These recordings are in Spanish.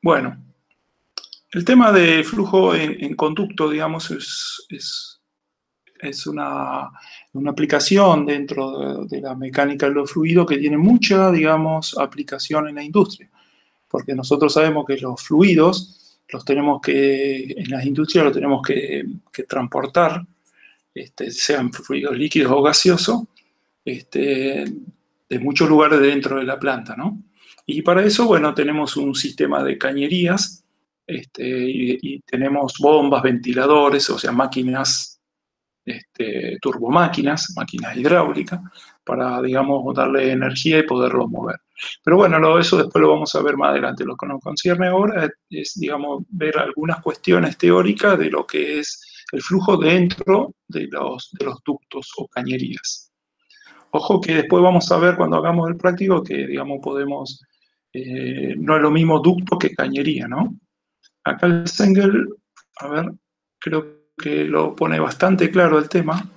Bueno, el tema de flujo en conducto, digamos, es una aplicación dentro de la mecánica de los fluidos que tiene mucha, digamos, aplicación en la industria. Porque nosotros sabemos que los fluidos los tenemos que, en las industrias los tenemos que transportar, sean fluidos líquidos o gaseosos, de muchos lugares dentro de la planta, ¿no? Y para eso, bueno, tenemos un sistema de cañerías, y tenemos bombas, ventiladores, o sea, máquinas, turbomáquinas, máquinas hidráulicas, para, digamos, darle energía y poderlo mover. Pero bueno, eso después lo vamos a ver más adelante. Lo que nos concierne ahora es, digamos, ver algunas cuestiones teóricas de lo que es el flujo dentro de los ductos o cañerías. Ojo que después vamos a ver cuando hagamos el práctico que, digamos, no es lo mismo ducto que cañería, ¿no? Acá el Sengel, a ver, creo que lo pone bastante claro el tema.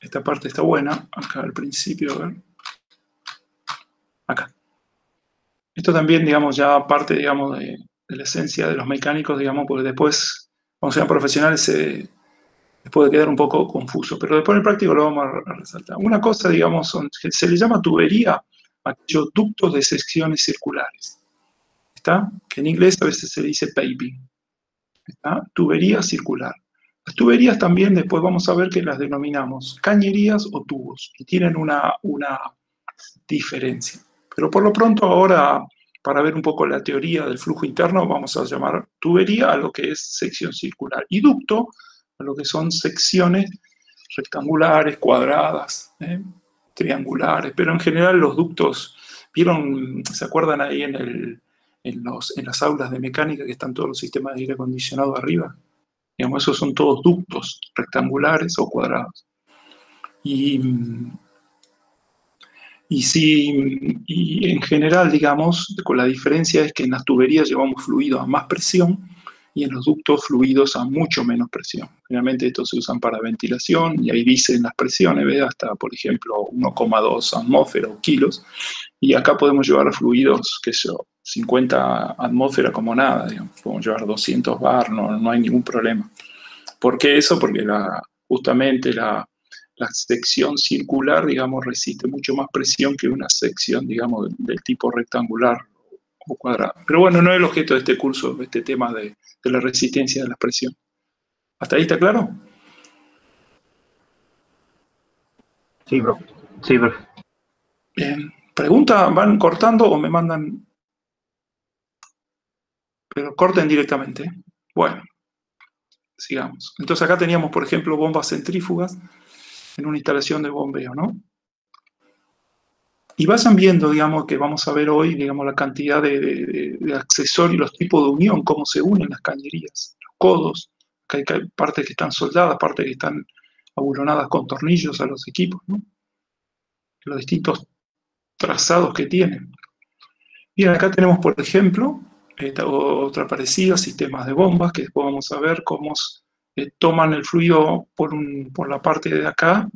Esta parte está buena, acá al principio, a ver. Acá. Esto también, digamos, ya parte, digamos, de la esencia de los mecánicos, digamos, porque después, cuando sean profesionales, les puede quedar un poco confuso, pero después en el práctico lo vamos a resaltar. Una cosa, digamos, se le llama tubería a aquellos ductos de secciones circulares, ¿está? Que en inglés a veces se dice piping, ¿está? Tubería circular. Las tuberías también después vamos a ver que las denominamos cañerías o tubos, y tienen una diferencia. Pero por lo pronto ahora, para ver un poco la teoría del flujo interno, vamos a llamar tubería a lo que es sección circular y ducto a lo que son secciones rectangulares, cuadradas, triangulares, pero en general los ductos, ¿vieron? ¿Se acuerdan ahí en las aulas de mecánica que están todos los sistemas de aire acondicionado arriba? Digamos, esos son todos ductos rectangulares o cuadrados. Y en general, digamos, con la diferencia es que en las tuberías llevamos fluidos a más presión y en los ductos fluidos a mucho menos presión. Generalmente estos se usan para ventilación y ahí dicen las presiones, ¿ves? Hasta, por ejemplo, 1,2 atmósferas o kilos. Y acá podemos llevar fluidos, qué sé yo, 50 atmósferas como nada, digamos. Podemos llevar 200 bar, no hay ningún problema. ¿Por qué eso? Porque justamente la sección circular, digamos, resiste mucho más presión que una sección, digamos, del tipo rectangular o cuadrada. Pero bueno, no es el objeto de este curso, este tema de la resistencia de la presión. ¿Hasta ahí está claro? Sí, profe. Sí, profe. Bien. ¿Pregunta? ¿Van cortando o me mandan? Pero corten directamente. Bueno, sigamos. Entonces acá teníamos, por ejemplo, bombas centrífugas en una instalación de bombeo, ¿no? Y vayan viendo, digamos, que vamos a ver hoy, digamos, la cantidad de accesorios, los tipos de unión, cómo se unen las cañerías, los codos, que hay partes que están soldadas, partes que están abulonadas con tornillos a los equipos, ¿no? Los distintos trazados que tienen. Bien, acá tenemos, por ejemplo, otra parecida, sistemas de bombas, que después vamos a ver cómo toman el fluido por la parte de acá,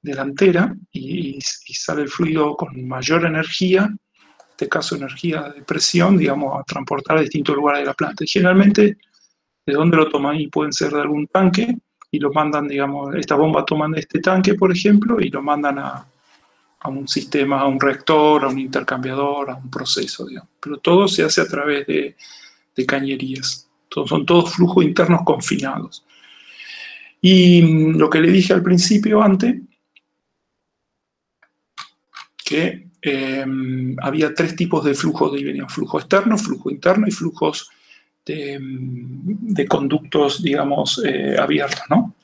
delantera, y sale el fluido con mayor energía, en este caso energía de presión, digamos, a transportar a distintos lugares de la planta. Y generalmente, ¿de dónde lo toman? Y pueden ser de algún tanque, y lo mandan, digamos, esta bomba toman de este tanque, por ejemplo, y lo mandan a un sistema, a un reactor, a un intercambiador, a un proceso, digamos. Pero todo se hace a través de cañerías. Son todos flujos internos confinados. Y lo que le dije al principio antes, que había tres tipos de flujos de venían: flujo externo, flujo interno y flujos de conductos, digamos, abiertos, ¿no?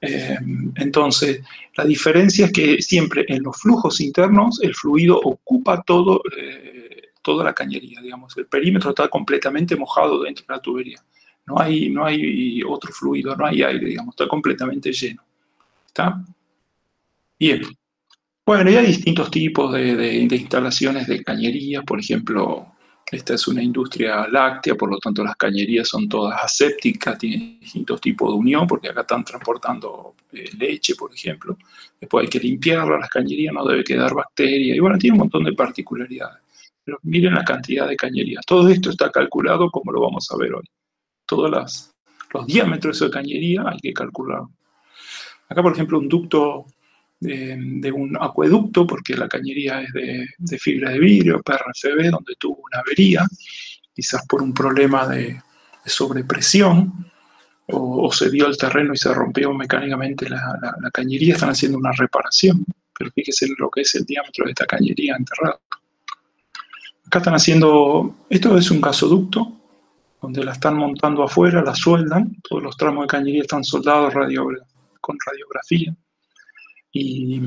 Entonces, la diferencia es que siempre en los flujos internos el fluido ocupa toda la cañería, digamos. El perímetro está completamente mojado dentro de la tubería. No hay otro fluido, no hay aire, digamos, está completamente lleno. ¿Está? Bien. Bueno, y hay distintos tipos de instalaciones de cañerías. Por ejemplo, esta es una industria láctea, por lo tanto las cañerías son todas asépticas, tienen distintos tipos de unión, porque acá están transportando leche, por ejemplo. Después hay que limpiarla, las cañerías no debe quedar bacterias, y bueno, tiene un montón de particularidades. Pero miren la cantidad de cañerías. Todo esto está calculado como lo vamos a ver hoy. Todos los diámetros de cañería hay que calcular. Acá, por ejemplo, un ducto de un acueducto, porque la cañería es de fibra de vidrio, PRFB, donde tuvo una avería, quizás por un problema de sobrepresión, o se dio el terreno y se rompió mecánicamente la cañería, están haciendo una reparación, pero fíjese lo que es el diámetro de esta cañería enterrada. Acá están haciendo, esto es un gasoducto, donde la están montando afuera, la sueldan, todos los tramos de cañería están soldados con radiografía, y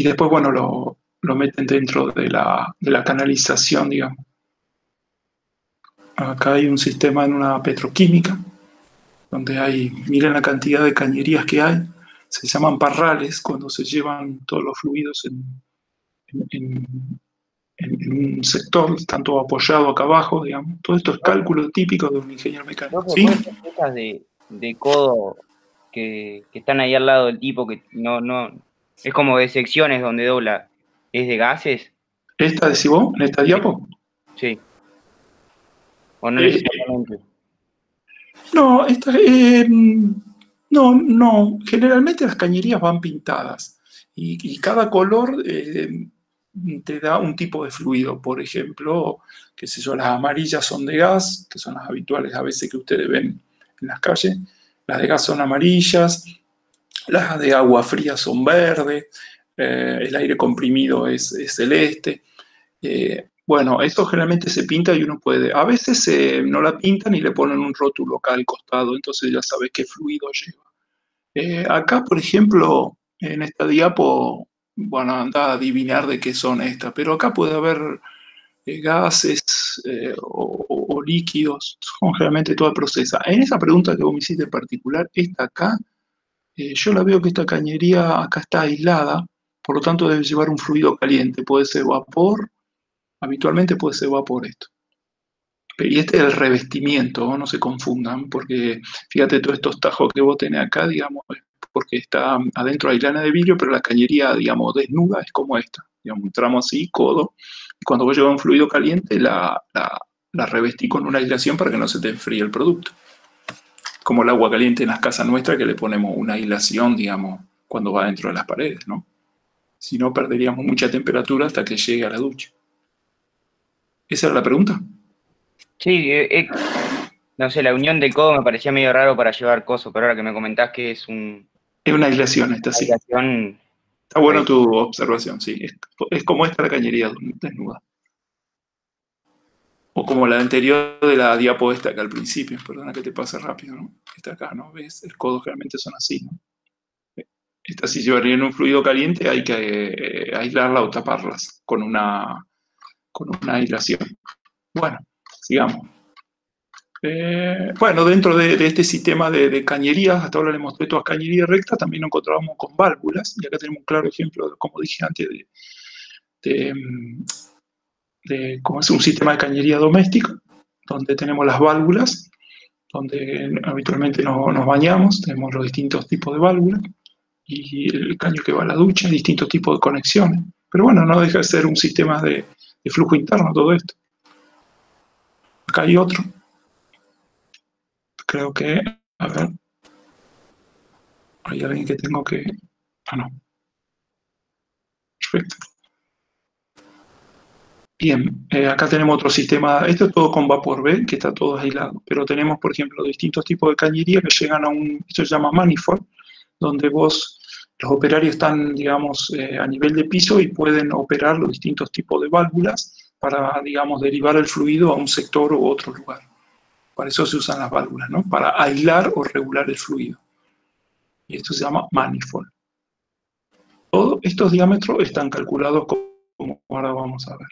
después, bueno, lo meten dentro de la canalización, digamos. Acá hay un sistema en una petroquímica, donde hay, miren la cantidad de cañerías que hay, se llaman parrales cuando se llevan todos los fluidos en un sector, tanto apoyado acá abajo, digamos. Todo esto es cálculo típico de un ingeniero mecánico. Profe, ¿Sí? ¿puede ser estas de codo que están ahí al lado del tipo que no es como de secciones donde dobla? ¿Es de gases? ¿Esta decís vos, en esta diapo? Sí. ¿O no necesariamente? No, no. Generalmente las cañerías van pintadas y cada color te da un tipo de fluido. Por ejemplo, qué sé yo, las amarillas son de gas, que son las habituales a veces que ustedes ven en las calles. Las de gas son amarillas, las de agua fría son verdes, el aire comprimido es celeste. Bueno, esto generalmente se pinta y uno puede. A veces no la pintan y le ponen un rótulo acá al costado, entonces ya sabes qué fluido lleva. Acá, por ejemplo, en esta diapo, bueno, anda a adivinar de qué son estas, pero acá puede haber gases o líquidos, son generalmente toda procesa. En esa pregunta que vos me hiciste en particular, esta acá, yo la veo que esta cañería acá está aislada, por lo tanto debe llevar un fluido caliente, puede ser vapor, habitualmente puede ser vapor esto. Y este es el revestimiento, no se confundan, porque fíjate todos estos tajos que vos tenés acá, digamos, porque está adentro hay lana de vidrio, pero la cañería, digamos, desnuda es como esta, digamos, un tramo así, codo, y cuando vos llevas un fluido caliente la revestí con una aislación para que no se te enfríe el producto. Como el agua caliente en las casas nuestras que le ponemos una aislación, digamos, cuando va dentro de las paredes, ¿no? Si no, perderíamos mucha temperatura hasta que llegue a la ducha. ¿Esa era la pregunta? Sí, no sé, la unión del codo me parecía medio raro para llevar coso, pero ahora que me comentás que es Es una aislación, esta sí. aislación. Está buena tu observación, sí. Es como esta la cañería desnuda. O como la anterior de la diapo esta acá al principio. Perdona que te pase rápido, ¿no? Esta acá, ¿no? ¿Ves? El codo realmente son así, ¿no? Esta si llevaría en un fluido caliente hay que aislarla o taparlas con una aislación. Bueno, sigamos. Bueno, dentro de este sistema de cañerías, hasta ahora le mostré todas cañerías rectas, también nos encontramos con válvulas, y acá tenemos un claro ejemplo, como dije antes, de cómo es un sistema de cañería doméstico, donde tenemos las válvulas, donde habitualmente nos bañamos, tenemos los distintos tipos de válvulas, y el caño que va a la ducha, distintos tipos de conexiones. Pero bueno, no deja de ser un sistema de flujo interno todo esto. Acá hay otro. Creo que, a ver, hay alguien que tengo que... Ah, no. Perfecto. Bien, acá tenemos otro sistema, esto es todo con vapor, ¿ven? Que está todo aislado, pero tenemos, por ejemplo, distintos tipos de cañería que llegan a esto se llama manifold, donde los operarios están, digamos, a nivel de piso y pueden operar los distintos tipos de válvulas para, digamos, derivar el fluido a un sector u otro lugar. Para eso se usan las válvulas, ¿no? Para aislar o regular el fluido. Y esto se llama manifold. Todos estos diámetros están calculados como ahora vamos a ver.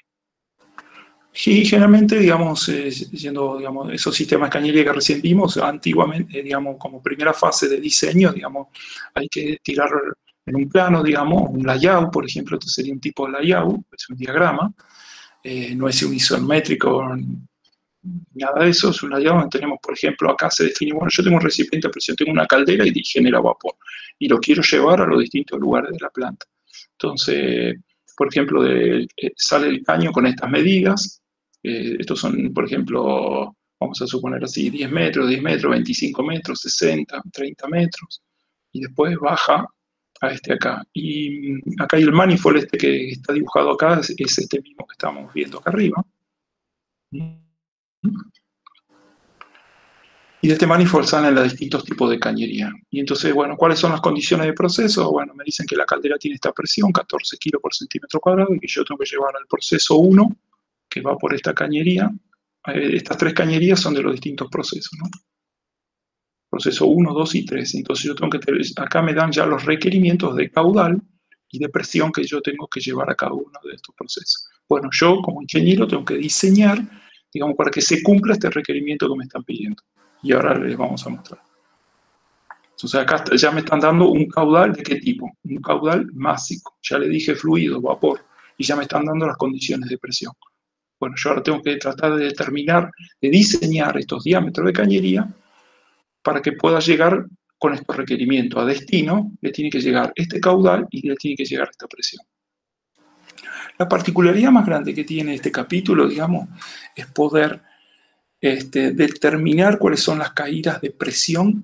Sí, generalmente, digamos, yendo, digamos, esos sistemas de cañería que recién vimos, antiguamente, digamos, como primera fase de diseño, digamos, hay que tirar en un plano, digamos, un layout, por ejemplo, esto sería un tipo de layout, es un diagrama, no es un isométrico, nada de eso, es un layout donde tenemos, por ejemplo, acá se define, bueno, yo tengo un recipiente a presión, tengo una caldera y genera vapor, y lo quiero llevar a los distintos lugares de la planta. Entonces, por ejemplo, sale el caño con estas medidas. Estos son, por ejemplo, vamos a suponer así, 10 metros, 10 metros, 25 metros, 60, 30 metros. Y después baja a este acá. Y acá hay el manifold este que está dibujado acá, es este mismo que estamos viendo acá arriba. Y de este manifold salen los distintos tipos de cañería. Y entonces, bueno, ¿cuáles son las condiciones de proceso? Bueno, me dicen que la caldera tiene esta presión, 14 kilos por centímetro cuadrado, y que yo tengo que llevar al proceso 1, que va por esta cañería. Estas 3 cañerías son de los distintos procesos, ¿no? Proceso 1, 2 y 3. Entonces yo tengo que tener, acá me dan ya los requerimientos de caudal y de presión que yo tengo que llevar a cada uno de estos procesos. Bueno, yo como ingeniero tengo que diseñar, digamos, para que se cumpla este requerimiento que me están pidiendo. Y ahora les vamos a mostrar. Entonces acá ya me están dando un caudal de qué tipo, un caudal másico. Ya le dije fluido, vapor, y ya me están dando las condiciones de presión. Bueno, yo ahora tengo que tratar de determinar, de diseñar estos diámetros de cañería para que pueda llegar con estos requerimientos a destino. Le tiene que llegar este caudal y le tiene que llegar esta presión. La particularidad más grande que tiene este capítulo, digamos, es poder determinar cuáles son las caídas de presión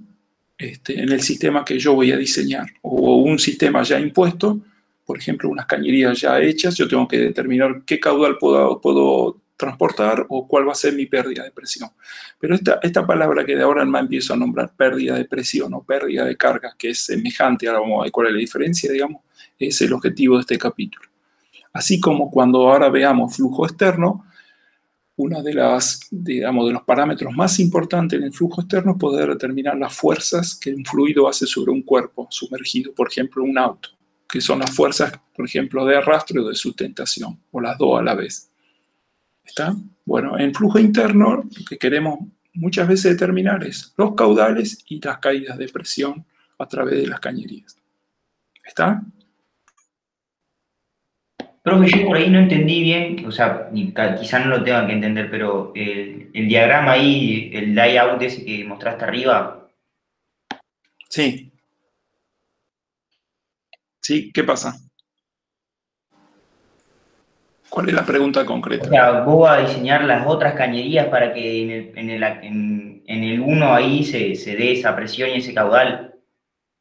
en el sistema que yo voy a diseñar, o un sistema ya impuesto, por ejemplo, unas cañerías ya hechas. Yo tengo que determinar qué caudal puedo transportar o cuál va a ser mi pérdida de presión. Pero esta palabra que de ahora en más empiezo a nombrar pérdida de presión o pérdida de carga, que es semejante, ahora vamos a ver cuál es la diferencia, digamos, es el objetivo de este capítulo. Así como cuando ahora veamos flujo externo, uno de los parámetros más importantes en el flujo externo es poder determinar las fuerzas que un fluido hace sobre un cuerpo sumergido, por ejemplo, un auto, que son las fuerzas, por ejemplo, de arrastre o de sustentación, o las dos a la vez. ¿Está? Bueno, en flujo interno lo que queremos muchas veces determinar es los caudales y las caídas de presión a través de las cañerías. ¿Está? Profe, yo por ahí no entendí bien, o sea, quizá no lo tenga que entender, pero el diagrama ahí, el layout ese que mostraste arriba. Sí. ¿Sí? ¿Qué pasa? ¿Cuál es la pregunta concreta? O sea, vos vas a diseñar las otras cañerías para que en el 1 ahí se dé esa presión y ese caudal.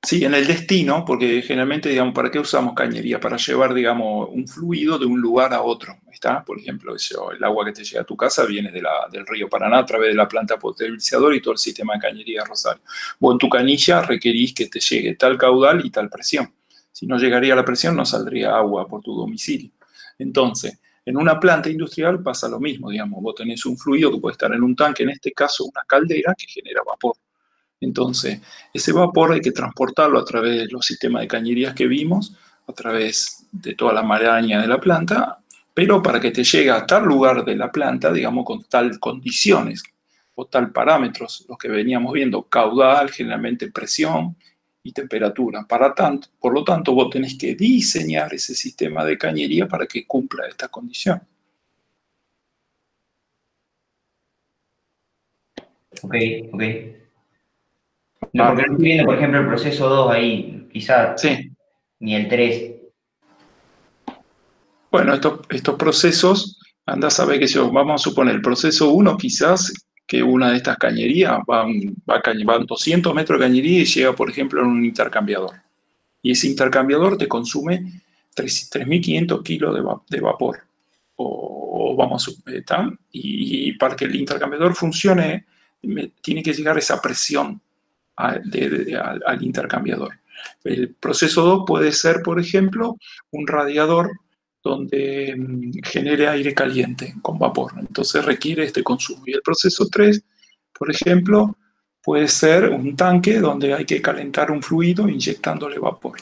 Sí, en el destino, porque generalmente, digamos, ¿para qué usamos cañería? Para llevar, digamos, un fluido de un lugar a otro, ¿está? Por ejemplo, el agua que te llega a tu casa viene del río Paraná a través de la planta potabilizadora y todo el sistema de cañería de Rosario. Vos en tu canilla requerís que te llegue tal caudal y tal presión. Si no llegaría la presión, no saldría agua por tu domicilio. Entonces, en una planta industrial pasa lo mismo, digamos, vos tenés un fluido que puede estar en un tanque, en este caso una caldera que genera vapor. Entonces, ese vapor hay que transportarlo a través de los sistemas de cañerías que vimos, a través de toda la maraña de la planta, pero para que te llegue a tal lugar de la planta, digamos, con tal condiciones o tal parámetros, los que veníamos viendo, caudal, generalmente presión y temperatura. Por lo tanto, vos tenés que diseñar ese sistema de cañería para que cumpla esta condición. Ok, ok. No, porque no estoy viendo, por ejemplo, el proceso 2 ahí, quizás Sí. ni el 3. Bueno, estos procesos, anda a saber que si vamos a suponer el proceso 1, quizás que una de estas cañerías van 200 metros de cañería y llega, por ejemplo, en un intercambiador. Y ese intercambiador te consume 3.500 kilos de vapor. O vamos a suponer, y para que el intercambiador funcione, tiene que llegar esa presión al intercambiador. El proceso 2 puede ser, por ejemplo, un radiador donde genere aire caliente con vapor. Entonces requiere este consumo. Y el proceso 3, por ejemplo, puede ser un tanque donde hay que calentar un fluido inyectándole vapor.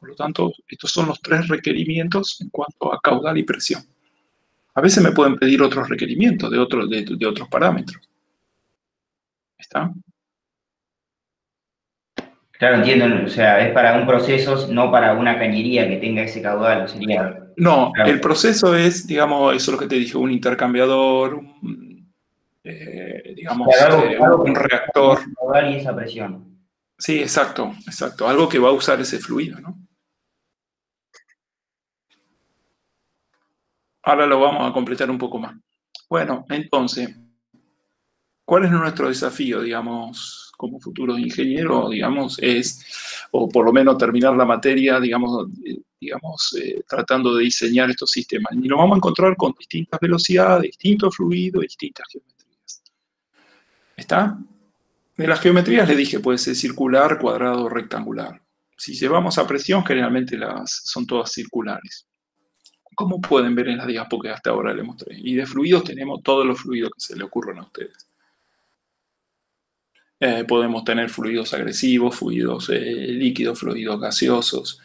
Por lo tanto, estos son los 3 requerimientos en cuanto a caudal y presión. A veces me pueden pedir otros requerimientos de otros parámetros. ¿Está? Claro, entiendo, o sea, es para un proceso, no para una cañería que tenga ese caudal, sería... No, Claro. el proceso es, digamos, eso es lo que te dije, un intercambiador, digamos, Claro, un reactor. ese caudal y esa presión. Sí, exacto, algo que va a usar ese fluido, ¿no? Ahora lo vamos a completar un poco más. Bueno, entonces, ¿cuál es nuestro desafío, digamos, como futuros ingenieros, digamos, o por lo menos terminar la materia, digamos, tratando de diseñar estos sistemas? Y lo vamos a encontrar con distintas velocidades, distintos fluidos, distintas geometrías. ¿Está? De las geometrías le dije, puede ser circular, cuadrado, rectangular. Si llevamos a presión, generalmente son todas circulares. Como pueden ver en las diapositivas que hasta ahora les mostré. Y de fluidos tenemos todos los fluidos que se le ocurran a ustedes. Podemos tener fluidos agresivos, fluidos líquidos, fluidos gaseosos,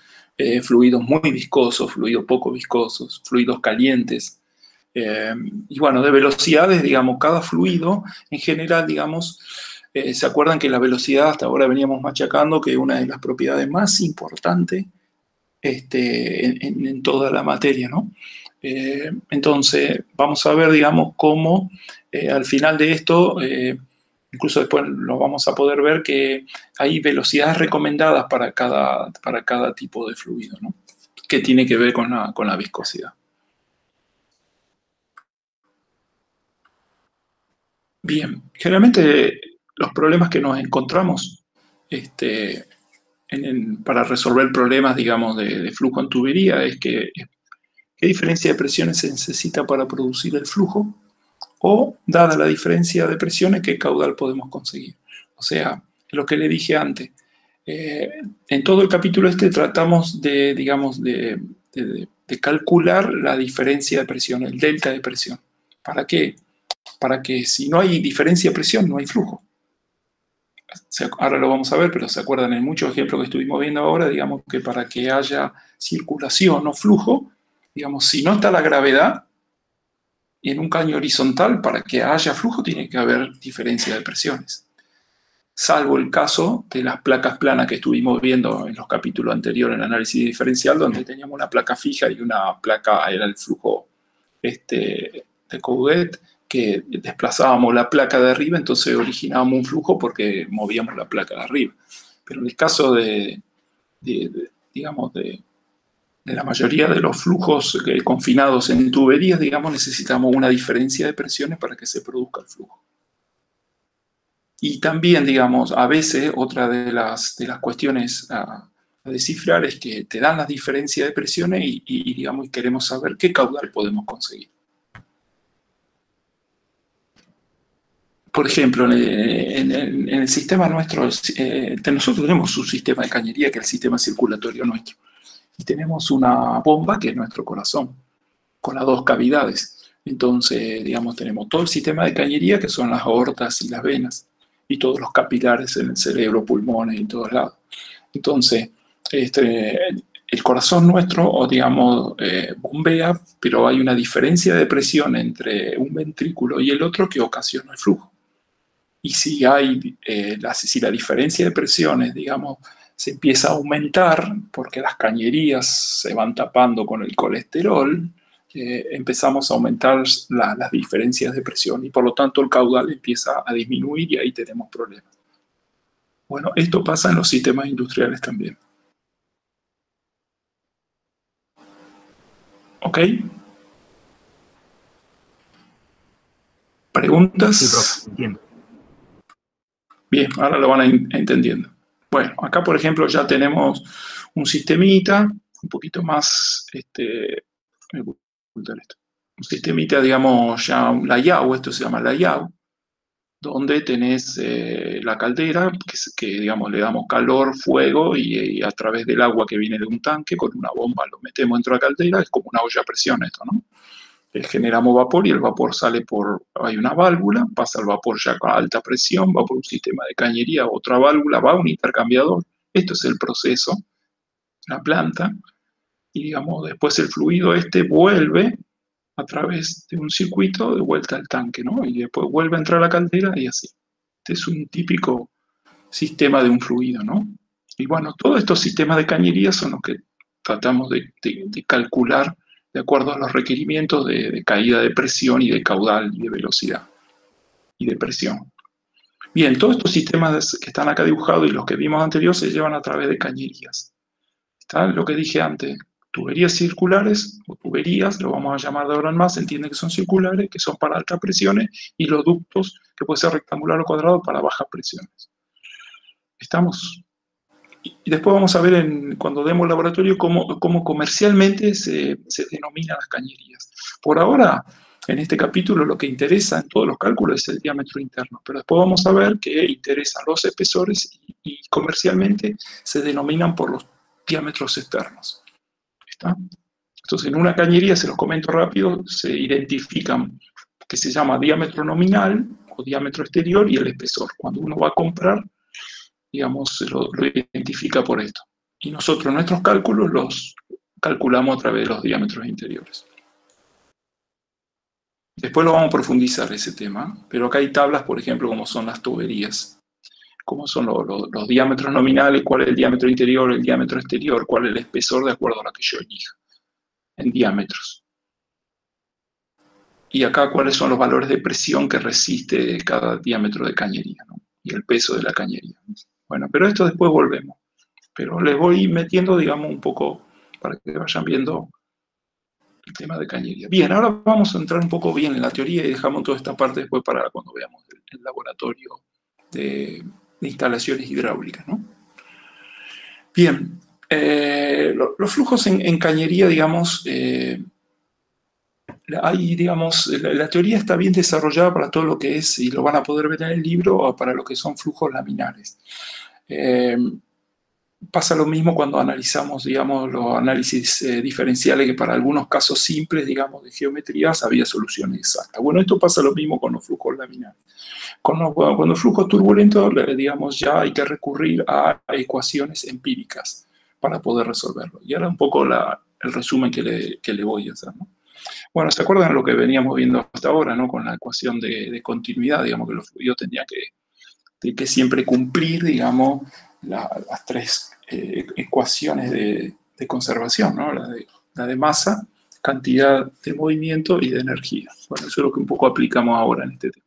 fluidos muy viscosos, fluidos poco viscosos, fluidos calientes. Y bueno, de velocidades, digamos, cada fluido en general, digamos, ¿se acuerdan que la velocidad hasta ahora veníamos machacando que es una de las propiedades más importantes en toda la materia, ¿no? Entonces, vamos a ver, digamos, cómo al final de esto, incluso después lo vamos a poder ver que hay velocidades recomendadas para cada tipo de fluido, ¿no? Que tiene que ver con la viscosidad. Bien, generalmente los problemas que nos encontramos para resolver problemas, digamos, de flujo en tubería es que qué diferencia de presiones se necesita para producir el flujo o, dada la diferencia de presiones, qué caudal podemos conseguir. O sea, lo que le dije antes, en todo el capítulo tratamos de, digamos, de calcular la diferencia de presión, el delta de presión. ¿Para qué? Para que si no hay diferencia de presión, no hay flujo. Ahora lo vamos a ver, pero se acuerdan en muchos ejemplos que estuvimos viendo ahora, digamos que para que haya circulación o flujo, digamos, si no está la gravedad, y en un caño horizontal, para que haya flujo, tiene que haber diferencia de presiones. Salvo el caso de las placas planas que estuvimos viendo en los capítulos anteriores en análisis diferencial, donde teníamos una placa fija y una placa, era el flujo de Coudet, que desplazábamos la placa de arriba, entonces originábamos un flujo porque movíamos la placa de arriba. Pero en el caso digamos, de la mayoría de los flujos confinados en tuberías, digamos, necesitamos una diferencia de presiones para que se produzca el flujo. Y también, digamos, a veces otra de las cuestiones a descifrar es que te dan las diferencias de presiones y digamos, queremos saber qué caudal podemos conseguir. Por ejemplo, en el sistema nuestro, nosotros tenemos un sistema de cañería que es el sistema circulatorio nuestro. Y tenemos una bomba que es nuestro corazón, con las dos cavidades. Entonces, digamos, tenemos todo el sistema de cañería, que son las aortas y las venas, y todos los capilares en el cerebro, pulmones y en todos lados. Entonces, el corazón nuestro, o digamos, bombea, pero hay una diferencia de presión entre un ventrículo y el otro que ocasiona el flujo. Y si la diferencia de presiones, digamos, se empieza a aumentar porque las cañerías se van tapando con el colesterol, empezamos a aumentar las diferencias de presión y por lo tanto el caudal empieza a disminuir y ahí tenemos problemas. Bueno, esto pasa en los sistemas industriales también. ¿Ok? ¿Preguntas? Sí, profe, entiendo. Bien, ahora lo van entendiendo. Bueno, acá por ejemplo ya tenemos un sistemita, un poquito más, voy a ocultar esto. Un sistemita, digamos, ya un layout, esto se llama layout, donde tenés la caldera, que digamos le damos calor, fuego, y a través del agua que viene de un tanque, con una bomba lo metemos dentro de la caldera, es como una olla a presión esto, ¿no? Generamos vapor y el vapor sale hay una válvula, pasa el vapor ya a alta presión, va por un sistema de cañería, otra válvula, va a un intercambiador. Esto es el proceso, la planta, y digamos, después el fluido vuelve a través de un circuito de vuelta al tanque, ¿no? Y después vuelve a entrar a la caldera y así. Este es un típico sistema de un fluido, ¿no? Y bueno, todos estos sistemas de cañería son los que tratamos de calcular de acuerdo a los requerimientos de caída de presión y de caudal y de velocidad y de presión. Bien, todos estos sistemas que están acá dibujados y los que vimos anterior se llevan a través de cañerías. Está lo que dije antes, tuberías circulares, o tuberías, lo vamos a llamar de ahora en más, se entiende que son circulares, que son para altas presiones, y los ductos, que puede ser rectangular o cuadrado, para bajas presiones. ¿Estamos? Y después vamos a ver, cuando demos el laboratorio, cómo comercialmente se denominan las cañerías. Por ahora, en este capítulo, lo que interesa en todos los cálculos es el diámetro interno, pero después vamos a ver que interesan los espesores y comercialmente se denominan por los diámetros externos. ¿Está? Entonces, en una cañería, se los comento rápido, se identifican que se llama diámetro nominal o diámetro exterior y el espesor. Cuando uno va a comprar, digamos, lo identifica por esto. Y nosotros nuestros cálculos los calculamos a través de los diámetros interiores. Después lo vamos a profundizar ese tema, pero acá hay tablas, por ejemplo, como son las tuberías, cómo son los diámetros nominales, cuál es el diámetro interior, el diámetro exterior, cuál es el espesor de acuerdo a lo que yo elija, en diámetros. Y acá cuáles son los valores de presión que resiste cada diámetro de cañería, ¿no? Y el peso de la cañería. Bueno, pero esto después volvemos. Pero les voy metiendo, digamos, un poco para que vayan viendo el tema de cañería. Bien, ahora vamos a entrar un poco bien en la teoría y dejamos toda esta parte después para cuando veamos el laboratorio de instalaciones hidráulicas, ¿no? Bien, los flujos en cañería, digamos, la teoría está bien desarrollada para todo lo que es, y lo van a poder ver en el libro, o para lo que son flujos laminares. Pasa lo mismo cuando analizamos, digamos, los análisis diferenciales, que para algunos casos simples, digamos, de geometrías, había soluciones exactas. Bueno, esto pasa lo mismo con los flujos laminares. Cuando el flujo es turbulento, digamos, ya hay que recurrir a ecuaciones empíricas para poder resolverlo. Y ahora un poco el resumen que le voy a hacer, ¿no? Bueno, ¿se acuerdan lo que veníamos viendo hasta ahora, ¿no? Con la ecuación de continuidad, digamos, que los fluidos tenían que siempre cumplir, digamos, las tres ecuaciones de conservación, ¿no? La de masa, cantidad de movimiento y de energía. Bueno, eso es lo que un poco aplicamos ahora en este tema.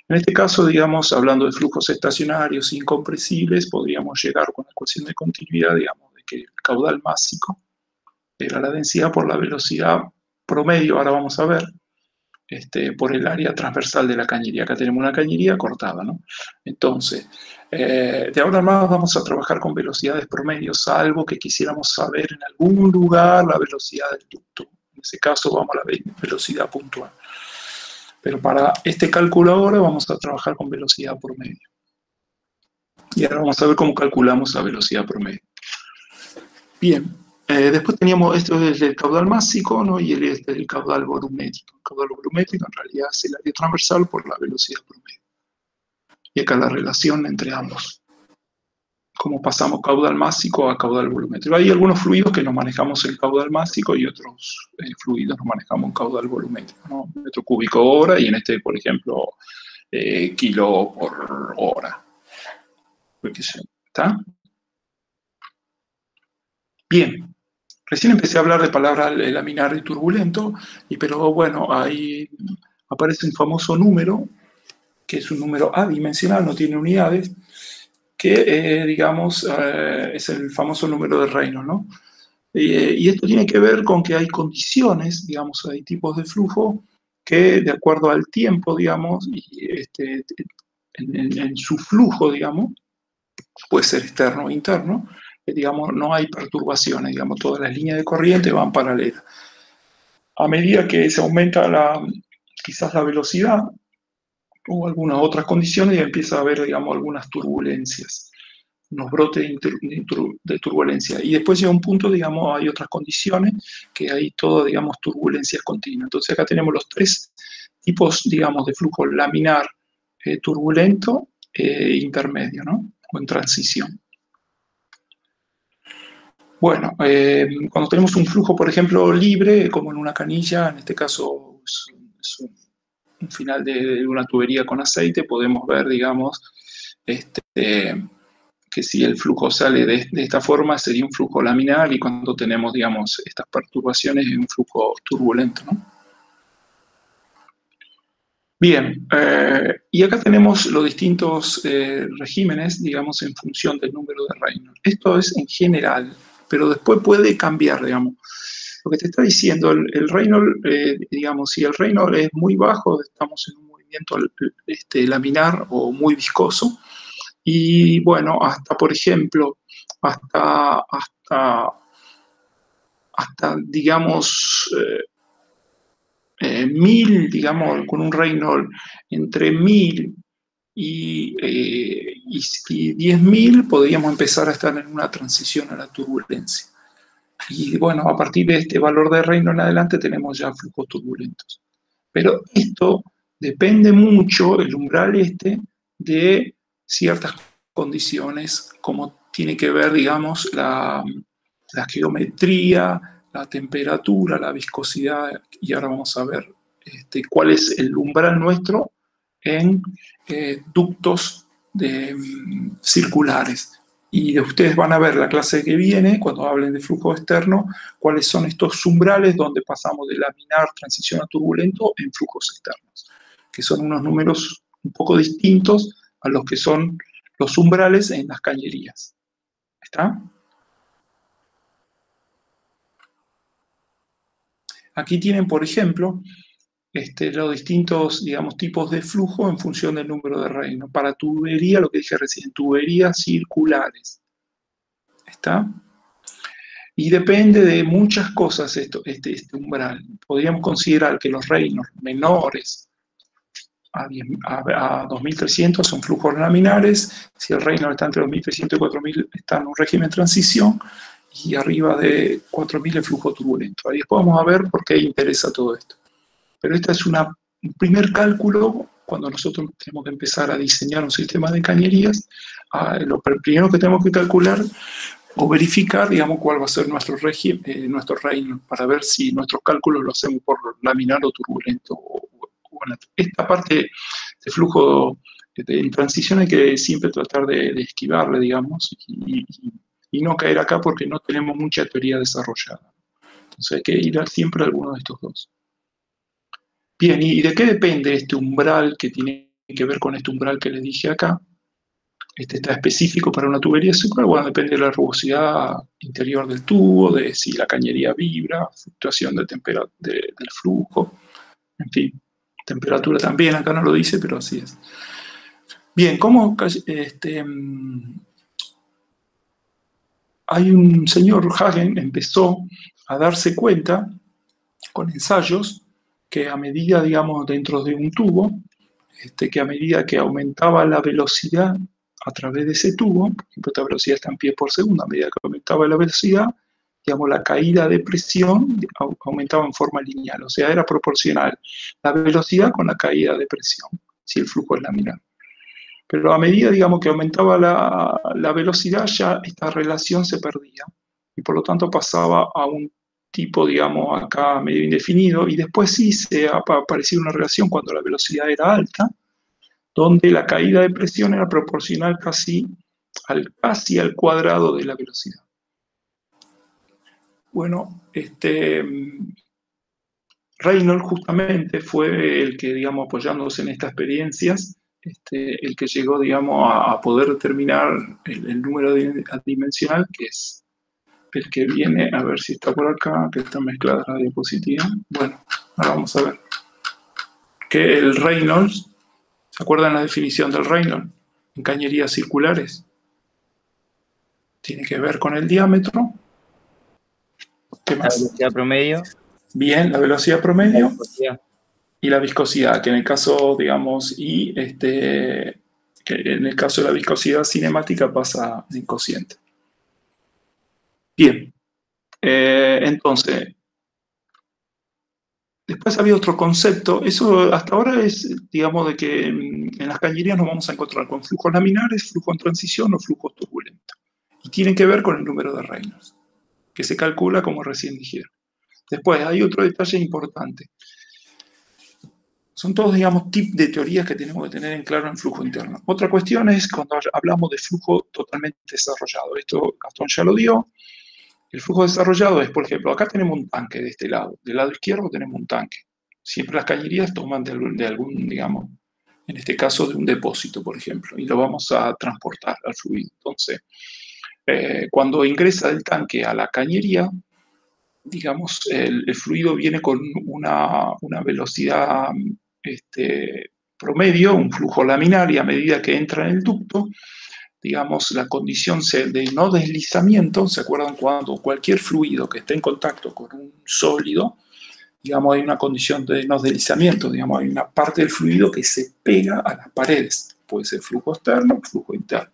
En este caso, digamos, hablando de flujos estacionarios incompresibles, podríamos llegar con la ecuación de continuidad, digamos, de que el caudal másico era la densidad por la velocidad promedio, ahora vamos a ver, por el área transversal de la cañería. Acá tenemos una cañería cortada, ¿no? Entonces, de ahora en más vamos a trabajar con velocidades promedios, salvo que quisiéramos saber en algún lugar la velocidad del ducto. En ese caso vamos a la velocidad puntual. Pero para este cálculo ahora vamos a trabajar con velocidad promedio. Y ahora vamos a ver cómo calculamos la velocidad promedio. Bien. Después teníamos esto del caudal másico, ¿no? Y el caudal volumétrico. El caudal volumétrico en realidad es el área transversal por la velocidad promedio. Y acá la relación entre ambos. Cómo pasamos caudal másico a caudal volumétrico. Hay algunos fluidos que nos manejamos en caudal másico y otros fluidos nos manejamos en caudal volumétrico, ¿no? Metro cúbico hora y en este, por ejemplo, kilo por hora. ¿Está? Bien. Recién empecé a hablar de palabras laminar y turbulento, pero bueno, ahí aparece un famoso número, que es un número adimensional, no tiene unidades, que digamos es el famoso número de Reynolds, ¿no? Y esto tiene que ver con que hay condiciones, digamos, hay tipos de flujo que de acuerdo al tiempo, digamos, y en su flujo, digamos, puede ser externo o interno, digamos, no hay perturbaciones, digamos, todas las líneas de corriente van paralelas. A medida que se aumenta quizás la velocidad o algunas otras condiciones, ya empieza a haber, digamos, algunas turbulencias, unos brotes de turbulencia. Y después llega un punto, digamos, hay otras condiciones que hay todo, digamos, turbulencias continuas. Entonces acá tenemos los tres tipos, digamos, de flujo laminar, turbulento e intermedio, ¿no? O en transición. Bueno, cuando tenemos un flujo, por ejemplo, libre, como en una canilla, en este caso es un final de una tubería con aceite, podemos ver, digamos, que si el flujo sale de esta forma sería un flujo laminar, y cuando tenemos, digamos, estas perturbaciones es un flujo turbulento, ¿no? Bien, y acá tenemos los distintos regímenes, digamos, en función del número de Reynolds. Esto es en general, pero después puede cambiar, digamos. Lo que te está diciendo, el Reynolds, digamos, si el Reynolds es muy bajo, estamos en un movimiento laminar o muy viscoso. Y bueno, hasta, por ejemplo, hasta digamos, 1000, digamos, con un Reynolds entre 1000 y 10.000, podríamos empezar a estar en una transición a la turbulencia. Y bueno, a partir de este valor de Reynolds en adelante tenemos ya flujos turbulentos. Pero esto depende mucho, el umbral de ciertas condiciones, como tiene que ver, digamos, la geometría, la temperatura, la viscosidad, y ahora vamos a ver cuál es el umbral nuestro en ductos circulares. Y ustedes van a ver la clase que viene, cuando hablen de flujo externo, cuáles son estos umbrales donde pasamos de laminar, transición a turbulento en flujos externos, que son unos números un poco distintos a los que son los umbrales en las cañerías. ¿Está? Aquí tienen, por ejemplo, los distintos, digamos, tipos de flujo en función del número de Reynolds. Para tubería, lo que dije recién, tuberías circulares. ¿Está? Y depende de muchas cosas este umbral. Podríamos considerar que los Reynolds menores a 2300 son flujos laminares. Si el Reynolds está entre 2300 y 4000, está en un régimen de transición. Y arriba de 4000 es flujo turbulento. Ahí después vamos a ver por qué interesa todo esto. Pero este es un primer cálculo cuando nosotros tenemos que empezar a diseñar un sistema de cañerías. Lo primero que tenemos que calcular o verificar, digamos, cuál va a ser nuestro régimen, nuestro Reynolds, para ver si nuestros cálculos lo hacemos por laminar o turbulento. Esta parte de flujo en transición hay que siempre tratar de esquivarle, digamos, y no caer acá porque no tenemos mucha teoría desarrollada. Entonces hay que ir siempre a alguno de estos dos. Bien, ¿y de qué depende este umbral que tiene que ver con este umbral que les dije acá? Este está específico para una tubería circular. Bueno, depende de la rugosidad interior del tubo, de si la cañería vibra, fluctuación del flujo, en fin, temperatura también, acá no lo dice, pero así es. Bien, ¿cómo hay un señor, Hagen, empezó a darse cuenta con ensayos que a medida, digamos, dentro de un tubo, que a medida que aumentaba la velocidad a través de ese tubo, por ejemplo, esta velocidad está en pies por segundo, a medida que aumentaba la velocidad, digamos, la caída de presión aumentaba en forma lineal, o sea, era proporcional la velocidad con la caída de presión, si el flujo es laminar. Pero a medida, digamos, que aumentaba la velocidad, ya esta relación se perdía, y por lo tanto pasaba a un tipo, digamos, acá medio indefinido, y después sí se apareció una relación cuando la velocidad era alta, donde la caída de presión era proporcional casi al cuadrado de la velocidad. Bueno, Reynolds justamente fue el que, digamos, apoyándose en estas experiencias, el que llegó, digamos, a poder determinar el número adimensional, que es el que viene, a ver si está por acá, que está mezclada la diapositiva. Bueno, ahora vamos a ver. Que el Reynolds, ¿se acuerdan la definición del Reynolds en cañerías circulares? Tiene que ver con el diámetro. ¿Qué más? La velocidad promedio. Bien, la velocidad promedio. Y la viscosidad, que en el caso, digamos, que en el caso de la viscosidad cinemática pasa en cociente. Bien, entonces, después había otro concepto, eso hasta ahora es, digamos, de que en las cañerías nos vamos a encontrar con flujos laminares, flujo en transición o flujos turbulentos. Y tienen que ver con el número de Reynolds, que se calcula como recién dijeron. Después hay otro detalle importante. Son todos, digamos, tips de teorías que tenemos que tener en claro en flujo interno. Otra cuestión es cuando hablamos de flujo totalmente desarrollado. Esto Gastón ya lo dio. El flujo desarrollado es, por ejemplo, acá tenemos un tanque de este lado. Del lado izquierdo tenemos un tanque. Siempre las cañerías toman de algún, digamos, en este caso de un depósito, por ejemplo, y lo vamos a transportar al fluido. Entonces, cuando ingresa del tanque a la cañería, digamos, el fluido viene con una velocidad promedio, un flujo laminar, y a medida que entra en el ducto, digamos, la condición de no deslizamiento, ¿se acuerdan cuando cualquier fluido que esté en contacto con un sólido, digamos, hay una condición de no deslizamiento, digamos, hay una parte del fluido que se pega a las paredes, puede ser flujo externo, flujo interno.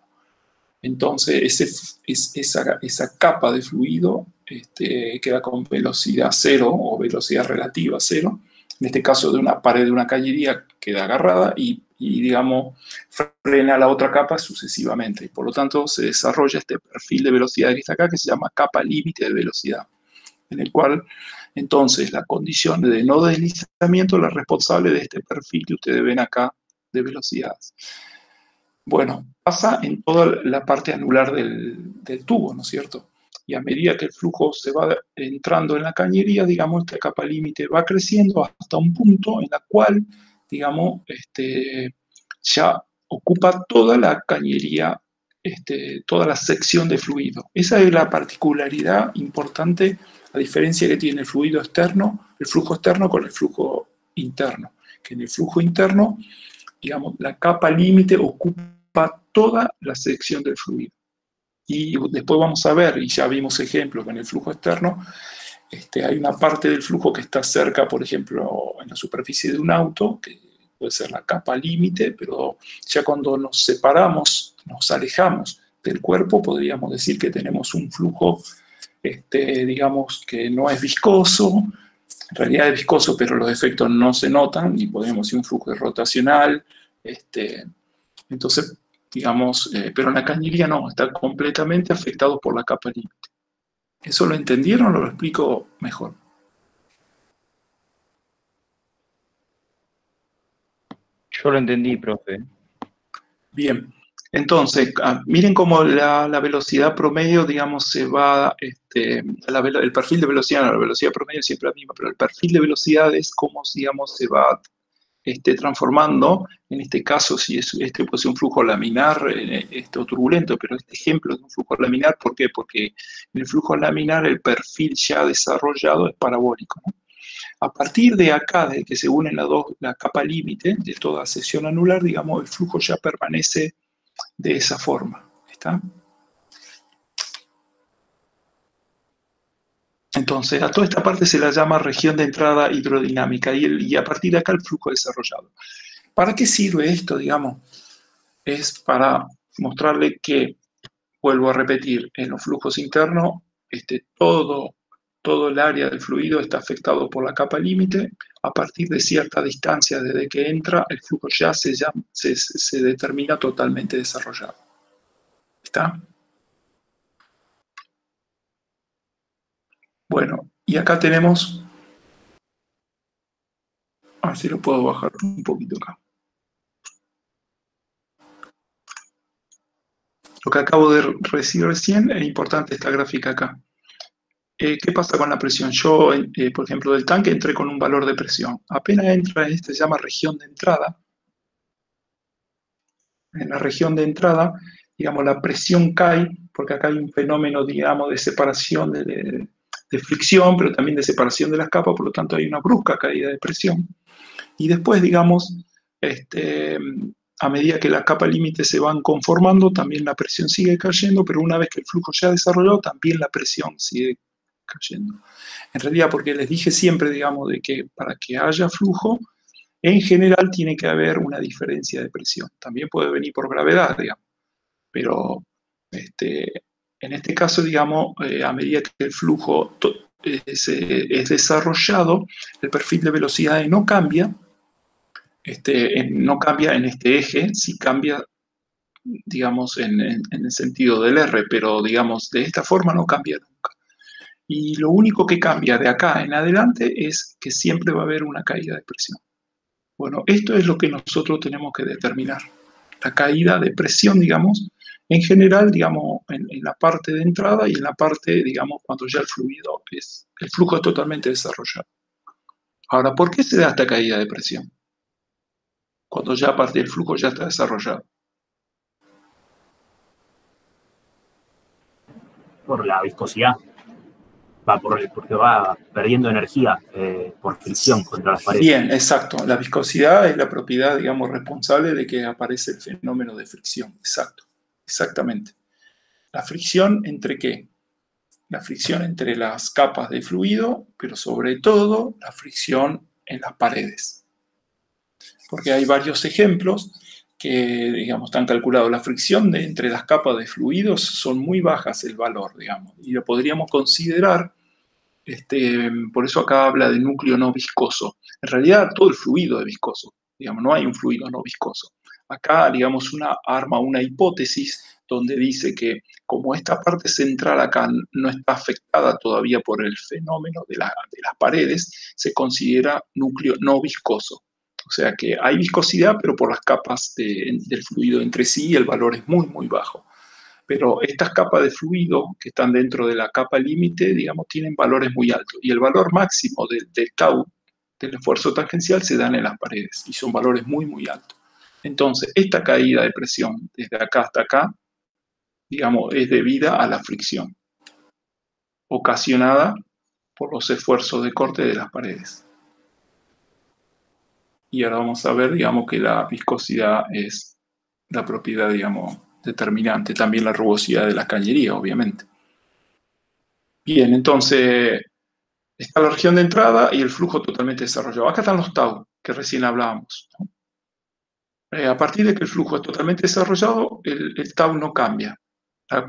Entonces, esa capa de fluido queda con velocidad cero o velocidad relativa cero. En este caso, de una pared de una cañería queda agarrada y, digamos, frena la otra capa sucesivamente. Y por lo tanto, se desarrolla este perfil de velocidad que está acá, que se llama capa límite de velocidad, en el cual, entonces, la condición de no deslizamiento es la responsable de este perfil que ustedes ven acá de velocidades. Bueno, pasa en toda la parte anular del tubo, ¿no es cierto? Y a medida que el flujo se va entrando en la cañería, digamos, esta capa límite va creciendo hasta un punto en la cual, digamos, ya ocupa toda la cañería, toda la sección de fluido. Esa es la particularidad importante, a diferencia que tiene el fluido externo, el flujo externo con el flujo interno. Que en el flujo interno, digamos, la capa límite ocupa toda la sección del fluido. Y después vamos a ver, y ya vimos ejemplos en el flujo externo, hay una parte del flujo que está cerca, por ejemplo, en la superficie de un auto, que puede ser la capa límite, pero ya cuando nos separamos, nos alejamos del cuerpo, podríamos decir que tenemos un flujo, digamos, que no es viscoso. En realidad es viscoso, pero los efectos no se notan, y podemos decir un flujo rotacional. Entonces, digamos, pero en la cañería no, está completamente afectado por la capa límite. ¿Eso lo entendieron o lo explico mejor? Yo lo entendí, profe. Bien, entonces, miren cómo la velocidad promedio, digamos, se va, el perfil de velocidad, no, la velocidad promedio es siempre la misma, pero el perfil de velocidad es cómo, digamos, se va transformando. En este caso, si es puede ser un flujo laminar o turbulento, pero este ejemplo es un flujo laminar. ¿Por qué? Porque en el flujo laminar el perfil ya desarrollado es parabólico, ¿no? A partir de acá, desde que se unen la capa límite de toda sección anular, digamos, el flujo ya permanece de esa forma. ¿Está? Entonces, a toda esta parte se la llama región de entrada hidrodinámica, y a partir de acá el flujo desarrollado. ¿Para qué sirve esto, digamos? Es para mostrarle que, vuelvo a repetir, en los flujos internos, todo el área del fluido está afectado por la capa límite. A partir de cierta distancia desde que entra, el flujo ya se determina totalmente desarrollado. ¿Está? Bueno, y acá tenemos, a ver si lo puedo bajar un poquito acá. Lo que acabo de decir recién es importante, esta gráfica acá. ¿Qué pasa con la presión? Yo, por ejemplo, del tanque entré con un valor de presión. Apenas entra en se llama región de entrada. En la región de entrada, digamos, la presión cae, porque acá hay un fenómeno, digamos, de separación, de fricción, pero también de separación de las capas, por lo tanto hay una brusca caída de presión. Y después, digamos, a medida que las capas límites se van conformando, también la presión sigue cayendo, pero una vez que el flujo ya ha desarrollado, también la presión sigue cayendo. En realidad, porque les dije siempre, digamos, de que para que haya flujo, en general tiene que haber una diferencia de presión. También puede venir por gravedad, digamos, pero en este caso, digamos, a medida que el flujo es desarrollado, el perfil de velocidad no cambia, no cambia en este eje, sí cambia, digamos, en el sentido del R, pero, digamos, de esta forma no cambia nunca. Y lo único que cambia de acá en adelante es que siempre va a haber una caída de presión. Bueno, esto es lo que nosotros tenemos que determinar. La caída de presión, digamos, en general, digamos, en la parte de entrada, y en la parte, digamos, cuando ya el flujo es totalmente desarrollado. Ahora, ¿por qué se da esta caída de presión? Cuando ya parte del flujo ya está desarrollado. Por la viscosidad. Porque va perdiendo energía por fricción contra las paredes. Bien, exacto. La viscosidad es la propiedad, digamos, responsable de que aparece el fenómeno de fricción. Exacto, exactamente. ¿La fricción entre qué? La fricción entre las capas de fluido, pero sobre todo la fricción en las paredes. Porque hay varios ejemplos que, digamos, están calculados. La fricción entre las capas de fluidos son muy bajas el valor, digamos, y lo podríamos considerar. Por eso acá habla de núcleo no viscoso. En realidad todo el fluido es viscoso, digamos, no hay un fluido no viscoso. Acá, digamos, arma una hipótesis donde dice que como esta parte central acá no está afectada todavía por el fenómeno de las paredes, se considera núcleo no viscoso. O sea que hay viscosidad, pero por las capas del fluido entre sí el valor es muy, muy bajo. Pero estas capas de fluido que están dentro de la capa límite, digamos, tienen valores muy altos. Y el valor máximo del tau, del esfuerzo tangencial, se dan en las paredes. Y son valores muy, muy altos. Entonces, esta caída de presión desde acá hasta acá, digamos, es debida a la fricción, ocasionada por los esfuerzos de corte de las paredes. Y ahora vamos a ver, digamos, que la viscosidad es la propiedad, digamos, determinante. También la rugosidad de la cañería, obviamente. Bien, entonces está la región de entrada y el flujo totalmente desarrollado. Acá están los tau, que recién hablábamos, ¿no? A partir de que el flujo es totalmente desarrollado, el tau no cambia.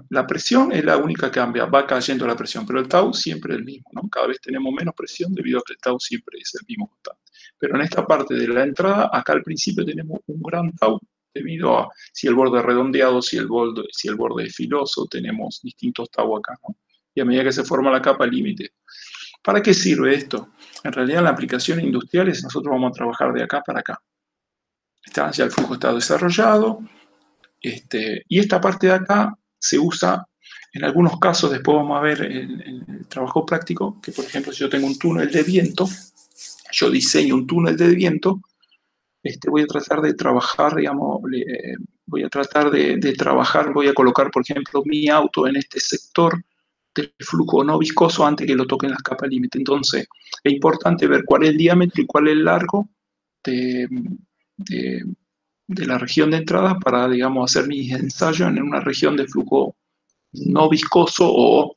La presión es la única que cambia, va cayendo la presión, pero el tau siempre es el mismo, ¿no? Cada vez tenemos menos presión debido a que el tau siempre es el mismo constante. Pero en esta parte de la entrada, acá al principio tenemos un gran tau, debido a si el borde es redondeado, si el borde es filoso, tenemos distintos tau acá, ¿no? Y a medida que se forma la capa límite. ¿Para qué sirve esto? En realidad en las aplicaciones industriales nosotros vamos a trabajar de acá para acá. Ya el flujo está desarrollado, y esta parte de acá se usa en algunos casos. Después vamos a ver en el trabajo práctico, que por ejemplo si yo tengo un túnel de viento, yo diseño un túnel de viento, voy a tratar de trabajar, digamos, voy a colocar por ejemplo mi auto en este sector del flujo no viscoso antes que lo toquen las capas límite. Entonces es importante ver cuál es el diámetro y cuál es el largo de la región de entrada para, digamos, hacer mis ensayos en una región de flujo no viscoso o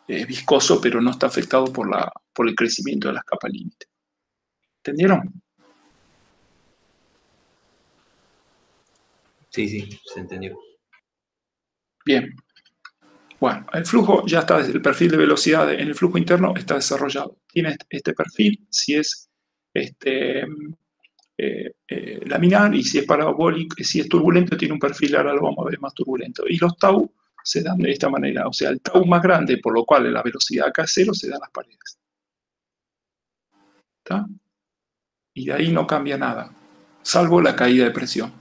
viscoso, pero no está afectado por el crecimiento de las capas límite. ¿Entendieron? Sí, se entendió. Bien. Bueno, el flujo ya está, el perfil de velocidad en el flujo interno está desarrollado. Tiene este perfil, si es laminar, y si es parabólico, si es turbulento, tiene un perfil, ahora lo vamos a ver, más turbulento. Y los tau se dan de esta manera, o sea, el tau más grande, por lo cual la velocidad acá es 0, se da en las paredes. ¿Está? Y de ahí no cambia nada, salvo la caída de presión.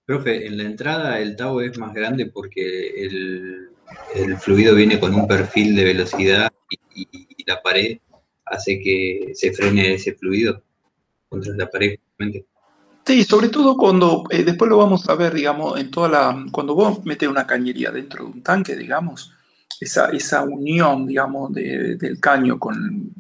Profe, en la entrada el tau es más grande porque el fluido viene con un perfil de velocidad y la pared hace que se frene ese fluido contra la pared, justamente. Sí, sobre todo cuando, después lo vamos a ver, digamos, cuando vos metés una cañería dentro de un tanque, digamos, esa unión, digamos, del caño con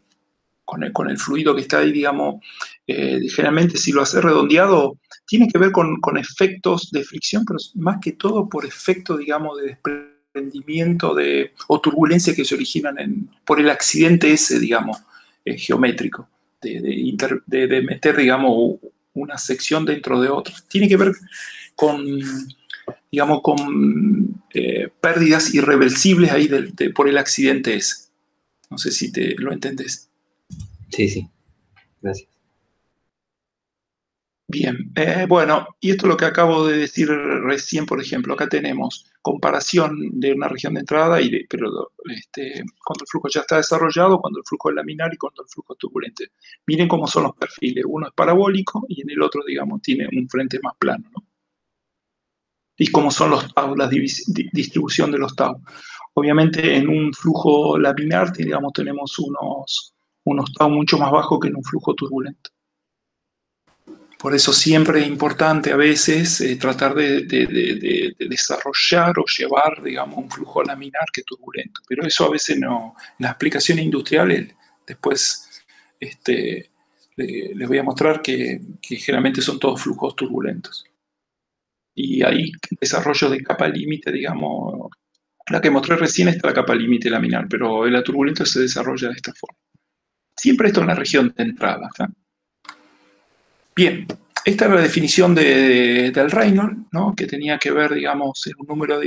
el fluido que está ahí, digamos, generalmente si lo hace redondeado, tiene que ver con efectos de fricción, pero más que todo por efectos, digamos, de desprendimiento o turbulencia que se originan por el accidente ese, digamos, geométrico, de meter, digamos, una sección dentro de otra. Tiene que ver con, digamos, con pérdidas irreversibles ahí por el accidente ese. No sé si lo entendés. Sí, gracias. Bien, bueno, y esto es lo que acabo de decir recién, por ejemplo, acá tenemos comparación de una región de entrada, pero cuando el flujo ya está desarrollado, cuando el flujo es laminar y cuando el flujo es turbulente. Miren cómo son los perfiles, uno es parabólico y en el otro, digamos, tiene un frente más plano, ¿no? Y cómo son los tau, la distribución de los tau. Obviamente en un flujo laminar, digamos, tenemos unos tau mucho más bajos que en un flujo turbulento. Por eso siempre es importante a veces tratar de desarrollar o llevar, digamos, un flujo laminar que es turbulento. Pero eso a veces no, en las aplicaciones industriales, después les voy a mostrar que generalmente son todos flujos turbulentos. Y hay desarrollo de capa límite, digamos, la que mostré recién está la capa límite laminar, pero la turbulento se desarrolla de esta forma. Siempre esto en la región de entrada, ¿está? Bien, esta es la definición del Reynolds, ¿no? Que tenía que ver, digamos, en un número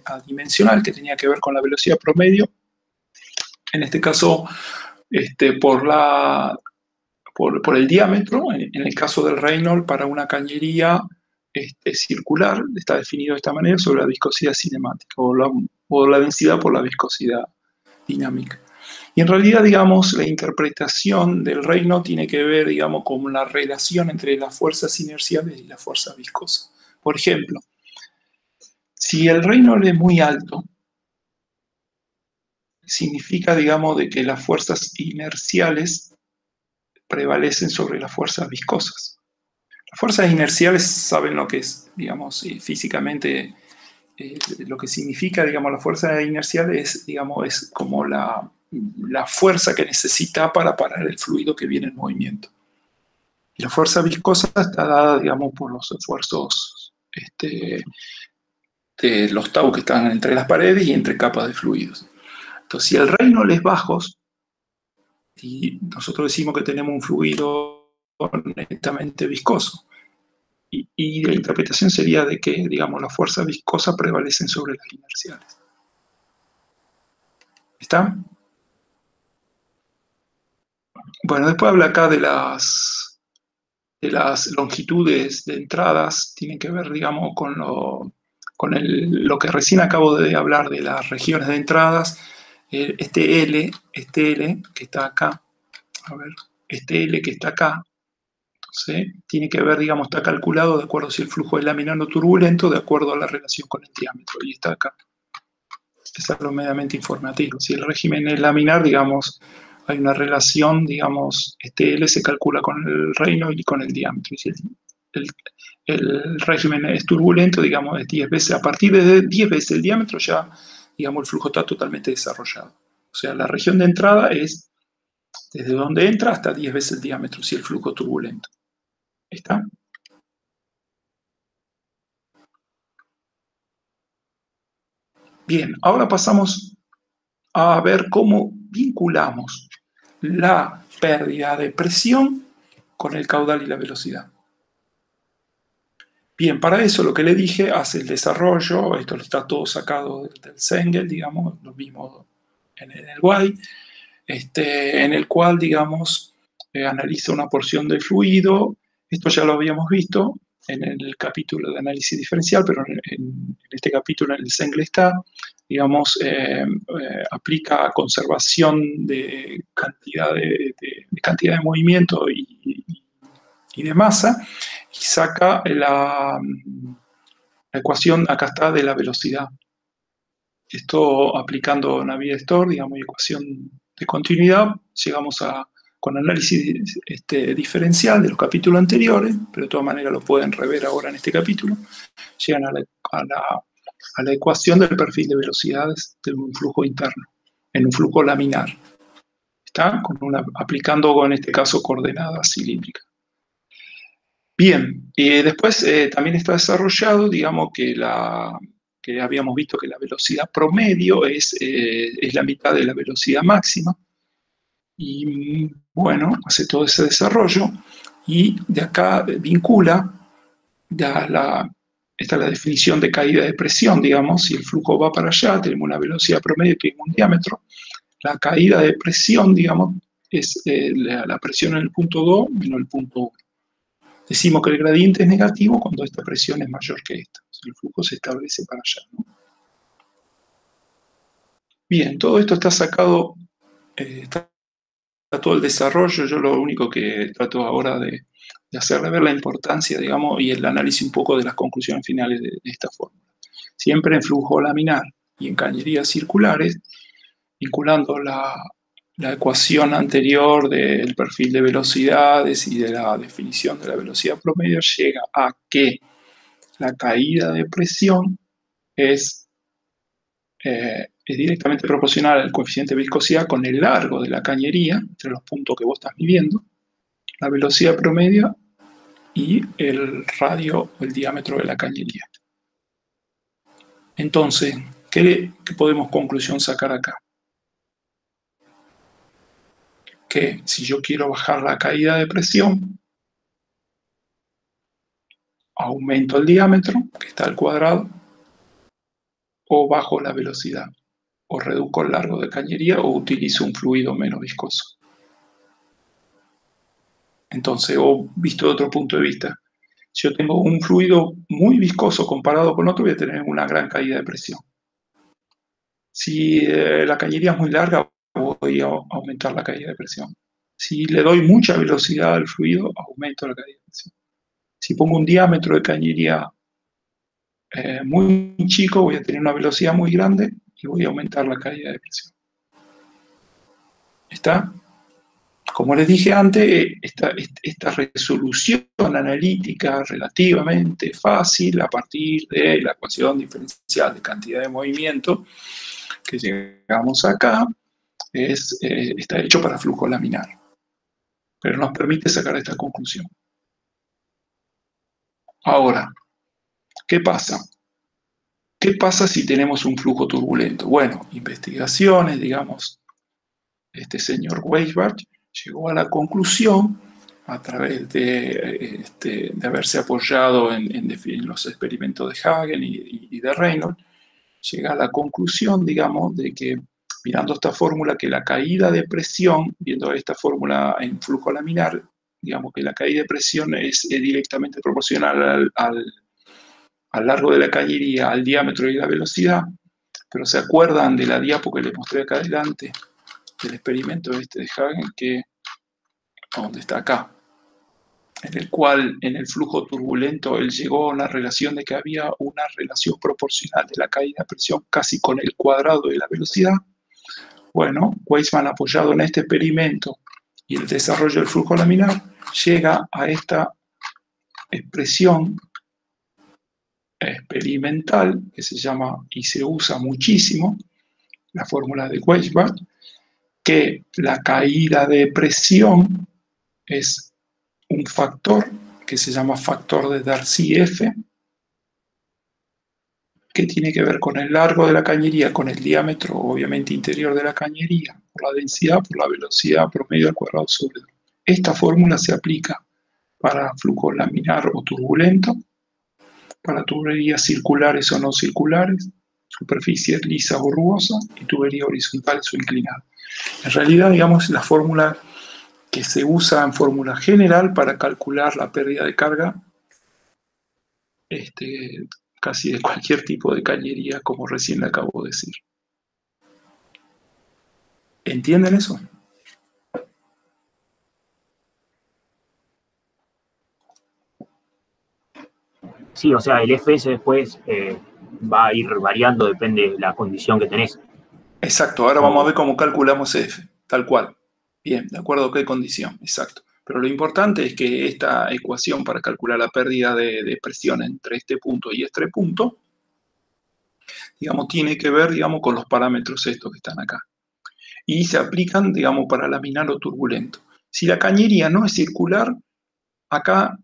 adimensional que tenía que ver con la velocidad promedio. En este caso, por el diámetro. En el caso del Reynolds, para una cañería circular, está definido de esta manera sobre la viscosidad cinemática o la densidad por la viscosidad dinámica. Y en realidad, digamos, la interpretación del Reynolds tiene que ver, digamos, con la relación entre las fuerzas inerciales y las fuerzas viscosas. Por ejemplo, si el Reynolds es muy alto, significa, digamos, de que las fuerzas inerciales prevalecen sobre las fuerzas viscosas. Las fuerzas inerciales saben lo que es, digamos, físicamente, lo que significa, digamos, la fuerza inercial es, digamos, es como la fuerza que necesita para parar el fluido que viene en movimiento. Y la fuerza viscosa está dada, digamos, por los esfuerzos de los tau que están entre las paredes y entre capas de fluidos. Entonces, si el Reynolds es bajo, y nosotros decimos que tenemos un fluido netamente viscoso, y la interpretación sería de que, digamos, las fuerzas viscosas prevalecen sobre las inerciales. ¿Está? Bueno, después habla acá de las longitudes de entradas, tienen que ver, digamos, con lo que recién acabo de hablar de las regiones de entradas. Este L que está acá, a ver, este L que está acá, ¿sí? Tiene que ver, digamos, está calculado de acuerdo si el flujo es laminar o turbulento, de acuerdo a la relación con el diámetro, y está acá. Es algo mediamente informativo. Si el régimen es laminar, digamos, hay una relación, digamos, este L se calcula con el Reynolds y con el diámetro. Y si el régimen es turbulento, digamos, es 10 veces, a partir de 10 veces el diámetro ya, digamos, el flujo está totalmente desarrollado. O sea, la región de entrada es desde donde entra hasta 10 veces el diámetro, si el flujo es turbulento. ¿Está? Bien, ahora pasamos a ver cómo vinculamos la pérdida de presión con el caudal y la velocidad. Bien, para eso lo que le dije, hace el desarrollo, esto está todo sacado del Sengel, digamos, lo mismo en el Y, en el cual, digamos, analiza una porción del fluido. Esto ya lo habíamos visto en el capítulo de análisis diferencial, pero en este capítulo en el Sengel está, digamos, aplica conservación de cantidad de movimiento y de masa, y saca la ecuación, acá está, de la velocidad. Esto aplicando Navier-Stokes, digamos, ecuación de continuidad, llegamos con análisis diferencial de los capítulos anteriores, pero de todas maneras lo pueden rever ahora en este capítulo, llegan a la ecuación del perfil de velocidades de un flujo interno, en un flujo laminar. ¿Está? Aplicando, en este caso, coordenadas cilíndricas. Bien, después también está desarrollado, digamos, que habíamos visto que la velocidad promedio es la mitad de la velocidad máxima. Y bueno, hace todo ese desarrollo y de acá vincula, esta es la definición de caída de presión, digamos, si el flujo va para allá, tenemos una velocidad promedio que es un diámetro, la caída de presión, digamos, es la presión en el punto 2 menos el punto 1. Decimos que el gradiente es negativo cuando esta presión es mayor que esta. O sea, el flujo se establece para allá, ¿no? Bien, todo esto está sacado, está todo el desarrollo. Yo lo único que trato ahora de hacerle ver la importancia, digamos, y el análisis un poco de las conclusiones finales de esta fórmula. Siempre en flujo laminar y en cañerías circulares, vinculando la ecuación anterior del perfil de velocidades y de la definición de la velocidad promedio llega a que la caída de presión es directamente proporcional al coeficiente de viscosidad con el largo de la cañería, entre los puntos que vos estás midiendo, la velocidad promedio y el radio o el diámetro de la cañería. Entonces, ¿qué podemos conclusión sacar acá? Que si yo quiero bajar la caída de presión, aumento el diámetro, que está al cuadrado, o bajo la velocidad, o reduzco el largo de cañería, o utilizo un fluido menos viscoso. Entonces, o visto de otro punto de vista, si yo tengo un fluido muy viscoso comparado con otro, voy a tener una gran caída de presión. Si la cañería es muy larga, voy a aumentar la caída de presión. Si le doy mucha velocidad al fluido, aumento la caída de presión. Si pongo un diámetro de cañería muy chico, voy a tener una velocidad muy grande y voy a aumentar la caída de presión. ¿Está? Como les dije antes, esta resolución analítica relativamente fácil a partir de la ecuación diferencial de cantidad de movimiento que llegamos acá está hecho para flujo laminar, pero nos permite sacar esta conclusión. Ahora, ¿qué pasa? ¿Qué pasa si tenemos un flujo turbulento? Bueno, investigaciones, digamos, este señor Weisbach llegó a la conclusión, a través de haberse apoyado en los experimentos de Hagen y de Reynolds, llega a la conclusión, digamos, de que mirando esta fórmula, que la caída de presión, viendo esta fórmula en flujo laminar, digamos que la caída de presión es directamente proporcional al largo de la cañería, al diámetro y la velocidad, pero se acuerdan de la diapo que les mostré acá adelante, del experimento de Hagen, donde está acá, en el cual en el flujo turbulento él llegó a una relación de que había una relación proporcional de la caída de presión casi con el cuadrado de la velocidad. Bueno, Weisman, apoyado en este experimento y el desarrollo del flujo laminar, llega a esta expresión experimental que se llama y se usa muchísimo, la fórmula de Weisbach, que la caída de presión es un factor que se llama factor de Darcy-F, que tiene que ver con el largo de la cañería, con el diámetro obviamente interior de la cañería, por la densidad, por la velocidad promedio al cuadrado sobre 2. Esta fórmula se aplica para flujo laminar o turbulento, para tuberías circulares o no circulares, superficies lisas o rugosas y tuberías horizontales o inclinadas. En realidad, digamos, la fórmula que se usa en fórmula general para calcular la pérdida de carga casi de cualquier tipo de cañería, como recién le acabo de decir. ¿Entienden eso? Sí, o sea, el FS después va a ir variando, depende de la condición que tenés. Exacto, ahora vamos a ver cómo calculamos F, tal cual. Bien, de acuerdo a qué condición, exacto. Pero lo importante es que esta ecuación para calcular la pérdida de presión entre este punto y este punto, digamos, tiene que ver, digamos, con los parámetros estos que están acá. Y se aplican, digamos, para laminar o turbulento. Si la cañería no es circular, acá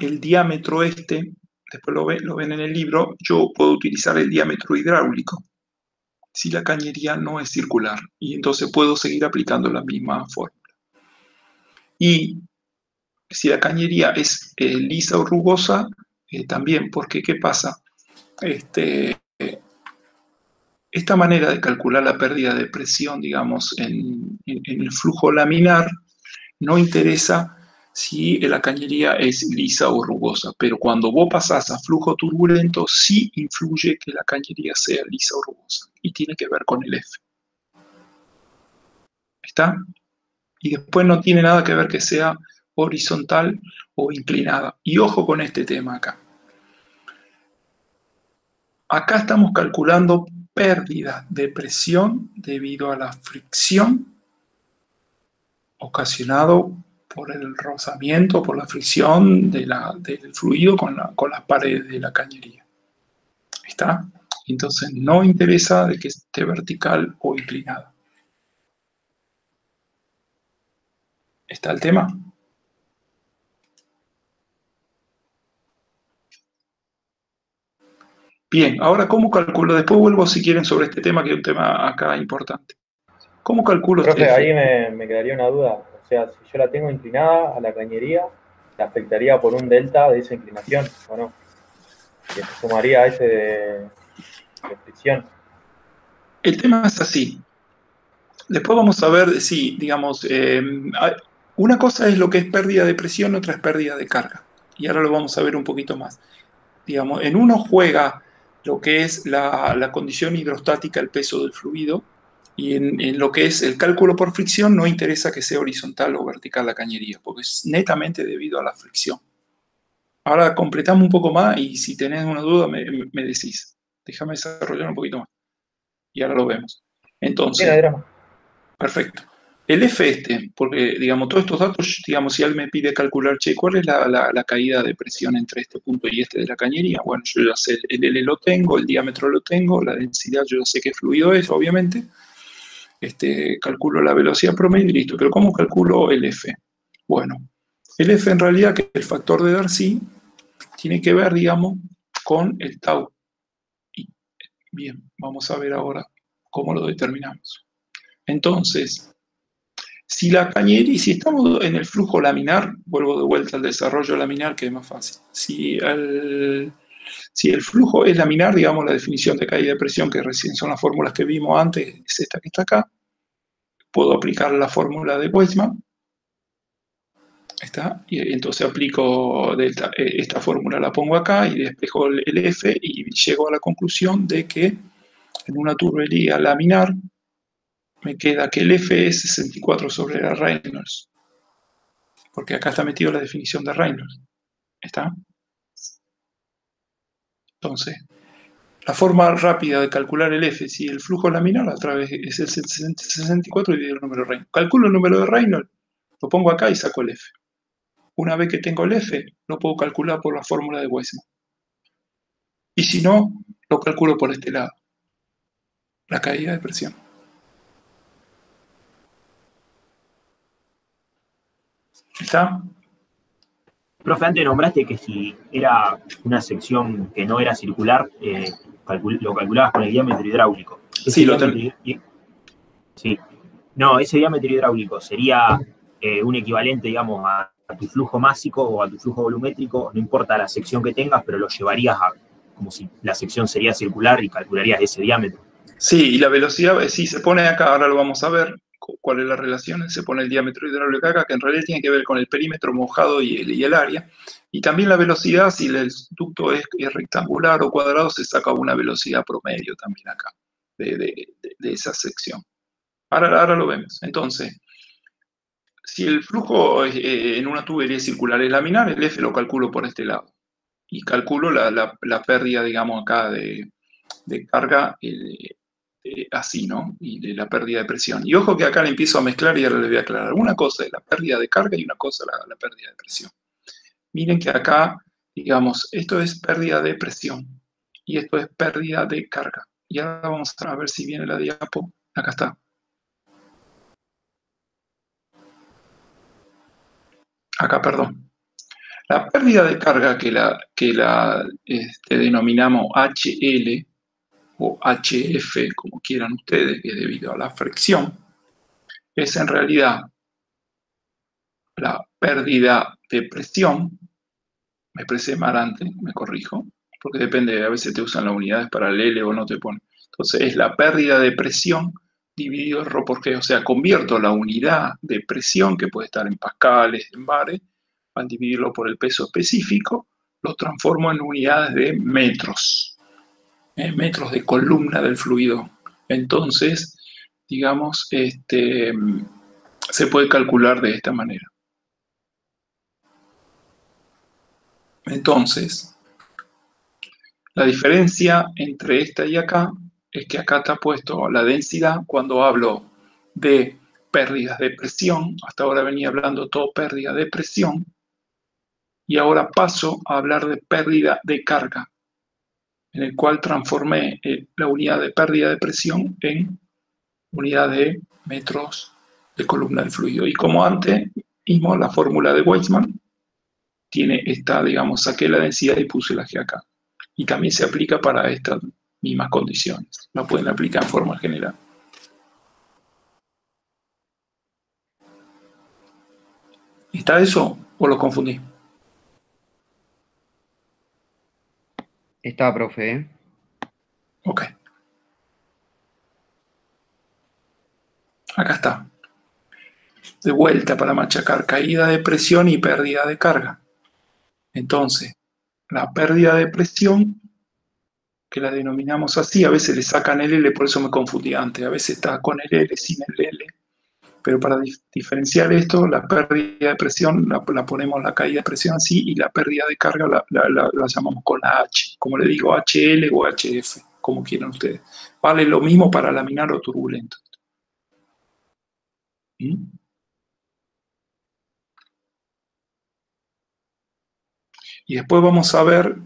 el diámetro después lo ven en el libro, yo puedo utilizar el diámetro hidráulico si la cañería no es circular, y entonces puedo seguir aplicando la misma fórmula. Y si la cañería es lisa o rugosa, también, porque ¿qué pasa? Esta manera de calcular la pérdida de presión, digamos, en el flujo laminar, no interesa si la cañería es lisa o rugosa, pero cuando vos pasás a flujo turbulento, sí influye que la cañería sea lisa o rugosa, y tiene que ver con el F. ¿Está? Y después no tiene nada que ver que sea horizontal o inclinada. Y ojo con este tema acá. Acá estamos calculando pérdida de presión debido a la fricción ocasionado por el rozamiento, por la fricción del fluido con las paredes de la cañería. ¿Está? Entonces no interesa de que esté vertical o inclinada. ¿Está el tema? Bien, ahora ¿cómo calculo? Después vuelvo si quieren sobre este tema, que es un tema acá importante. ¿Cómo calculo Profe, este ahí F? me quedaría una duda. O sea, si yo la tengo inclinada a la cañería, ¿la afectaría por un delta de esa inclinación o no? Que se sumaría a ese de fricción. El tema es así. Después vamos a ver si, digamos, una cosa es lo que es pérdida de presión, otra es pérdida de carga. Y ahora lo vamos a ver un poquito más. Digamos, en uno juega lo que es la condición hidrostática, el peso del fluido, y en lo que es el cálculo por fricción no interesa que sea horizontal o vertical la cañería, porque es netamente debido a la fricción. Ahora completamos un poco más y si tenés una duda me decís. Déjame desarrollar un poquito más. Y ahora lo vemos. Bien, no hay Entonces, drama. perfecto. El F porque digamos, todos estos datos, digamos, si alguien me pide calcular, che, ¿cuál es la caída de presión entre este punto y este de la cañería? Bueno, yo ya sé, el L lo tengo, el diámetro lo tengo, la densidad yo ya sé qué fluido es, obviamente. Calculo la velocidad promedio y listo. Pero ¿cómo calculo el F? Bueno, el F en realidad, que es el factor de Darcy, tiene que ver, digamos, con el tau. Y, bien, vamos a ver ahora cómo lo determinamos. Entonces, si estamos en el flujo laminar, vuelvo de vuelta al desarrollo laminar, que es más fácil. Si el flujo es laminar, digamos, la definición de caída de presión, que recién son las fórmulas que vimos antes, es esta que está acá. Puedo aplicar la fórmula de Weissman. ¿Está? Y entonces aplico esta fórmula, la pongo acá y despejo el F y llego a la conclusión de que en una tubería laminar me queda que el F es 64 sobre la Reynolds. Porque acá está metido la definición de Reynolds. ¿Está? Entonces, la forma rápida de calcular el F, si el flujo laminar a través es el 64 dividido el número de Reynolds. Calculo el número de Reynolds, lo pongo acá y saco el F. Una vez que tengo el F, lo puedo calcular por la fórmula de Weissman. Y si no, lo calculo por este lado, la caída de presión. ¿Está? Profe, antes nombraste que si era una sección que no era circular, lo calculabas con el diámetro hidráulico. Sí, Sí. No, ese diámetro hidráulico sería un equivalente, digamos, a tu flujo másico o a tu flujo volumétrico, no importa la sección que tengas, pero lo llevarías como si la sección sería circular y calcularías ese diámetro. Sí, y la velocidad, sí, se pone acá, ahora lo vamos a ver, cuál es la relación, se pone el diámetro hidráulico acá, que en realidad tiene que ver con el perímetro mojado y el área, y también la velocidad, si el ducto es rectangular o cuadrado, se saca una velocidad promedio también acá, de esa sección. Ahora lo vemos. Entonces, si el flujo en una tubería circular es laminar, el F lo calculo por este lado, y calculo la pérdida, digamos, acá de carga, así, ¿no? Y de la pérdida de presión. Y ojo que acá le empiezo a mezclar y ahora le voy a aclarar. Una cosa es la pérdida de carga y una cosa la pérdida de presión. Miren que acá, digamos, esto es pérdida de presión y esto es pérdida de carga. Y ahora vamos a ver si viene la diapo. Acá está. Acá, perdón. La pérdida de carga que la denominamos HL, o HF, como quieran ustedes, que es debido a la fricción, es en realidad la pérdida de presión. Me expresé mal antes, me corrijo, porque depende, a veces te usan las unidades para el L o no te ponen. Entonces es la pérdida de presión dividido Rho por G, o sea, convierto la unidad de presión, que puede estar en pascales, en bares, al dividirlo por el peso específico, lo transformo en unidades de metros, metros de columna del fluido. Entonces, digamos, se puede calcular de esta manera. Entonces, la diferencia entre esta y acá es que acá está puesto la densidad cuando hablo de pérdidas de presión. Hasta ahora venía hablando todo pérdida de presión. Y ahora paso a hablar de pérdida de carga, en el cual transformé la unidad de pérdida de presión en unidad de metros de columna de fluido. Y como antes mismo la fórmula de Weizmann tiene esta, digamos, saqué la densidad y puse la G acá. Y también se aplica para estas mismas condiciones. Lo pueden aplicar en forma general. ¿Está eso o lo confundí? Está, profe, ¿eh? Ok. Acá está. De vuelta para machacar, caída de presión y pérdida de carga. Entonces, la pérdida de presión, que la denominamos así, a veces le sacan el L, por eso me confundí antes, a veces está con el L, sin el L, pero para diferenciar esto, la pérdida de presión la ponemos la caída de presión así, y la pérdida de carga la llamamos con la H, como le digo, HL o HF, como quieran ustedes. Vale lo mismo para laminar o turbulento. ¿Mm? Y después vamos a ver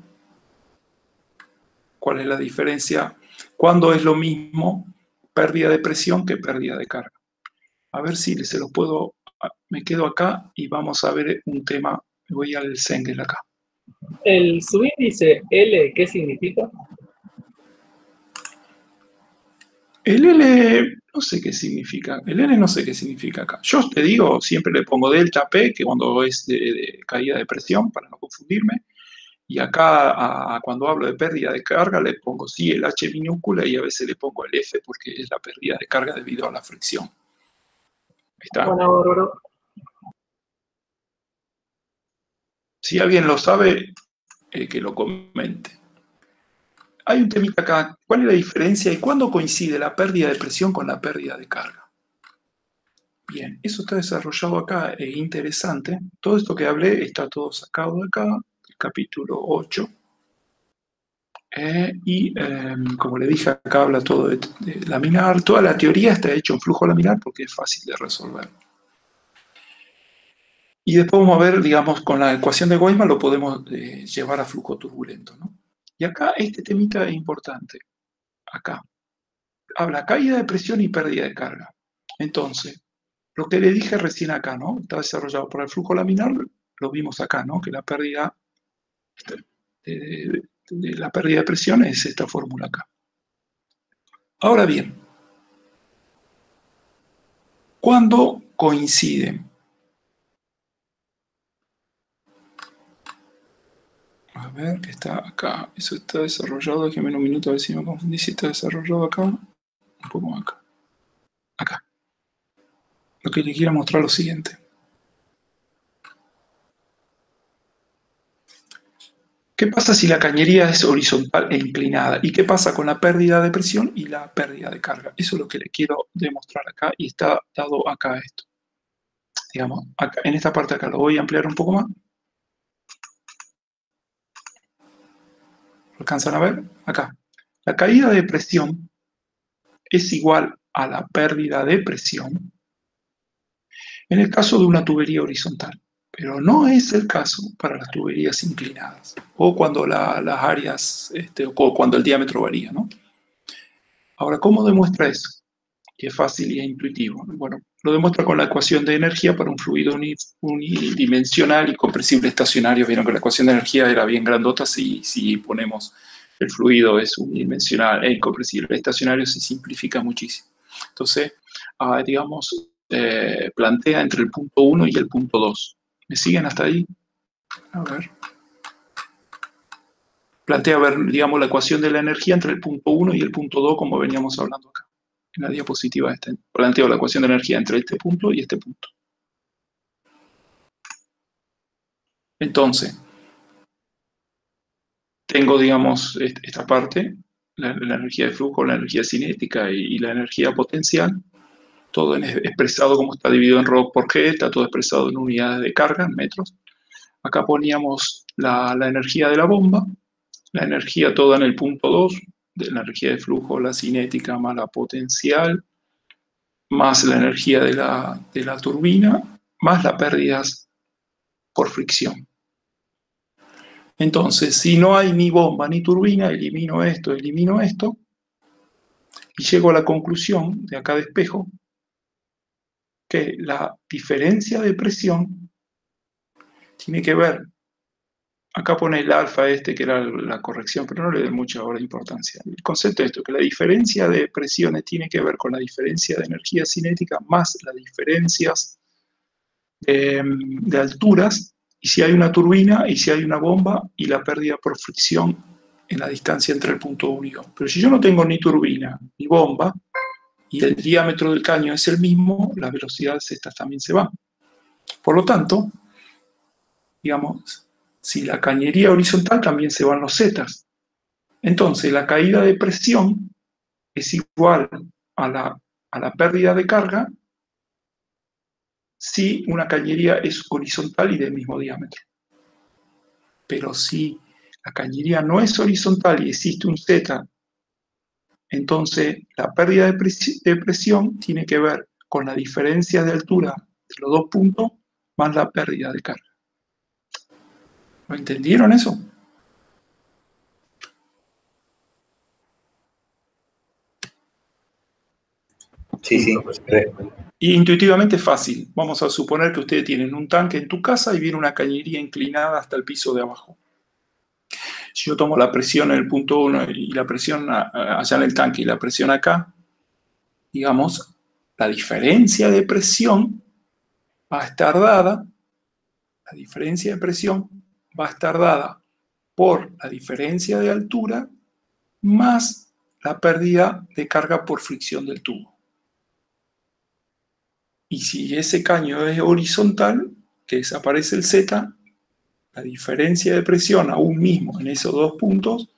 cuál es la diferencia, cuándo es lo mismo pérdida de presión que pérdida de carga. A ver si se lo puedo, me quedo acá y vamos a ver un tema, me voy al Sengel acá. El subíndice L, ¿qué significa? El L, no sé qué significa, el L no sé qué significa acá. Yo te digo, siempre le pongo delta P, que cuando es de caída de presión, para no confundirme. Y acá, cuando hablo de pérdida de carga, le pongo sí el H minúscula y a veces le pongo el F porque es la pérdida de carga debido a la fricción. Ahí está. Bueno, bárbaro. Si alguien lo sabe, que lo comente. Hay un temita acá. ¿Cuál es la diferencia y cuándo coincide la pérdida de presión con la pérdida de carga? Bien, eso está desarrollado acá, es interesante. Todo esto que hablé está todo sacado de acá, el capítulo 8. Como le dije, acá habla todo de laminar. Toda la teoría está hecha en flujo laminar porque es fácil de resolver. Y después vamos a ver, digamos, con la ecuación de Weizmann lo podemos llevar a flujo turbulento, ¿no? Y acá este temita es importante. Acá habla caída de presión y pérdida de carga. Entonces, lo que le dije recién acá, ¿no? Está desarrollado por el flujo laminar, lo vimos acá, ¿no? Que la pérdida de la pérdida de presión es esta fórmula acá. Ahora bien, ¿cuándo coinciden? A ver, que está acá. Eso está desarrollado. Déjenme un minuto a ver si me confundí. Si está desarrollado acá. Un poco acá. Acá. Lo que les quiero mostrar es lo siguiente. ¿Qué pasa si la cañería es horizontal e inclinada? ¿Y qué pasa con la pérdida de presión y la pérdida de carga? Eso es lo que les quiero demostrar acá y está dado acá esto. Digamos, acá, en esta parte acá lo voy a ampliar un poco más. ¿Alcanzan a ver? Acá. La caída de presión es igual a la pérdida de presión en el caso de una tubería horizontal, pero no es el caso para las tuberías inclinadas o cuando las áreas, o cuando el diámetro varía, ¿no? Ahora, ¿cómo demuestra eso? Que es fácil y es intuitivo. Bueno, lo demuestra con la ecuación de energía para un fluido unidimensional y compresible estacionario. Vieron que la ecuación de energía era bien grandota. Si ponemos el fluido es unidimensional e incompresible estacionario, se simplifica muchísimo. Entonces, digamos, plantea entre el punto 1 y el punto 2. ¿Me siguen hasta ahí? A ver. Plantea, digamos, la ecuación de la energía entre el punto 1 y el punto 2, como veníamos hablando acá. En la diapositiva planteo la ecuación de energía entre este punto y este punto. Entonces, tengo, digamos, esta parte, la energía de flujo, la energía cinética y la energía potencial, todo expresado como está dividido en ρ por g, está todo expresado en unidades de carga, en metros. Acá poníamos la energía de la bomba, la energía toda en el punto 2 de la energía de flujo, la cinética más la potencial, más la energía de la turbina, más las pérdidas por fricción. Entonces, si no hay ni bomba ni turbina, elimino esto, y llego a la conclusión, de acá de espejo, que la diferencia de presión tiene que ver, acá pone el alfa que era la corrección, pero no le dé mucha ahora importancia. El concepto es esto, que la diferencia de presiones tiene que ver con la diferencia de energía cinética más las diferencias de alturas, y si hay una turbina, y si hay una bomba, y la pérdida por fricción en la distancia entre el punto 1 y 2. Pero si yo no tengo ni turbina, ni bomba, y el diámetro del caño es el mismo, las velocidades estas también se van. Por lo tanto, digamos, si la cañería horizontal también se van los zetas. Entonces, la caída de presión es igual a la pérdida de carga si una cañería es horizontal y del mismo diámetro. Pero si la cañería no es horizontal y existe un zeta, entonces la pérdida de presión tiene que ver con la diferencia de altura de los dos puntos más la pérdida de carga. ¿Lo entendieron eso? Sí. Y intuitivamente es fácil. Vamos a suponer que ustedes tienen un tanque en tu casa y viene una cañería inclinada hasta el piso de abajo. Si yo tomo la presión en el punto 1 y la presión allá en el tanque y la presión acá, digamos, la diferencia de presión va a estar dada, la diferencia de presión va a estar dada por la diferencia de altura más la pérdida de carga por fricción del tubo. Y si ese caño es horizontal, que desaparece el Z, la diferencia de presión aún mismo en esos dos puntos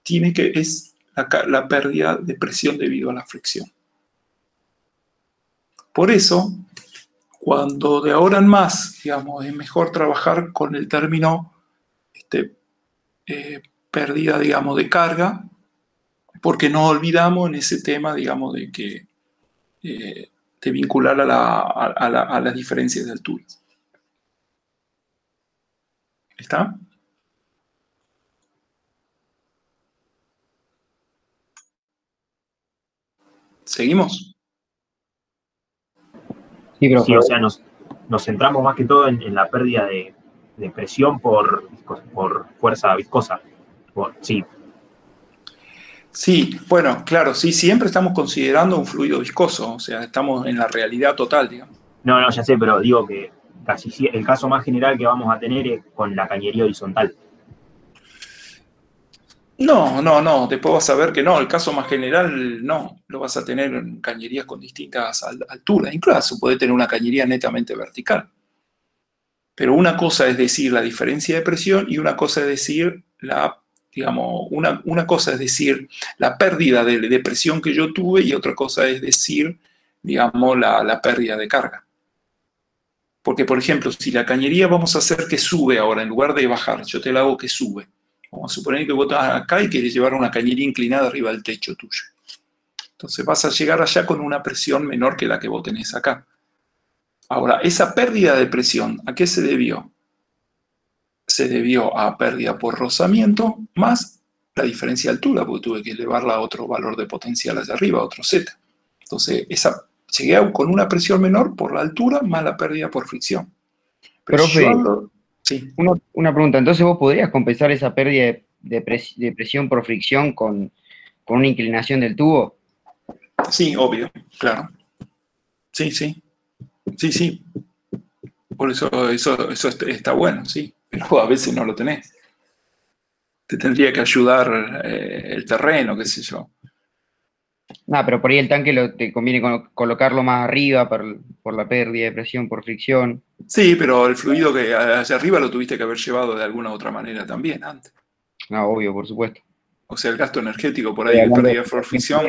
es la pérdida de presión debido a la fricción. Por eso, cuando de ahora en más, digamos, es mejor trabajar con el término pérdida, digamos, de carga, porque no olvidamos en ese tema, digamos, de que de vincular a las diferencias de alturas. ¿Está? ¿Seguimos? Sí, o sea, nos centramos más que todo en la pérdida de presión por fuerza viscosa. Sí. Sí, bueno, claro, sí, siempre estamos considerando un fluido viscoso, o sea, estamos en la realidad total, digamos. No, ya sé, pero digo que casi el caso más general que vamos a tener es con la cañería horizontal. No, después vas a ver que no, el caso más general no, lo vas a tener en cañerías con distintas alturas, incluso puede tener una cañería netamente vertical. Pero una cosa es decir la diferencia de presión y una cosa es decir una cosa es decir la pérdida de presión que yo tuve y otra cosa es decir, digamos, la pérdida de carga. Porque, por ejemplo, si la cañería vamos a hacer que sube ahora, en lugar de bajar, yo te la hago que sube. Vamos a suponer que vos estás acá y querés llevar una cañería inclinada arriba del techo tuyo. Entonces vas a llegar allá con una presión menor que la que vos tenés acá. Ahora, esa pérdida de presión, ¿a qué se debió? Se debió a pérdida por rozamiento más la diferencia de altura, porque tuve que elevarla a otro valor de potencial hacia arriba, otro Z. Entonces, llegué con una presión menor por la altura más la pérdida por fricción. Pero profe, sí. Una pregunta, entonces vos podrías compensar esa pérdida de presión por fricción con una inclinación del tubo. Sí, obvio, claro. Sí. Por eso está bueno, sí. Pero a veces no lo tenés. Te tendría que ayudar el terreno, qué sé yo. No, pero por ahí el tanque te conviene colocarlo más arriba por la pérdida de presión por fricción. Sí, pero el fluido que hacia arriba lo tuviste que haber llevado de alguna otra manera también antes. No, obvio, por supuesto. O sea, el gasto energético por ahí que perdía por fricción.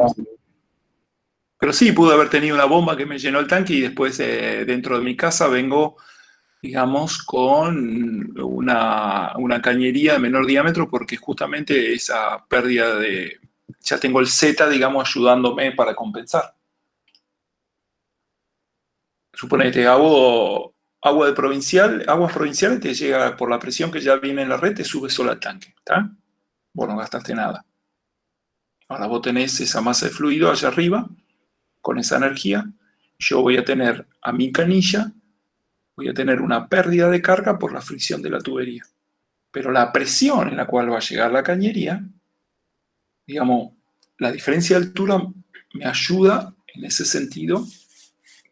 Pero sí, pude haber tenido una bomba que me llenó el tanque y después dentro de mi casa vengo, digamos, con una cañería de menor diámetro porque justamente esa pérdida de ya tengo el Z, digamos, ayudándome para compensar. Suponete, aguas provinciales te llega por la presión que ya viene en la red, te sube solo al tanque, ¿está? Vos no gastaste nada. Ahora vos tenés esa masa de fluido allá arriba, con esa energía. Yo voy a tener a mi canilla, voy a tener una pérdida de carga por la fricción de la tubería. Pero la presión en la cual va a llegar la cañería, digamos, la diferencia de altura me ayuda en ese sentido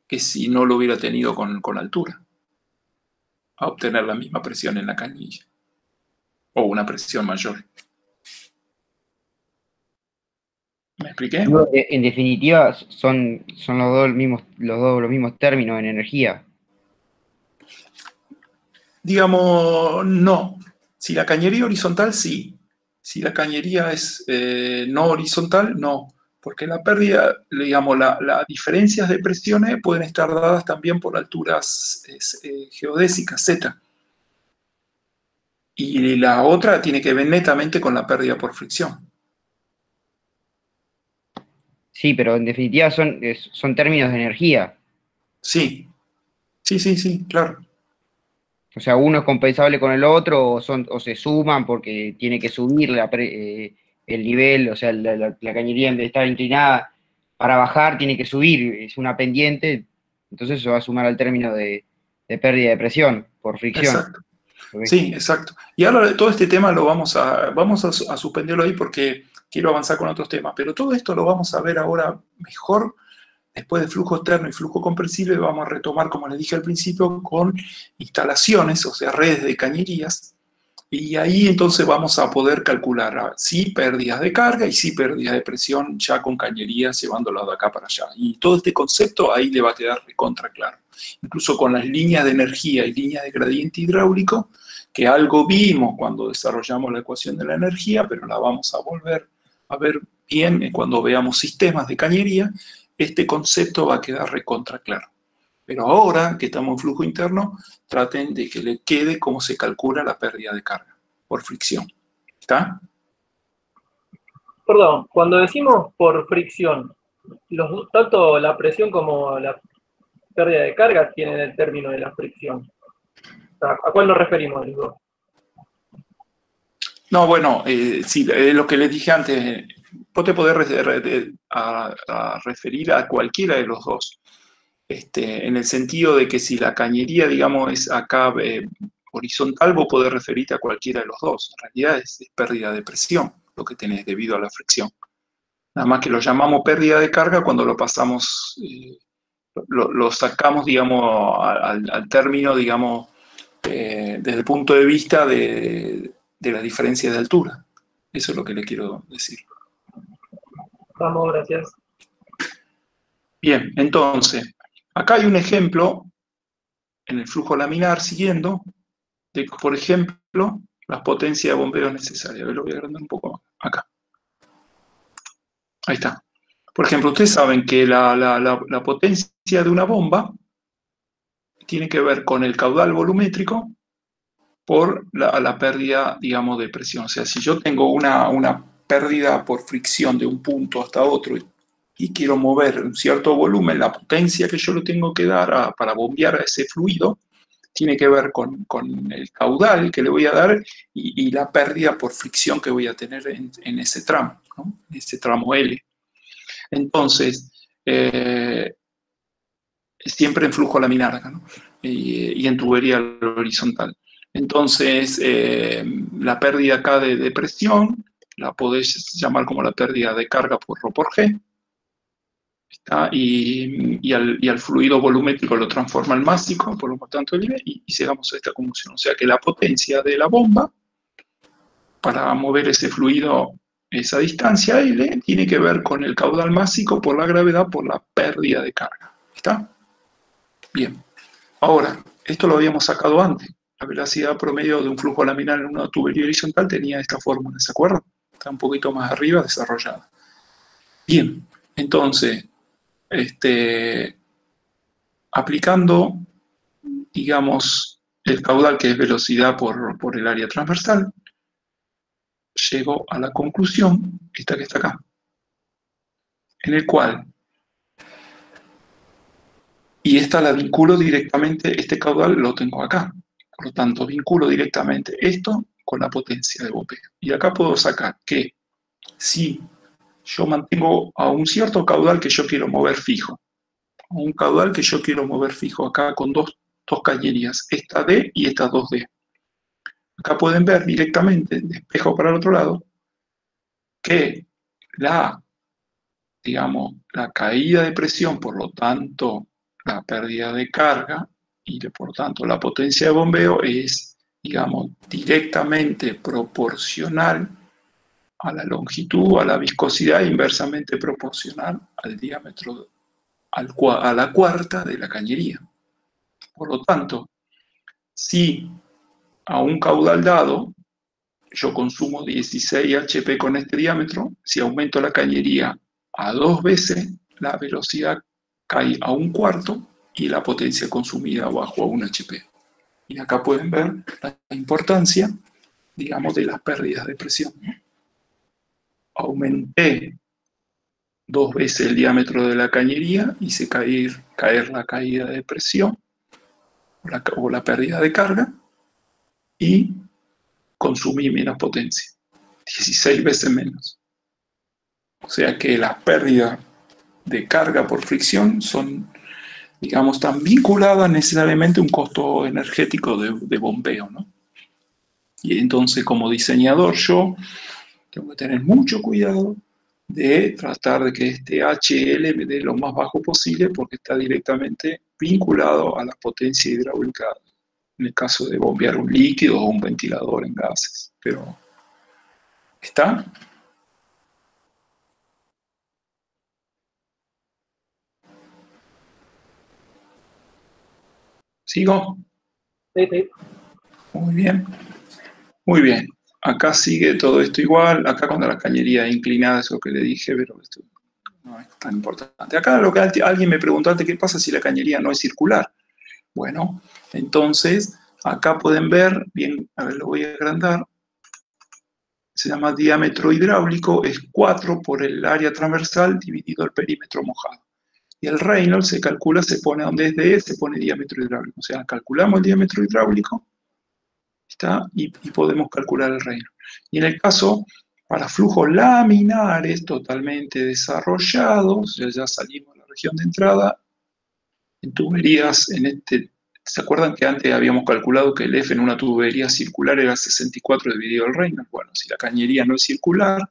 que si no lo hubiera tenido con altura, a obtener la misma presión en la canilla, o una presión mayor. ¿Me expliqué? En definitiva, son los mismos términos en energía. Digamos, no. Si la cañería horizontal, sí. Si la cañería es no horizontal, no. Porque la pérdida, digamos, las diferencias de presiones pueden estar dadas también por alturas geodésicas, Z. Y la otra tiene que ver netamente con la pérdida por fricción. Sí, pero en definitiva son términos de energía. Sí. Sí, claro. O sea, uno es compensable con el otro o se suman porque tiene que subir el nivel, o sea, la cañería en vez de estar inclinada para bajar tiene que subir, es una pendiente, entonces eso va a sumar al término de pérdida de presión por fricción. Exacto. Sí, exacto. Y ahora todo este tema lo vamos a suspenderlo ahí porque quiero avanzar con otros temas, pero todo esto lo vamos a ver ahora mejor después de flujo externo y flujo comprensible. Vamos a retomar, como les dije al principio, con instalaciones, o sea, redes de cañerías, y ahí entonces vamos a poder calcular sí pérdidas de carga y sí pérdidas de presión ya con cañerías llevándolo de acá para allá. Y todo este concepto ahí le va a quedar recontra claro. Incluso con las líneas de energía y líneas de gradiente hidráulico, que algo vimos cuando desarrollamos la ecuación de la energía, pero la vamos a volver a ver bien cuando veamos sistemas de cañería. Este concepto va a quedar recontra claro. Pero ahora que estamos en flujo interno, traten de que le quede cómo se calcula la pérdida de carga por fricción. ¿Está? Perdón, cuando decimos por fricción, tanto la presión como la pérdida de carga tienen el término de la fricción. O sea, ¿a cuál nos referimos, digo? No, bueno, sí, lo que les dije antes, vos te podés referir a cualquiera de los dos. En el sentido de que si la cañería, digamos, es acá horizontal, vos podés referirte a cualquiera de los dos. En realidad es pérdida de presión lo que tenés debido a la fricción. Nada más que lo llamamos pérdida de carga cuando lo pasamos, lo sacamos, digamos, al término, digamos, desde el punto de vista de la diferencia de altura. Eso es lo que le quiero decir. Vamos, gracias. Bien, entonces, acá hay un ejemplo en el flujo laminar siguiendo, de, por ejemplo, las potencias de bombeo necesarias. A ver, lo voy a agrandar un poco acá. Ahí está. Por ejemplo, ustedes saben que la potencia de una bomba tiene que ver con el caudal volumétrico por la pérdida, digamos, de presión. O sea, si yo tengo una pérdida por fricción de un punto hasta otro y quiero mover un cierto volumen, la potencia que yo le tengo que dar para bombear a ese fluido tiene que ver con el caudal que le voy a dar y la pérdida por fricción que voy a tener en ese tramo, ¿no? En ese tramo L. Entonces, siempre en flujo laminar acá, ¿no? Y en tubería horizontal. Entonces, la pérdida acá de presión la podés llamar como la pérdida de carga por Rho por G. ¿Está? Y al fluido volumétrico lo transforma en másico, por lo tanto el nivel, y llegamos a esta conmoción. O sea que la potencia de la bomba para mover ese fluido esa distancia L tiene que ver con el caudal másico por la gravedad por la pérdida de carga. ¿Está? Bien. Ahora, esto lo habíamos sacado antes. La velocidad promedio de un flujo laminar en una tubería horizontal tenía esta fórmula, ¿se acuerdan? Está un poquito más arriba desarrollada. Bien, entonces, aplicando, digamos, el caudal que es velocidad por el área transversal, llego a la conclusión, esta que está acá, en el cual, y esta la vinculo directamente, este caudal lo tengo acá. Por lo tanto, vinculo directamente esto con la potencia de bombeo. Y acá puedo sacar que si yo mantengo a un cierto caudal que yo quiero mover fijo, a un caudal que yo quiero mover fijo, acá con dos cañerías, esta D y esta 2D. Acá pueden ver directamente, de espejo para el otro lado, que digamos, la caída de presión, por lo tanto, la pérdida de carga y por tanto la potencia de bombeo es, digamos, directamente proporcional a la longitud, a la viscosidad, inversamente proporcional al diámetro, a la cuarta de la cañería. Por lo tanto, si a un caudal dado yo consumo 16 HP con este diámetro, si aumento la cañería a 2 veces, la velocidad cae a 1/4 y la potencia consumida bajo a 1 HP. Y acá pueden ver la importancia, digamos, de las pérdidas de presión. Aumenté 2 veces el diámetro de la cañería, hice caer la caída de presión o la pérdida de carga y consumí menos potencia, 16 veces menos. O sea que las pérdidas de carga por fricción son, digamos, están vinculadas necesariamente a un costo energético de bombeo, ¿no? Y entonces, como diseñador, yo tengo que tener mucho cuidado de tratar de que este HL me dé lo más bajo posible porque está directamente vinculado a la potencia hidráulica en el caso de bombear un líquido o un ventilador en gases. Pero, ¿está? ¿Sigo? Sí, sí. Muy bien. Muy bien. Acá sigue todo esto igual. Acá cuando la cañería es inclinada, es lo que le dije, pero esto no es tan importante. Acá lo que alguien me preguntó antes, ¿qué pasa si la cañería no es circular? Bueno, entonces acá pueden ver, bien, a ver, lo voy a agrandar. Se llama diámetro hidráulico, es 4 por el área transversal dividido el perímetro mojado. Y el Reynolds se calcula, se pone donde es D, se pone diámetro hidráulico. O sea, calculamos el diámetro hidráulico, ¿está? Y podemos calcular el Reynolds. Y en el caso, para flujos laminares totalmente desarrollados, ya salimos de la región de entrada, en tuberías, ¿se acuerdan que antes habíamos calculado que el F en una tubería circular era 64 dividido el Reynolds? Bueno, si la cañería no es circular,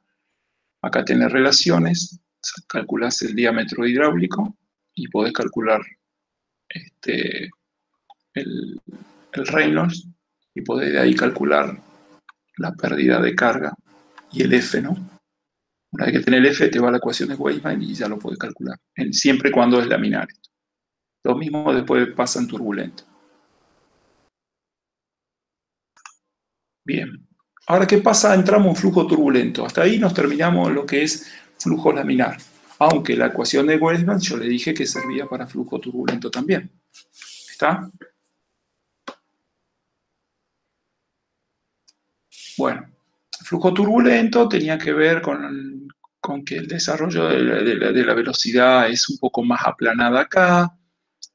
acá tenés relaciones, calculás el diámetro hidráulico y podés calcular el Reynolds y podés de ahí calcular la pérdida de carga y el F, ¿no? Una vez que tenés el F, te va a la ecuación de Weisman y ya lo podés calcular, siempre y cuando es laminar. Lo mismo después pasa en turbulento. Bien. Ahora, ¿qué pasa? Entramos en flujo turbulento. Hasta ahí nos terminamos lo que es flujo laminar. Aunque la ecuación de Weisman yo le dije que servía para flujo turbulento también. ¿Está? Bueno, el flujo turbulento tenía que ver con que el desarrollo de la velocidad es un poco más aplanada acá.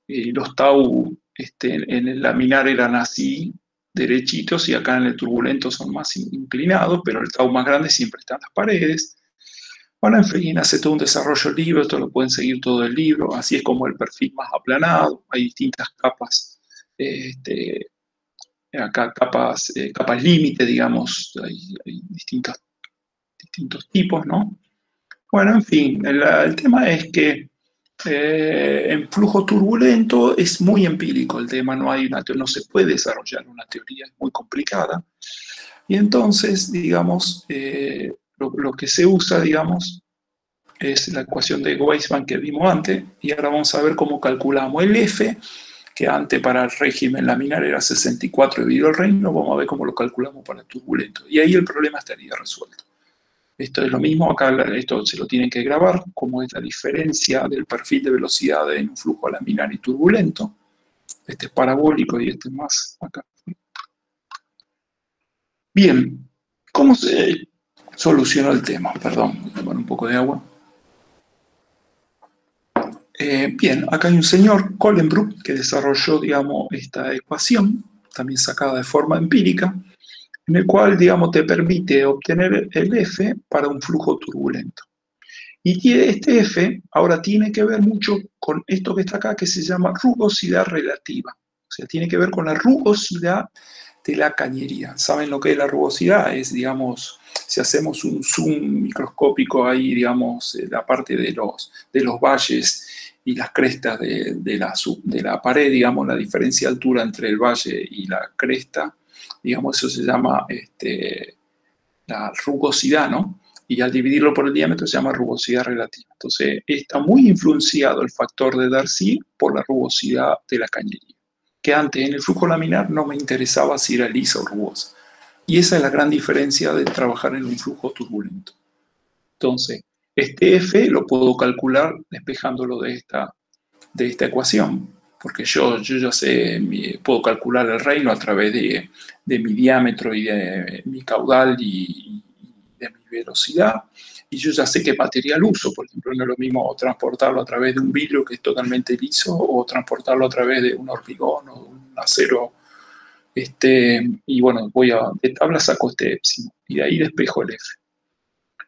Los tau en el laminar eran así, derechitos, y acá en el turbulento son más inclinados, pero el tau más grande siempre está en las paredes. Bueno, en fin, hace todo un desarrollo el libro, esto lo pueden seguir todo el libro, así es como el perfil más aplanado, hay distintas capas, acá capas límite, digamos, hay distintos tipos, ¿no? Bueno, en fin, el tema es que en flujo turbulento es muy empírico el tema, no se puede desarrollar una teoría, es muy complicada. Y entonces, digamos, lo que se usa, digamos, es la ecuación de Weisman que vimos antes, y ahora vamos a ver cómo calculamos el F, que antes para el régimen laminar era 64 dividido el Reynolds, vamos a ver cómo lo calculamos para el turbulento. Y ahí el problema estaría resuelto. Esto es lo mismo, acá esto se lo tienen que grabar, cómo es la diferencia del perfil de velocidad en un flujo laminar y turbulento. Este es parabólico y este es más acá. Bien, ¿cómo se solucionó el tema? Perdón, voy a tomar un poco de agua. Bien, acá hay un señor, Kohlenbruch, que desarrolló, digamos, esta ecuación, también sacada de forma empírica, en el cual, digamos, te permite obtener el F para un flujo turbulento. Y este F ahora tiene que ver mucho con esto que está acá, que se llama rugosidad relativa. O sea, tiene que ver con la rugosidad de la cañería. ¿Saben lo que es la rugosidad? Es, digamos, si hacemos un zoom microscópico ahí, digamos, la parte de los valles y las crestas de la pared, digamos, la diferencia de altura entre el valle y la cresta, digamos, eso se llama la rugosidad, ¿no? Y al dividirlo por el diámetro se llama rugosidad relativa. Entonces, está muy influenciado el factor de Darcy por la rugosidad de la cañería, que antes en el flujo laminar no me interesaba si era lisa o rugosa. Y esa es la gran diferencia de trabajar en un flujo turbulento. Entonces, este F lo puedo calcular despejándolo de esta ecuación, porque yo ya sé, puedo calcular el reino a través de mi diámetro y de mi caudal y de mi velocidad, y yo ya sé qué material uso. Por ejemplo, no es lo mismo transportarlo a través de un vidrio que es totalmente liso o transportarlo a través de un hormigón o un acero. Y bueno, de tabla saco este épsilon y de ahí despejo el F.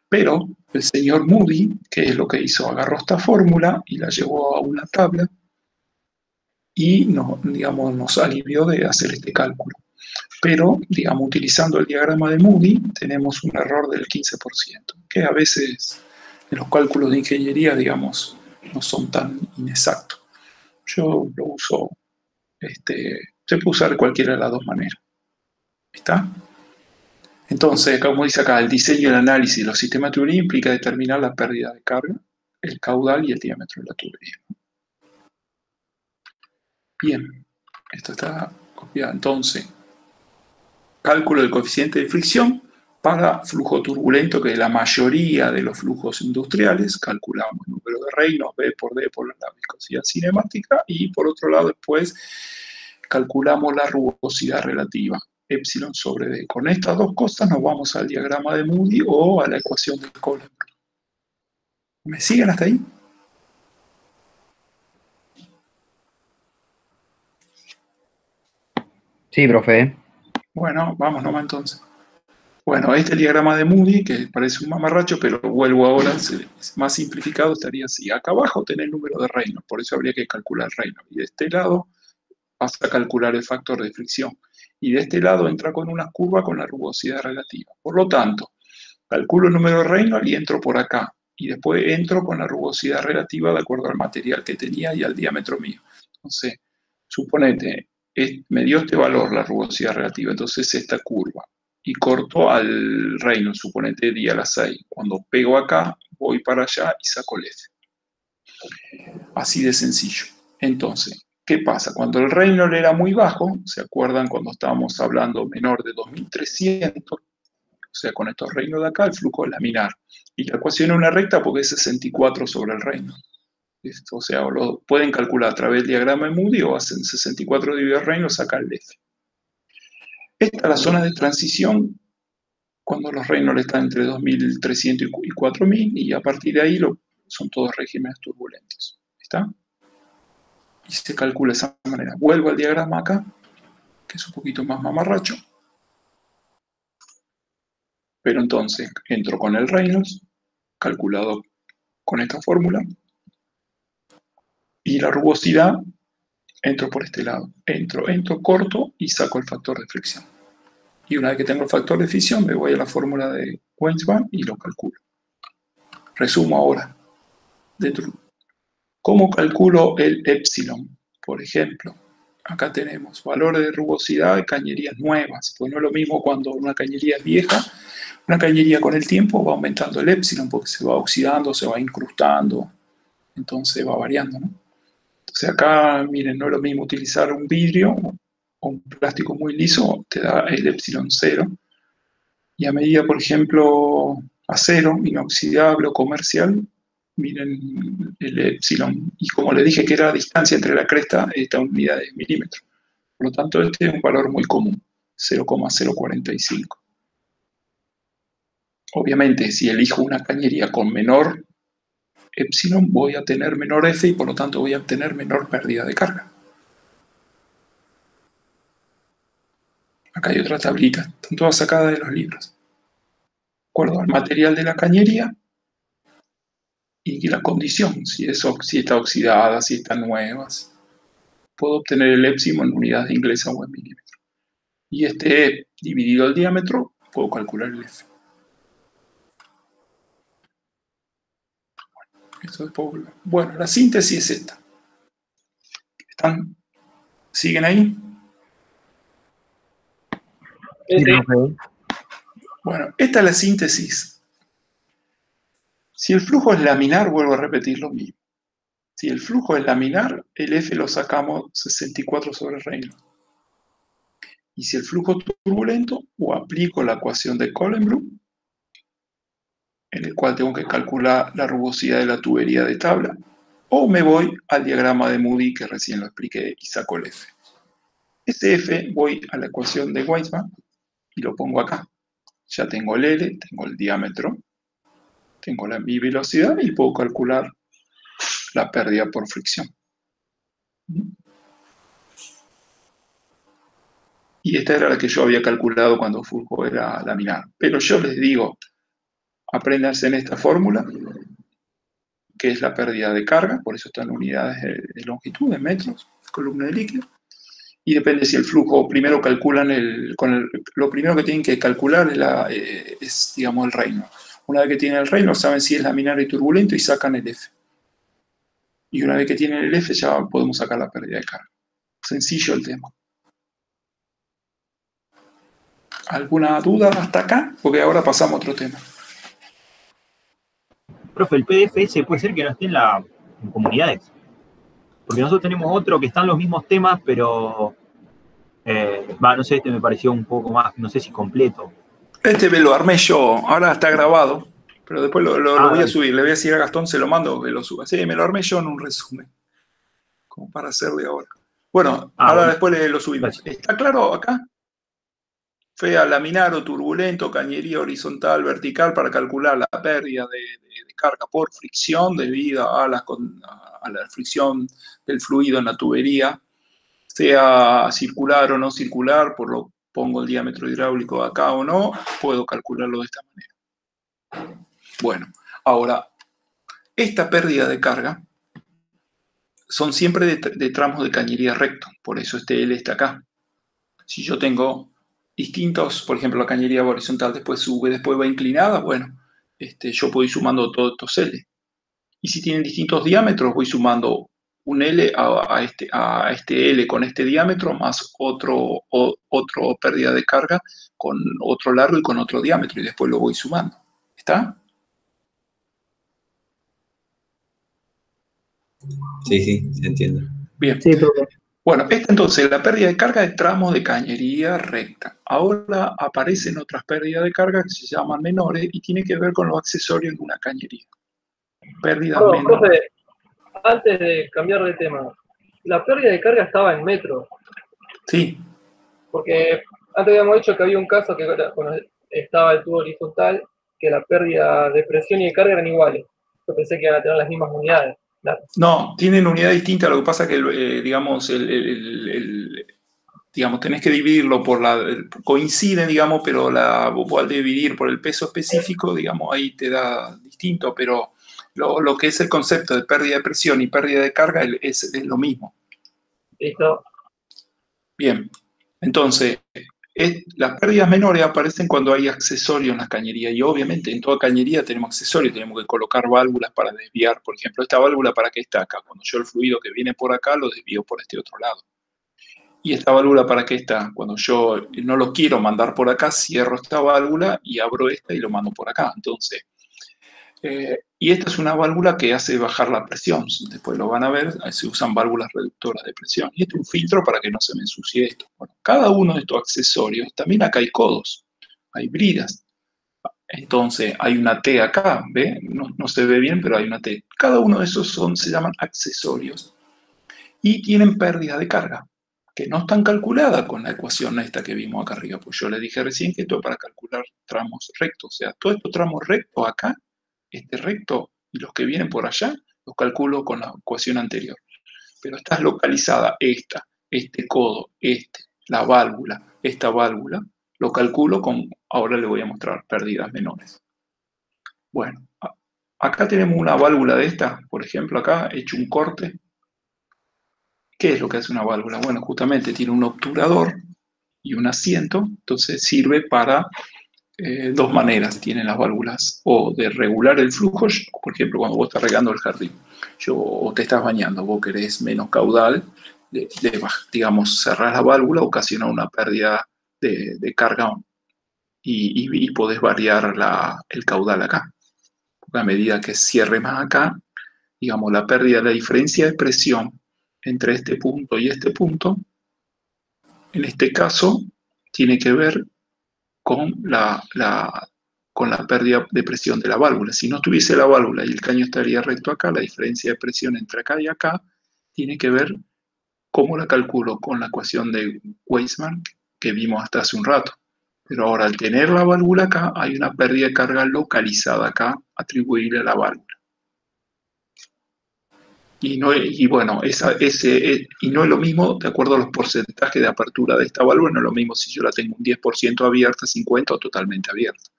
Pero el señor Moody, ¿qué es lo que hizo? Agarró esta fórmula y la llevó a una tabla y nos alivió de hacer este cálculo. Pero, digamos, utilizando el diagrama de Moody, tenemos un error del 15%, que a veces en los cálculos de ingeniería, digamos, no son tan inexactos. Yo lo uso, se puede usar cualquiera de las dos maneras. ¿Está? Entonces, como dice acá, el diseño y el análisis de los sistemas de tubería implica determinar la pérdida de carga, el caudal y el diámetro de la tubería. Bien, esto está copiado. Entonces, cálculo del coeficiente de fricción para flujo turbulento, que es la mayoría de los flujos industriales. Calculamos el número de Reynolds, B por D por la viscosidad cinemática, y por otro lado después calculamos la rugosidad relativa, epsilon sobre D. Con estas dos cosas nos vamos al diagrama de Moody o a la ecuación de Kohlenbruch. ¿Me siguen hasta ahí? Sí, profe. Bueno, vamos nomás entonces. Bueno, este es el diagrama de Moody, que parece un mamarracho, pero vuelvo ahora, más simplificado estaría así. Acá abajo tenés el número de Reynolds, por eso habría que calcular Reynolds. Y de este lado vas a calcular el factor de fricción. Y de este lado entra con una curva con la rugosidad relativa. Por lo tanto, calculo el número de Reynolds y entro por acá. Y después entro con la rugosidad relativa de acuerdo al material que tenía y al diámetro mío. Entonces, suponete, me dio este valor, la rugosidad relativa, entonces esta curva. Y corto al Reynolds, suponete di a las 6. Cuando pego acá, voy para allá y saco el F. Así de sencillo. Entonces, ¿qué pasa? Cuando el Reynolds era muy bajo, ¿se acuerdan cuando estábamos hablando menor de 2300? O sea, con estos Reynolds de acá, el flujo es laminar. Y la ecuación es una recta porque es 64 sobre el Reynolds. O sea, lo pueden calcular a través del diagrama de Moody o hacen 64 dividido el Reynolds, sacan el F. Esta es la zona de transición cuando los Reynolds están entre 2300 y 4000, y a partir de ahí son todos regímenes turbulentos. ¿Está? Y se calcula de esa manera. Vuelvo al diagrama acá, que es un poquito más mamarracho. Pero entonces entro con el Reynolds, calculado con esta fórmula, y la rugosidad, entro por este lado. Entro, corto y saco el factor de fricción. Y una vez que tengo el factor de fricción, me voy a la fórmula de Weisbach y lo calculo. Resumo ahora. ¿Cómo calculo el épsilon? Por ejemplo, acá tenemos valores de rugosidad de cañerías nuevas. Pues no es lo mismo cuando una cañería es vieja. Una cañería con el tiempo va aumentando el épsilon porque se va oxidando, se va incrustando. Entonces va variando, ¿no? Entonces acá, miren, no es lo mismo utilizar un vidrio o un plástico muy liso, te da el epsilon 0. Y a medida, por ejemplo, acero, inoxidable o comercial, miren el epsilon. Y como le dije que era la distancia entre la cresta, esta unidad de milímetros. Por lo tanto, este es un valor muy común, 0,045. Obviamente, si elijo una cañería con menor epsilon voy a tener menor F y por lo tanto voy a obtener menor pérdida de carga. Acá hay otra tablita, están todas sacadas de los libros. De acuerdo al material de la cañería y la condición, si está oxidada, si están nuevas. Puedo obtener el épsilon en unidades inglesas o en milímetros. Y este dividido el diámetro, puedo calcular el F. Bueno, la síntesis es esta. ¿Siguen ahí? Sí. Bueno, esta es la síntesis. Si el flujo es laminar, vuelvo a repetir lo mismo. Si el flujo es laminar, el F lo sacamos 64 sobre Reynolds. Y si el flujo es turbulento, o aplico la ecuación de Colenbrooke, en el cual tengo que calcular la rugosidad de la tubería de tabla, o me voy al diagrama de Moody, que recién lo expliqué, y saco el F. Ese F voy a la ecuación de Weissman y lo pongo acá. Ya tengo el L, tengo el diámetro, tengo mi velocidad y puedo calcular la pérdida por fricción. Y esta era la que yo había calculado cuando el flujo era laminar. Pero yo les digo, apréndanse en esta fórmula, que es la pérdida de carga, por eso están unidades de longitud, en metros, columna de líquido. Y depende si el flujo, primero calculan lo primero que tienen que calcular es, digamos, el Reynolds. Una vez que tienen el Reynolds, saben si es laminar y turbulento y sacan el F. Y una vez que tienen el F, ya podemos sacar la pérdida de carga. Sencillo el tema. ¿Alguna duda hasta acá? Porque ahora pasamos a otro tema. Profe, el PDF ese puede ser que no esté en comunidades. Porque nosotros tenemos otro que están los mismos temas, pero no sé, este me pareció un poco más, no sé si completo. Este me lo armé yo, ahora está grabado, pero después lo voy a Dale. subir. Le voy a decir a Gastón, se lo mando que lo suba. Sí, me lo armé yo en un resumen, como para hacerle ahora. Bueno, ahora bueno. después lo subimos. Gracias. ¿Está claro acá? Fea, laminar o turbulento, cañería horizontal, vertical, para calcular la pérdida de carga por fricción debido a la fricción del fluido en la tubería, sea circular o no circular, pongo el diámetro hidráulico acá o no, puedo calcularlo de esta manera. Bueno, ahora, esta pérdida de carga son siempre de tramos de cañería recto, por eso este L está acá. Si yo tengo distintos, por ejemplo, la cañería horizontal después sube, después va inclinada, bueno, yo puedo ir sumando todos estos L. Y si tienen distintos diámetros, voy sumando un L a este L con este diámetro, más otro pérdida de carga con otro largo y con otro diámetro, y después lo voy sumando. ¿Está? Sí, se entiende. Bien. Sí, profe. Bueno, esta entonces, la pérdida de carga de tramos de cañería recta. Ahora aparecen otras pérdidas de carga que se llaman menores y tiene que ver con los accesorios de una cañería. Pérdidas Perdón, menores. profe, antes de cambiar de tema, la pérdida de carga estaba en metros, Sí, porque antes habíamos dicho que había un caso que era cuando estaba el tubo horizontal, que la pérdida de presión y de carga eran iguales. Yo pensé que iban a tener las mismas unidades. no, tienen unidad distinta, lo que pasa que, digamos, digamos, tenés que dividirlo coinciden, digamos, pero vos al dividir por el peso específico, digamos, ahí te da distinto, pero lo que es el concepto de pérdida de presión y pérdida de carga es lo mismo. ¿Listo? Bien, entonces, las pérdidas menores aparecen cuando hay accesorios en las cañerías, y obviamente en toda cañería tenemos accesorios, tenemos que colocar válvulas para desviar, por ejemplo, esta válvula ¿para qué está acá? Cuando yo el fluido que viene por acá lo desvío por este otro lado. ¿Y esta válvula para qué está? Cuando yo no lo quiero mandar por acá, cierro esta válvula y abro esta y lo mando por acá. Entonces, y esta es una válvula que hace bajar la presión. Después lo van a ver, se usan válvulas reductoras de presión. Y este es un filtro para que no se me ensucie esto. Bueno, cada uno de estos accesorios, también acá hay codos, hay bridas. Entonces, hay una T acá, ¿ve? No se ve bien, pero hay una T. Cada uno de esos se llaman accesorios. Y tienen pérdida de carga, que no están calculadas con la ecuación esta que vimos acá arriba. Pues yo les dije recién que esto es para calcular tramos rectos. O sea, todos estos tramos rectos acá, este recto Y los que vienen por allá los calculo con la ecuación anterior. Pero está localizada este codo, la válvula, esta válvula, lo calculo con, ahora le voy a mostrar pérdidas menores. Bueno, acá tenemos una válvula de esta, por ejemplo, acá he hecho un corte. ¿Qué es lo que hace una válvula? Bueno, justamente tiene un obturador y un asiento, entonces sirve para dos maneras tienen las válvulas, o de regular el flujo, por ejemplo, cuando vos estás regando el jardín, o te estás bañando, vos querés menos caudal, digamos, cerrás la válvula, ocasiona una pérdida de carga y podés variar el caudal acá. A medida que cierre más acá, digamos, la pérdida, la diferencia de presión entre este punto y este punto, en este caso, tiene que ver con la pérdida de presión de la válvula. Si no tuviese la válvula y el caño estaría recto acá, la diferencia de presión entre acá y acá tiene que ver cómo la calculo con la ecuación de Weismann que vimos hasta hace un rato. Pero ahora, al tener la válvula acá, hay una pérdida de carga localizada acá, atribuible a la válvula. Y no es lo mismo, de acuerdo a los porcentajes de apertura de esta válvula, no es lo mismo si yo la tengo un 10% abierta, 50% o totalmente abierta.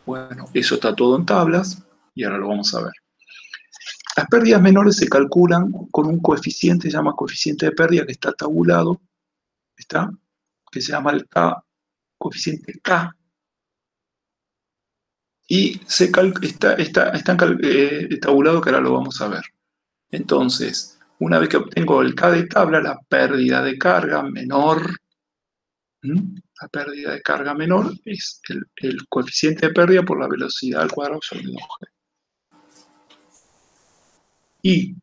Bueno, eso está todo en tablas y ahora lo vamos a ver. Las pérdidas menores se calculan con un coeficiente, se llama coeficiente de pérdida, que está tabulado, que se llama el coeficiente K, y está tabulado, que ahora lo vamos a ver. Entonces, una vez que obtengo el K de tabla, la pérdida de carga menor, la pérdida de carga menor es el coeficiente de pérdida por la velocidad al cuadrado sobre 2G. Y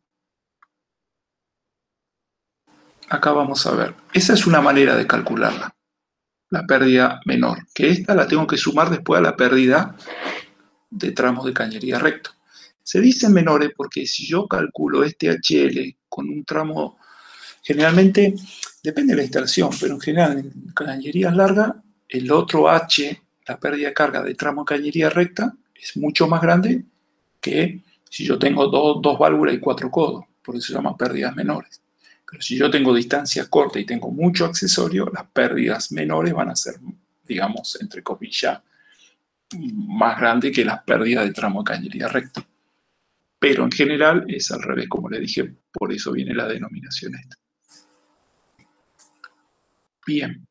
acá vamos a ver, esa es una manera de calcularla, la pérdida menor, que esta la tengo que sumar después a la pérdida de tramos de cañería recto. Se dicen menores porque si yo calculo este HL con un tramo, generalmente, depende de la instalación, pero en general en cañerías largas, el otro H, la pérdida de carga de tramo de cañería recta, es mucho más grande que si yo tengo dos válvulas y 4 codos, por eso se llaman pérdidas menores. Pero si yo tengo distancias cortas y tengo mucho accesorio, las pérdidas menores van a ser, digamos, entre comillas, más grandes que las pérdidas de tramo de cañería recta. Pero en general es al revés, como le dije, por eso viene la denominación esta. Bien,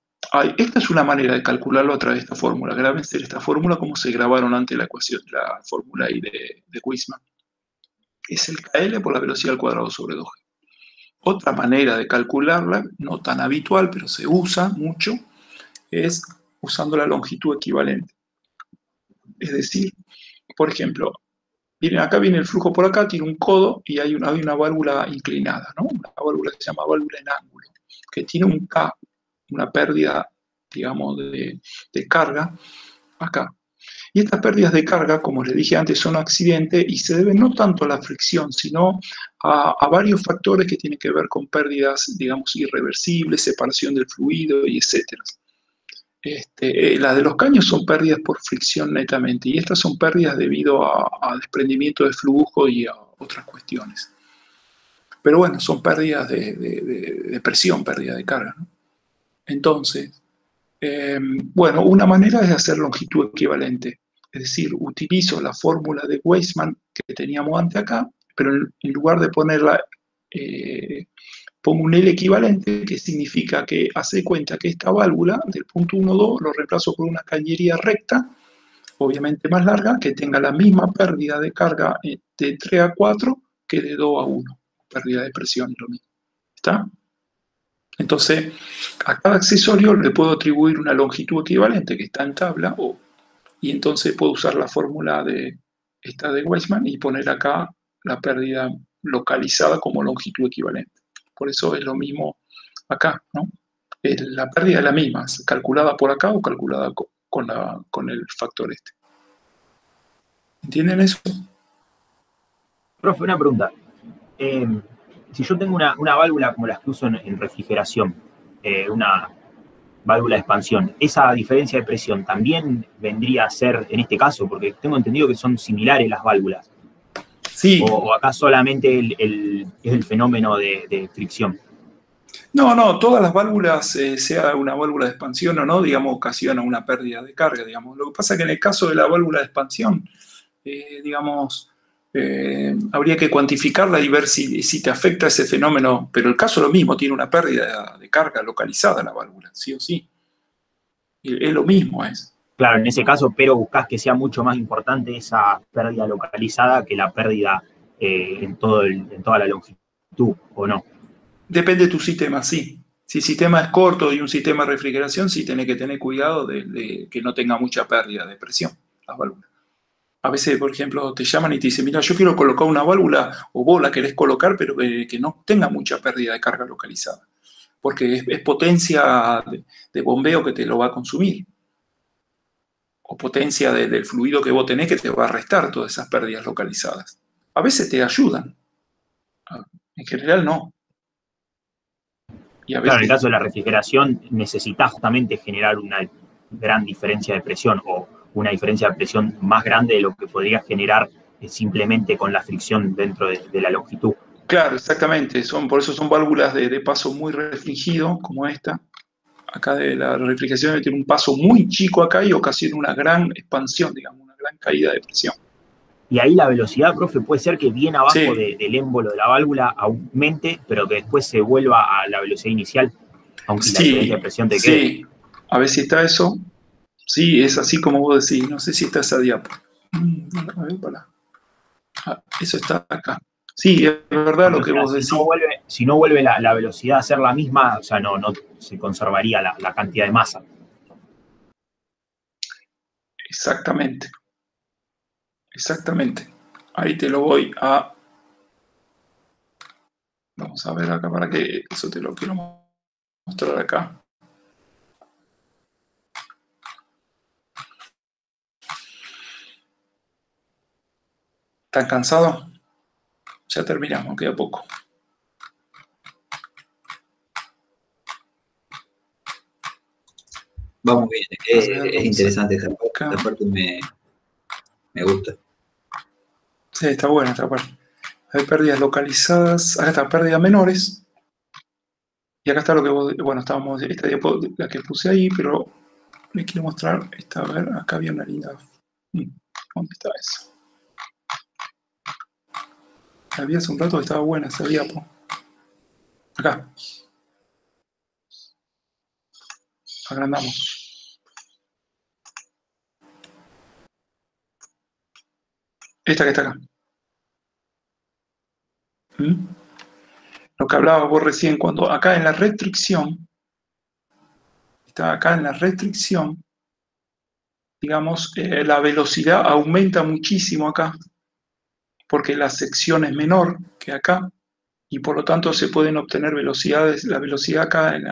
esta es una manera de calcularlo a través de esta fórmula. Grábense esta fórmula como se grabaron antes la ecuación, la fórmula I de Weismann. Es el KL por la velocidad al cuadrado sobre 2G. Otra manera de calcularla, no tan habitual, pero se usa mucho, es usando la longitud equivalente. Es decir, por ejemplo, acá viene el flujo por acá, tiene un codo y hay una válvula inclinada, ¿no? Una válvula que se llama válvula en ángulo, que tiene un K, una pérdida, digamos, de carga acá. Y estas pérdidas de carga, como les dije antes, son accidentes y se deben no tanto a la fricción, sino a varios factores que tienen que ver con pérdidas, digamos, irreversibles, separación del fluido y etcétera. Las de los caños son pérdidas por fricción netamente, y estas son pérdidas debido a desprendimiento de flujo y a otras cuestiones. Pero bueno, son pérdidas de presión, pérdida de carga, ¿no? Entonces, bueno, una manera es hacer longitud equivalente. Es decir, utilizo la fórmula de Weismann que teníamos antes acá, pero en lugar de ponerla, pongo un L equivalente, que significa que hace cuenta que esta válvula del punto 1, 2 lo reemplazo por una cañería recta, obviamente más larga, que tenga la misma pérdida de carga de 3 a 4 que de 2 a 1. Pérdida de presión es lo mismo. ¿Está? Entonces, a cada accesorio le puedo atribuir una longitud equivalente que está en tabla, y entonces puedo usar la fórmula de Weismann y poner acá la pérdida localizada como longitud equivalente. Por eso es lo mismo acá, ¿no? La pérdida es la misma, calculada por acá o calculada con el factor este. ¿Entienden eso? Profe, una pregunta. Si yo tengo una válvula como las que uso en refrigeración, una válvula de expansión, ¿esa diferencia de presión también vendría a ser en este caso? Porque tengo entendido que son similares las válvulas. Sí. ¿O acá solamente es el fenómeno de fricción? No, todas las válvulas, sea una válvula de expansión o no, digamos, ocasionan una pérdida de carga, digamos. Lo que pasa es que en el caso de la válvula de expansión, digamos, habría que cuantificarla y ver si te afecta ese fenómeno, pero el caso es lo mismo, tiene una pérdida de carga localizada la válvula, sí o sí. Es lo mismo, es. Claro, en ese caso, pero buscas que sea mucho más importante esa pérdida localizada que la pérdida en toda la longitud, ¿o no? Depende de tu sistema, sí. Si el sistema es corto y un sistema de refrigeración, sí tenés que tener cuidado de que no tenga mucha pérdida de presión las válvulas. A veces, por ejemplo, te llaman y te dicen, mira, yo quiero colocar una válvula, o vos la querés colocar, pero que no tenga mucha pérdida de carga localizada, porque es potencia de bombeo que te lo va a consumir, o potencia del fluido que vos tenés que te va a restar todas esas pérdidas localizadas. A veces te ayudan, en general no. Y a Claro, en el veces, caso de la refrigeración necesitas justamente generar una gran diferencia de presión o una diferencia de presión más grande de lo que podría generar simplemente con la fricción dentro de la longitud. claro, exactamente, por eso son válvulas de paso muy restringido, como esta. Acá de la refrigeración tiene un paso muy chico acá y ocasiona una gran expansión, digamos, una gran caída de presión. Y ahí la velocidad, profe, puede ser que bien abajo Sí. del émbolo de la válvula aumente, pero que después se vuelva a la velocidad inicial, aunque la diferencia de presión te quede. Sí, a ver si está eso. Sí, es así como vos decís. No sé si está esa diapo. A ver, para. Eso está acá. Sí, es verdad lo que vos decís. Si no vuelve la velocidad a ser la misma, o sea, no se conservaría la cantidad de masa. Exactamente. Exactamente. Ahí te lo voy a... Vamos a ver acá para que eso te lo quiero mostrar acá. ¿Están cansados? Ya terminamos, queda poco. Vamos bien, es interesante esta parte me gusta. Sí, está buena esta parte. Hay pérdidas localizadas, acá está, pérdidas menores. Y acá está lo que vos, bueno, estábamos, esta diapo, la que puse ahí, pero les quiero mostrar, esta, a ver, acá había una linda. ¿Dónde está eso? Había hace un rato que estaba buena esa diapo. Acá. Agrandamos. Esta que está acá. Lo que hablabas vos recién, cuando acá en la restricción, está acá en la restricción, digamos, la velocidad aumenta muchísimo acá, porque la sección es menor que acá, y por lo tanto se pueden obtener velocidades, la velocidad acá en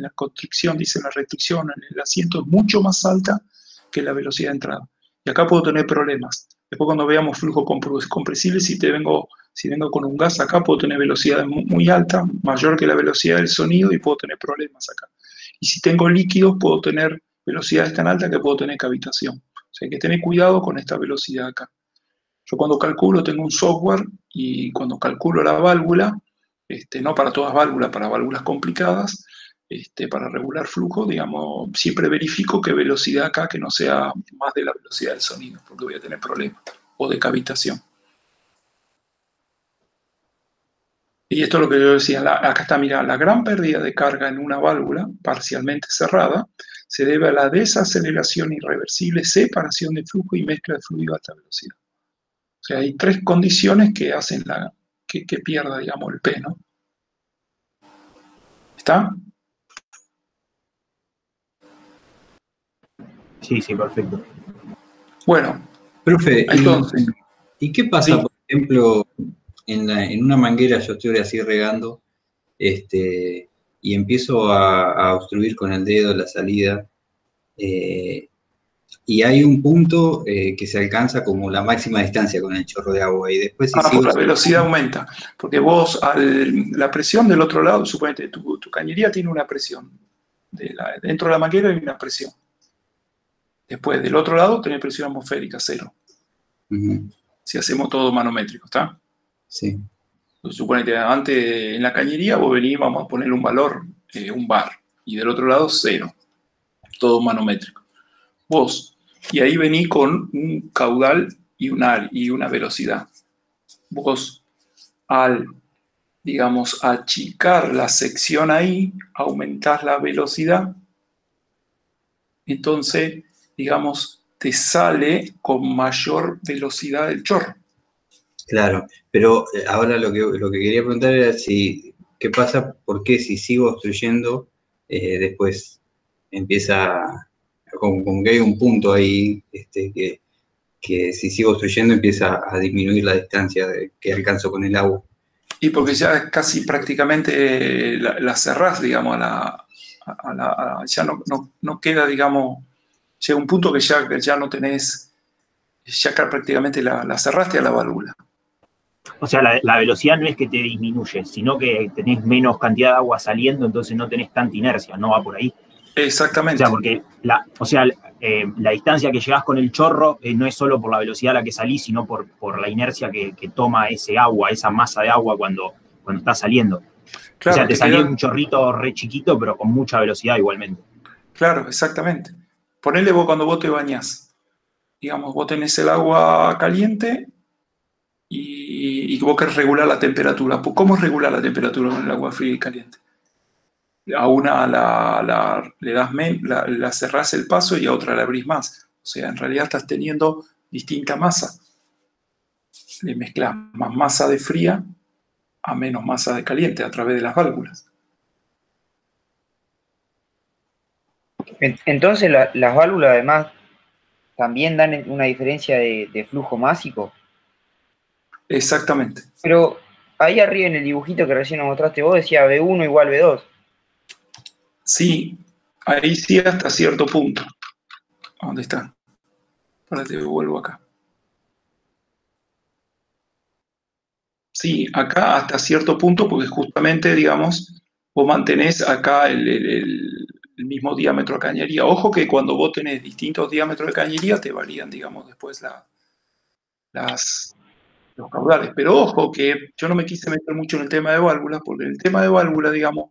la constricción, dice la restricción, en el asiento es mucho más alta que la velocidad de entrada. Y acá puedo tener problemas. Después cuando veamos flujo compresible, si vengo con un gas acá, puedo tener velocidades muy altas, mayor que la velocidad del sonido, y puedo tener problemas acá. Y si tengo líquidos, puedo tener velocidades tan altas que puedo tener cavitación. O sea, hay que tener cuidado con esta velocidad acá. Yo cuando calculo tengo un software y cuando calculo la válvula, no para todas válvulas, para válvulas complicadas, para regular flujo, digamos, siempre verifico qué velocidad acá que no sea más de la velocidad del sonido, porque voy a tener problemas, o de cavitación. Y esto es lo que yo decía, acá está, mira, la gran pérdida de carga en una válvula parcialmente cerrada se debe a la desaceleración irreversible, separación de flujo y mezcla de fluido a alta velocidad. O sea, hay tres condiciones que hacen que pierda, digamos, el P, ¿no? ¿Está? Sí, perfecto. Bueno, profe, entonces. ¿Y qué pasa, Sí. por ejemplo, en una manguera yo estoy así regando, y empiezo a obstruir con el dedo la salida, y hay un punto que se alcanza como la máxima distancia con el chorro de agua, y después si sigo... Por la velocidad aumenta, porque vos, la presión del otro lado, suponete, tu cañería tiene una presión, dentro de la manguera hay una presión. Después, del otro lado, tenés presión atmosférica, 0. si hacemos todo manométrico, ¿está? Sí. Entonces, suponete, antes en la cañería vos venís, vamos a ponerle un valor, un bar, y del otro lado 0, todo manométrico. Vos, y ahí venís con un caudal y una velocidad. Vos, al, digamos, achicar la sección ahí, aumentás la velocidad, entonces, digamos, te sale con mayor velocidad el chorro. Claro, pero ahora lo que quería preguntar era ¿qué pasa? ¿Por qué si sigo obstruyendo, después empieza, como que hay un punto ahí, que si sigo obstruyendo empieza a disminuir la distancia que alcanzo con el agua? Y porque ya casi prácticamente la cerrás, digamos, ya no queda, digamos, llega un punto que ya no tenés, ya acá prácticamente la cerraste a la válvula. O sea, la velocidad no es que te disminuye, sino que tenés menos cantidad de agua saliendo, entonces no tenés tanta inercia, no va por ahí. Exactamente. O sea, porque la distancia que llegás con el chorro no es solo por la velocidad a la que salís, sino por la inercia que toma ese agua, esa masa de agua cuando está saliendo. Claro, o sea, te salió un chorrito re chiquito, pero con mucha velocidad igualmente. Claro, exactamente. Ponele vos cuando vos te bañás. Digamos, vos tenés el agua caliente y vos querés regular la temperatura. ¿Cómo regular la temperatura con el agua fría y caliente? A una le das la cerrás el paso y a otra la abrís más. O sea, en realidad estás teniendo distinta masa. Le mezclas más masa de fría a menos masa de caliente a través de las válvulas. Entonces las válvulas además también dan una diferencia de flujo másico. Exactamente. Pero ahí arriba en el dibujito que recién nos mostraste vos decía B1 igual B2. Sí, ahí sí hasta cierto punto. ¿Dónde está? Espérate, vuelvo acá. Sí, acá hasta cierto punto, porque justamente, digamos, vos mantenés acá el mismo diámetro de cañería. Ojo que cuando vos tenés distintos diámetros de cañería, te varían, digamos, después los caudales. Pero ojo que yo no me quise meter mucho en el tema de válvulas, porque en el tema de válvulas, digamos,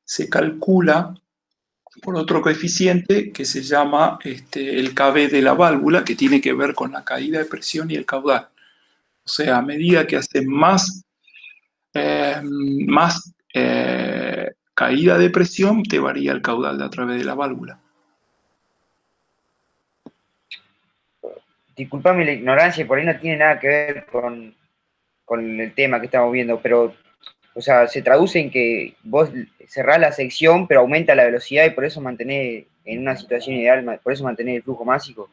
se calcula por otro coeficiente que se llama el KB de la válvula, que tiene que ver con la caída de presión y el caudal. O sea, a medida que hace más caída de presión, te varía el caudal a través de la válvula. Disculpame la ignorancia, por ahí no tiene nada que ver con el tema que estamos viendo, pero, o sea, se traduce en que vos cerrás la sección, pero aumenta la velocidad y por eso mantenés en una situación ideal, por eso mantenés el flujo másico.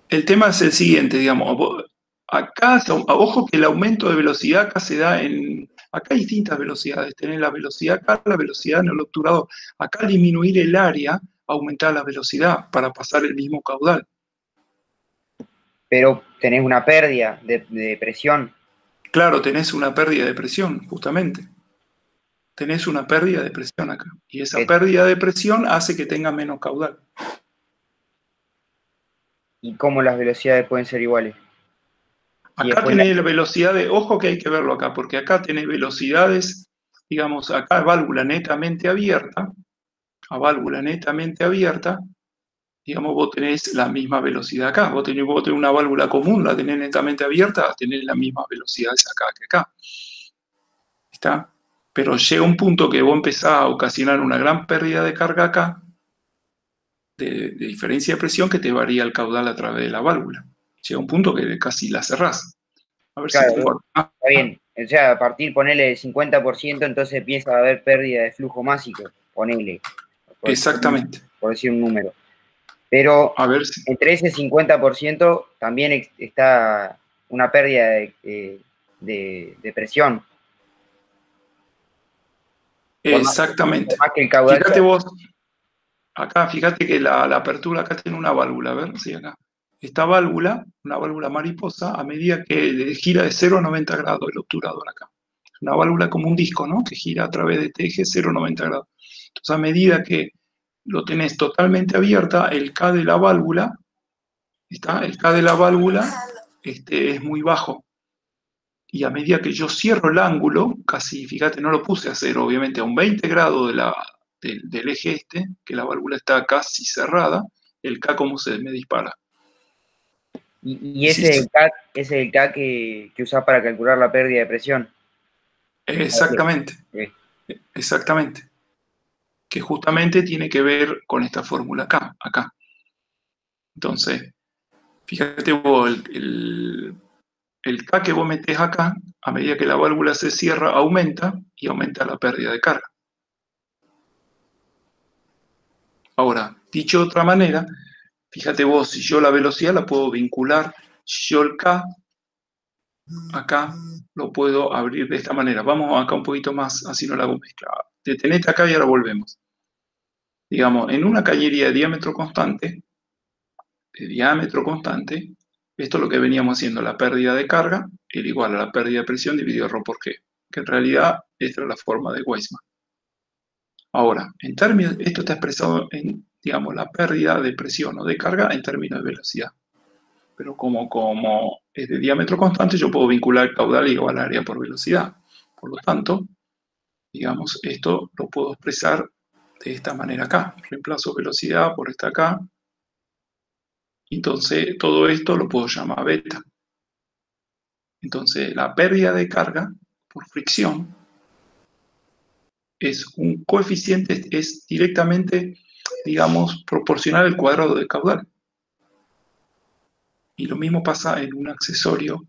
El tema es el siguiente, digamos, acá, ojo que el aumento de velocidad acá se da acá hay distintas velocidades, tenés la velocidad acá, la velocidad en el obturador. Acá al disminuir el área, aumentar la velocidad para pasar el mismo caudal. Pero tenés una pérdida de presión. Claro, tenés una pérdida de presión, justamente. Tenés una pérdida de presión acá. Y esa pérdida de presión hace que tenga menos caudal. ¿Y cómo las velocidades pueden ser iguales? Acá tenés la velocidad ojo que hay que verlo acá, porque acá tenés velocidades, digamos, acá válvula netamente abierta, a válvula netamente abierta, digamos, vos tenés la misma velocidad acá. Vos tenés una válvula común, la tenés netamente abierta, tenés la misma velocidad acá que acá. ¿Está? Pero llega un punto que vos empezás a ocasionar una gran pérdida de carga acá, de diferencia de presión, que te varía el caudal a través de la válvula. Llega un punto que casi la cerrás. A ver claro, si tengo acá. Está bien. O sea, a partir, ponele el 50%, entonces empieza a haber pérdida de flujo másico. Ponele. Exactamente. Por decir un número. Pero a ver si... entre ese 50% también está una pérdida de presión. Exactamente. Más que el caudal. Fíjate vos, acá, fíjate que la apertura acá tiene una válvula, a ver, sí, acá. Esta válvula, una válvula mariposa, a medida que gira de 0 a 90 grados el obturador acá. Una válvula como un disco, ¿no? Que gira a través de este eje 0 a 90 grados. Entonces, a medida que lo tenés totalmente abierta, el K de la válvula, el K de la válvula es muy bajo. Y a medida que yo cierro el ángulo, casi, fíjate, no lo puse a cero, obviamente, a un 20 grados del eje que la válvula está casi cerrada, el K como se me dispara. Y ese es el K que usás para calcular la pérdida de presión. Exactamente, exactamente. Que justamente tiene que ver con esta fórmula acá. Entonces, fíjate vos, el K que vos metés acá, a medida que la válvula se cierra, aumenta y aumenta la pérdida de carga. Ahora, dicho de otra manera, fíjate vos, si yo la velocidad la puedo vincular, yo el K, acá, lo puedo abrir de esta manera. Vamos acá un poquito más, así no la hago mezclada. Detenete acá y ahora volvemos. Digamos, en una cañería de diámetro constante, esto es lo que veníamos haciendo, la pérdida de carga era igual a la pérdida de presión dividido ρ por G, que en realidad esta es la forma de Weissman. Ahora, en términos, esto está expresado en, digamos, la pérdida de presión o de carga en términos de velocidad. Pero como es de diámetro constante, yo puedo vincular el caudal igual al área por velocidad. Por lo tanto, digamos, esto lo puedo expresar de esta manera acá. Reemplazo velocidad por esta acá. Entonces, todo esto lo puedo llamar beta. Entonces, la pérdida de carga por fricción es un coeficiente, es directamente, digamos, proporcional al cuadrado del caudal. Y lo mismo pasa en un accesorio,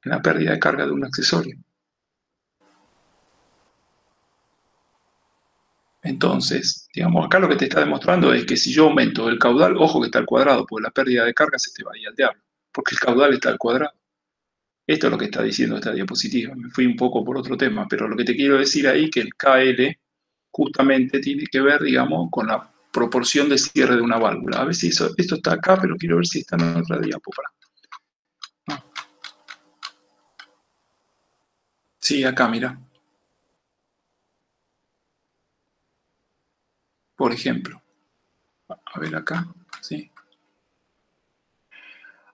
en la pérdida de carga de un accesorio. Entonces, digamos, acá lo que te está demostrando es que si yo aumento el caudal, ojo que está al cuadrado, porque la pérdida de carga se te va a ir al diablo, porque el caudal está al cuadrado. Esto es lo que está diciendo esta diapositiva. Me fui un poco por otro tema, pero lo que te quiero decir ahí que el KL justamente tiene que ver, digamos, con la proporción de cierre de una válvula. A ver si esto está acá, pero quiero ver si está en otra diapositiva. No. Sí, acá, mira. Por ejemplo. A ver acá, sí.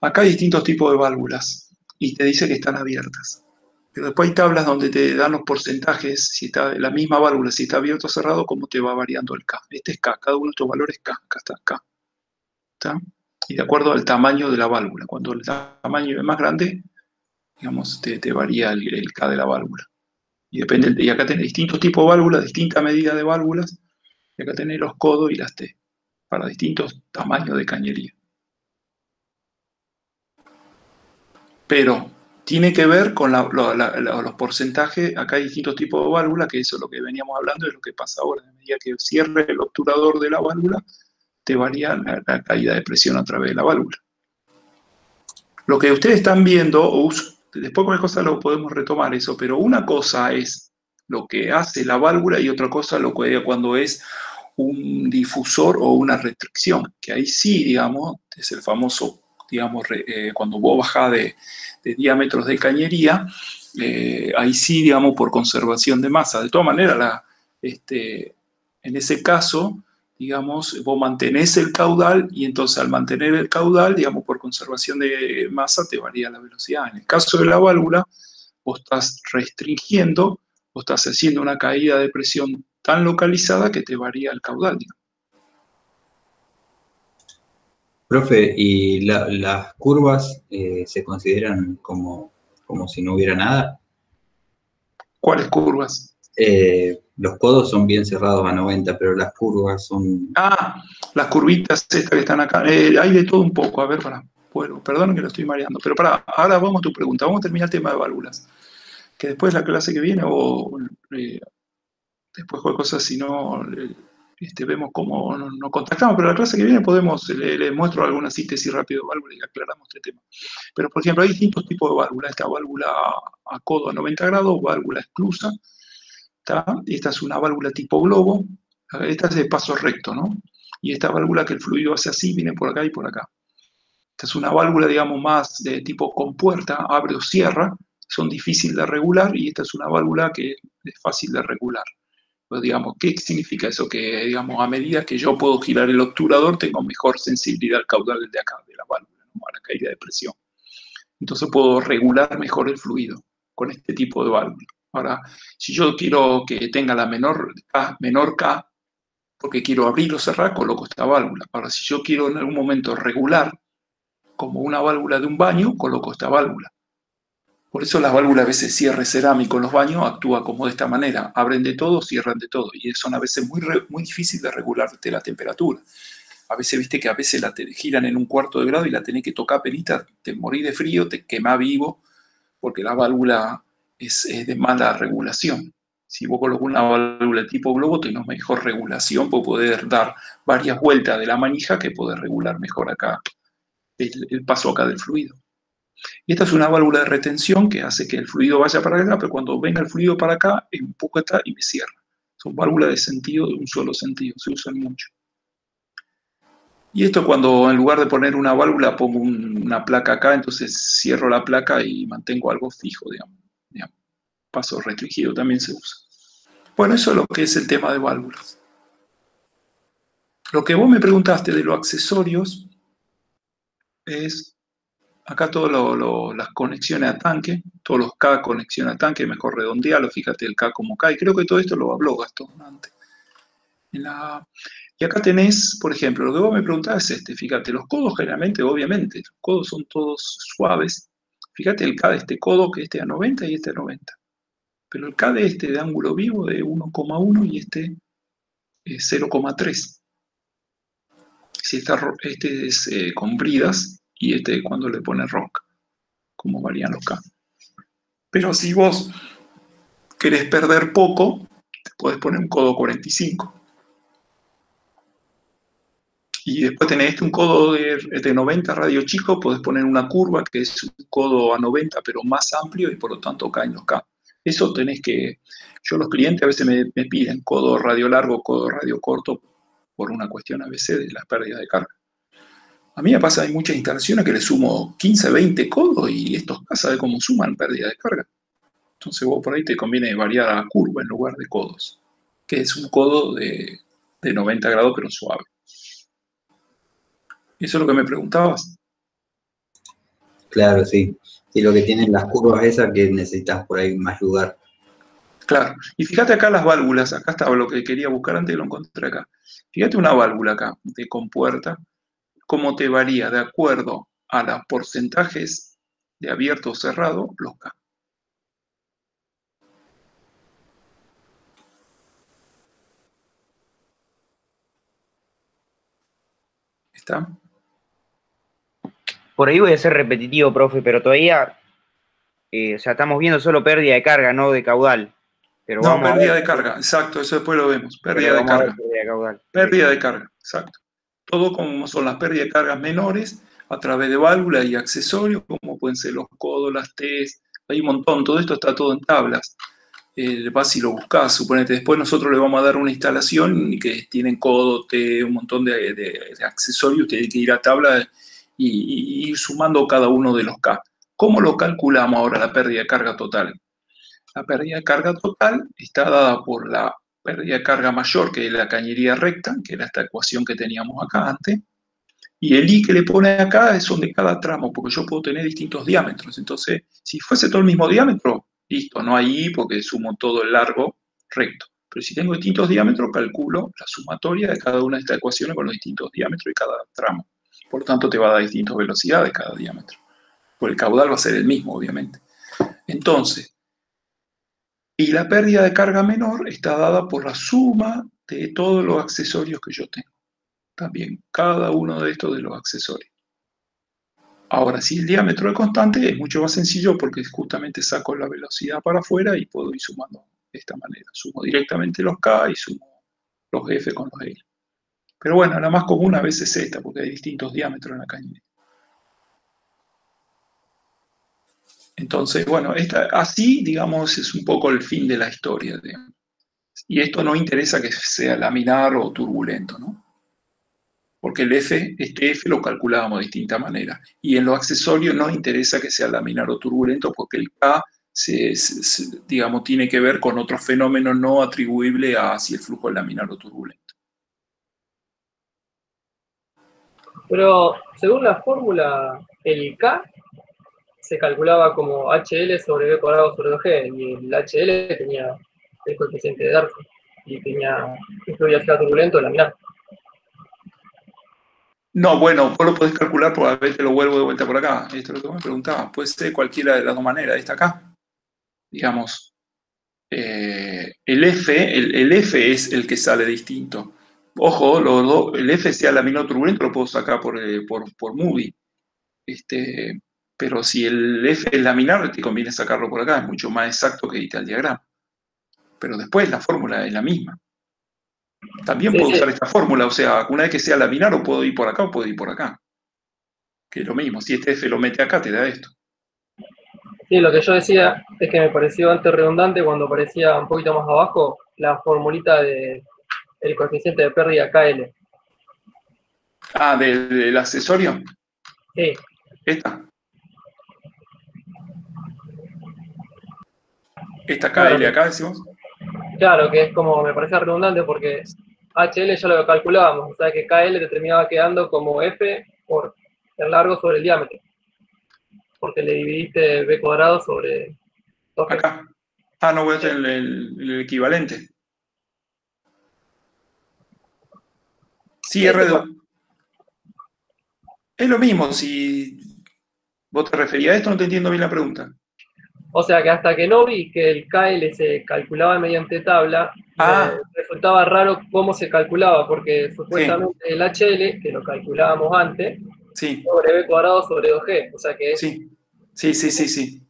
Acá hay distintos tipos de válvulas y te dice que están abiertas. Pero después hay tablas donde te dan los porcentajes, si está la misma válvula, si está abierto o cerrado, cómo te va variando el K. Este es K, cada uno de estos valores es K, acá está K. ¿Está? Y de acuerdo al tamaño de la válvula. Cuando el tamaño es más grande, digamos, te varía el K de la válvula. Y depende, y acá tenés distintos tipos de válvulas, distintas medidas de válvulas, y acá tenés los codos y las T, para distintos tamaños de cañería. Pero tiene que ver con los porcentajes. Acá hay distintos tipos de válvulas, que eso es lo que veníamos hablando, es lo que pasa ahora. A medida que cierre el obturador de la válvula, te varía la caída de presión a través de la válvula. Lo que ustedes están viendo, después cualquier cosa lo podemos retomar eso, pero una cosa es lo que hace la válvula y otra cosa lo que cuando es un difusor o una restricción, que ahí sí, digamos, es el famoso, digamos, cuando vos bajás de diámetros de cañería, ahí sí, digamos, por conservación de masa. De todas maneras, en ese caso, digamos, vos mantenés el caudal y entonces al mantener el caudal, digamos, por conservación de masa te varía la velocidad. En el caso de la válvula, vos estás restringiendo, vos estás haciendo una caída de presión tan localizada que te varía el caudal, digamos. Profe, ¿y las curvas se consideran como si no hubiera nada? ¿Cuáles curvas? Los codos son bien cerrados a 90, pero las curvas son... Ah, las curvitas estas que están acá. Hay de todo un poco. A ver, bueno, perdón que lo estoy mareando, pero ahora vamos a tu pregunta. Vamos a terminar el tema de válvulas. Que después la clase que viene o después cualquier cosa, si no, vemos cómo nos contactamos, pero la clase que viene les muestro alguna síntesis rápido de válvula y aclaramos este tema. Pero, por ejemplo, hay distintos tipos de válvulas. Esta válvula a codo a 90 grados, válvula exclusa. Esta es una válvula tipo globo. Esta es de paso recto, ¿no? Y esta válvula que el fluido hace así, viene por acá y por acá. Esta es una válvula, digamos, más de tipo compuerta, abre o cierra. Son difíciles de regular y esta es una válvula que es fácil de regular. Pues, digamos, ¿qué significa eso? Que, digamos, a medida que yo puedo girar el obturador, tengo mejor sensibilidad al caudal de acá, de la válvula, ¿no? A la caída de presión. Entonces puedo regular mejor el fluido con este tipo de válvula. Ahora, si yo quiero que tenga la menor K, porque quiero abrir o cerrar, coloco esta válvula. Ahora, si yo quiero en algún momento regular, como una válvula de un baño, coloco esta válvula. Por eso las válvulas a veces cierre cerámico en los baños actúa como de esta manera. Abren de todo, cierran de todo. Y son a veces muy difíciles de regularte la temperatura. A veces, viste que a veces la te giran en 1/4 de grado y la tenés que tocar penita, te morís de frío, te quemás vivo, porque la válvula es de mala regulación. Si vos colocas una válvula de tipo globo, tenés mejor regulación por poder dar varias vueltas de la manija que poder regular mejor acá el paso acá del fluido. Y esta es una válvula de retención que hace que el fluido vaya para acá, pero cuando venga el fluido para acá, empuja acá y me cierra. Son válvulas de sentido, de un solo sentido, se usan mucho. Y esto cuando en lugar de poner una válvula pongo una placa acá, entonces cierro la placa y mantengo algo fijo, digamos. Paso restringido también se usa. Bueno, eso es lo que es el tema de válvulas. Lo que vos me preguntaste de los accesorios es acá todas las conexiones a tanque, todos los K conexión a tanque, mejor redondearlo, fíjate el K como K, y creo que todo esto lo habló Gastón antes. Y acá tenés, por ejemplo, lo que vos me preguntabas es fíjate, los codos generalmente, obviamente, los codos son todos suaves. Fíjate el K de este codo, que este a 90 y este a 90. Pero el K de este de ángulo vivo de 1,1 y este es 0,3. Si este es con bridas y este cuando le pones rock, como varían los K. Pero si vos querés perder poco, te podés poner un codo 45. Y después tenés un codo de 90 radio chico, podés poner una curva que es un codo a 90 pero más amplio y por lo tanto caen los K. Eso tenés que, yo los clientes a veces me piden codo radio largo, codo radio corto, por una cuestión a veces de las pérdidas de carga. A mí me pasa, hay muchas instalaciones que le sumo 15, 20 codos y estos K sabe cómo suman pérdida de carga. Entonces vos por ahí te conviene variar a curva en lugar de codos, que es un codo de 90 grados pero suave. ¿Eso es lo que me preguntabas? Claro, sí. Y lo que tienen las curvas esas que necesitas por ahí más lugar. Claro. Y fíjate acá las válvulas. Acá estaba lo que quería buscar antes y lo encontré acá. Fíjate una válvula acá de compuerta, cómo te varía de acuerdo a los porcentajes de abierto o cerrado los K. ¿Está? Por ahí voy a ser repetitivo, profe, pero todavía, o sea, estamos viendo solo pérdida de carga, no de caudal. Pero No, vamos pérdida a ver, de carga, exacto, eso después lo vemos. Pérdida de vamos a ver carga. pérdida de caudal. Pérdida de carga, exacto. Todo como son las pérdidas de cargas menores a través de válvulas y accesorios, como pueden ser los codos, las T's, hay un montón, todo esto está todo en tablas. Vas y lo buscás, suponete. Después nosotros le vamos a dar una instalación que tienen codo, T, un montón de accesorios, usted tiene que ir a tabla y ir sumando cada uno de los K. ¿Cómo lo calculamos ahora la pérdida de carga total? La pérdida de carga total está dada por la pérdida de carga mayor, que es la cañería recta, que era esta ecuación que teníamos acá antes, y el I que le pone acá son de cada tramo, porque yo puedo tener distintos diámetros. Entonces, si fuese todo el mismo diámetro, listo, no hay I porque sumo todo el largo recto. Pero si tengo distintos diámetros, calculo la sumatoria de cada una de estas ecuaciones con los distintos diámetros de cada tramo. Por lo tanto, te va a dar distintas velocidades cada diámetro. Pues el caudal va a ser el mismo, obviamente. Entonces, y la pérdida de carga menor está dada por la suma de todos los accesorios que yo tengo. También cada uno de estos de los accesorios. Ahora, si el diámetro es constante, es mucho más sencillo porque justamente saco la velocidad para afuera y puedo ir sumando de esta manera. Sumo directamente los K y sumo los F con los L. Pero bueno, la más común a veces es esta, porque hay distintos diámetros en la cañería. Entonces, bueno, así, digamos, es un poco el fin de la historia. Digamos. Y esto no interesa que sea laminar o turbulento, ¿no? Porque este F lo calculábamos de distinta manera. Y en los accesorios no interesa que sea laminar o turbulento porque el K digamos, tiene que ver con otro fenómeno no atribuible a si el flujo es laminar o turbulento. Pero según la fórmula, el K se calculaba como HL sobre B cuadrado sobre 2G, y el HL tenía el coeficiente de Darcy, y incluía sea turbulento o laminar. No, bueno, vos lo podés calcular, porque a veces lo vuelvo de vuelta por acá. Esto es lo que me preguntaba. Puede ser cualquiera de las dos maneras. Esta acá, digamos, el F es el que sale distinto. Ojo, el F sea laminar turbulento lo puedo sacar por Movie. Pero si el F es laminar, te conviene sacarlo por acá. Es mucho más exacto que editar el diagrama. Pero después la fórmula es la misma. También Sí, puedo sí. usar esta fórmula, o sea, una vez que sea laminar, o puedo ir por acá o puedo ir por acá. Que es lo mismo, si este F lo mete acá, te da esto. Sí, lo que yo decía es que me pareció antes redundante cuando aparecía un poquito más abajo la formulita del coeficiente de pérdida KL. Ah, del accesorio. Sí, Esta claro, KL acá, decimos. claro, que es como, me parece redundante porque HL ya lo calculábamos, o sea que KL te terminaba quedando como F por el largo sobre el diámetro, porque le dividiste B cuadrado sobre 2G. Acá. Ah, no voy a hacer el equivalente. Sí, Sí, es lo mismo, si vos te referías a esto, no te entiendo bien la pregunta. o sea que hasta que no vi que el KL se calculaba mediante tabla, me Ah, resultaba raro cómo se calculaba, porque sí, supuestamente el HL, que lo calculábamos antes, sí, sobre B cuadrado sobre 2G, o sea que es sí, sí, sí, sí, sí.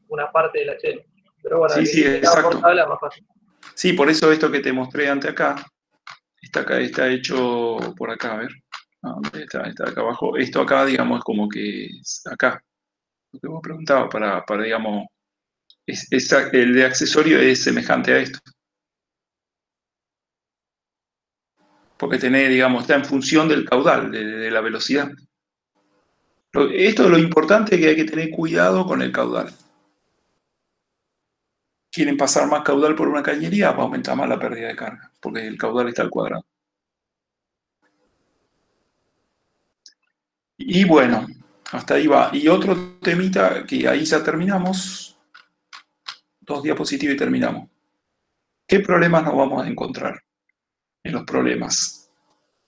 una parte del HL. Pero bueno, Sí, que sí, si quedaba por exacto. tabla es más fácil. Sí, por eso esto que te mostré antes acá, está hecho por acá, a ver. Ah, ¿dónde está acá abajo. Esto acá, digamos, es como que es acá. Lo que vos preguntabas para digamos, el de accesorio es semejante a esto. Porque tenés, digamos, está en función del caudal, de la velocidad. Esto es lo importante, que hay que tener cuidado con el caudal. Quieren pasar más caudal por una cañería, va a aumentar más la pérdida de carga, porque el caudal está al cuadrado. Y bueno, hasta ahí va. Y otro temita, que ahí ya terminamos, 2 diapositivas y terminamos. ¿Qué problemas nos vamos a encontrar en los problemas?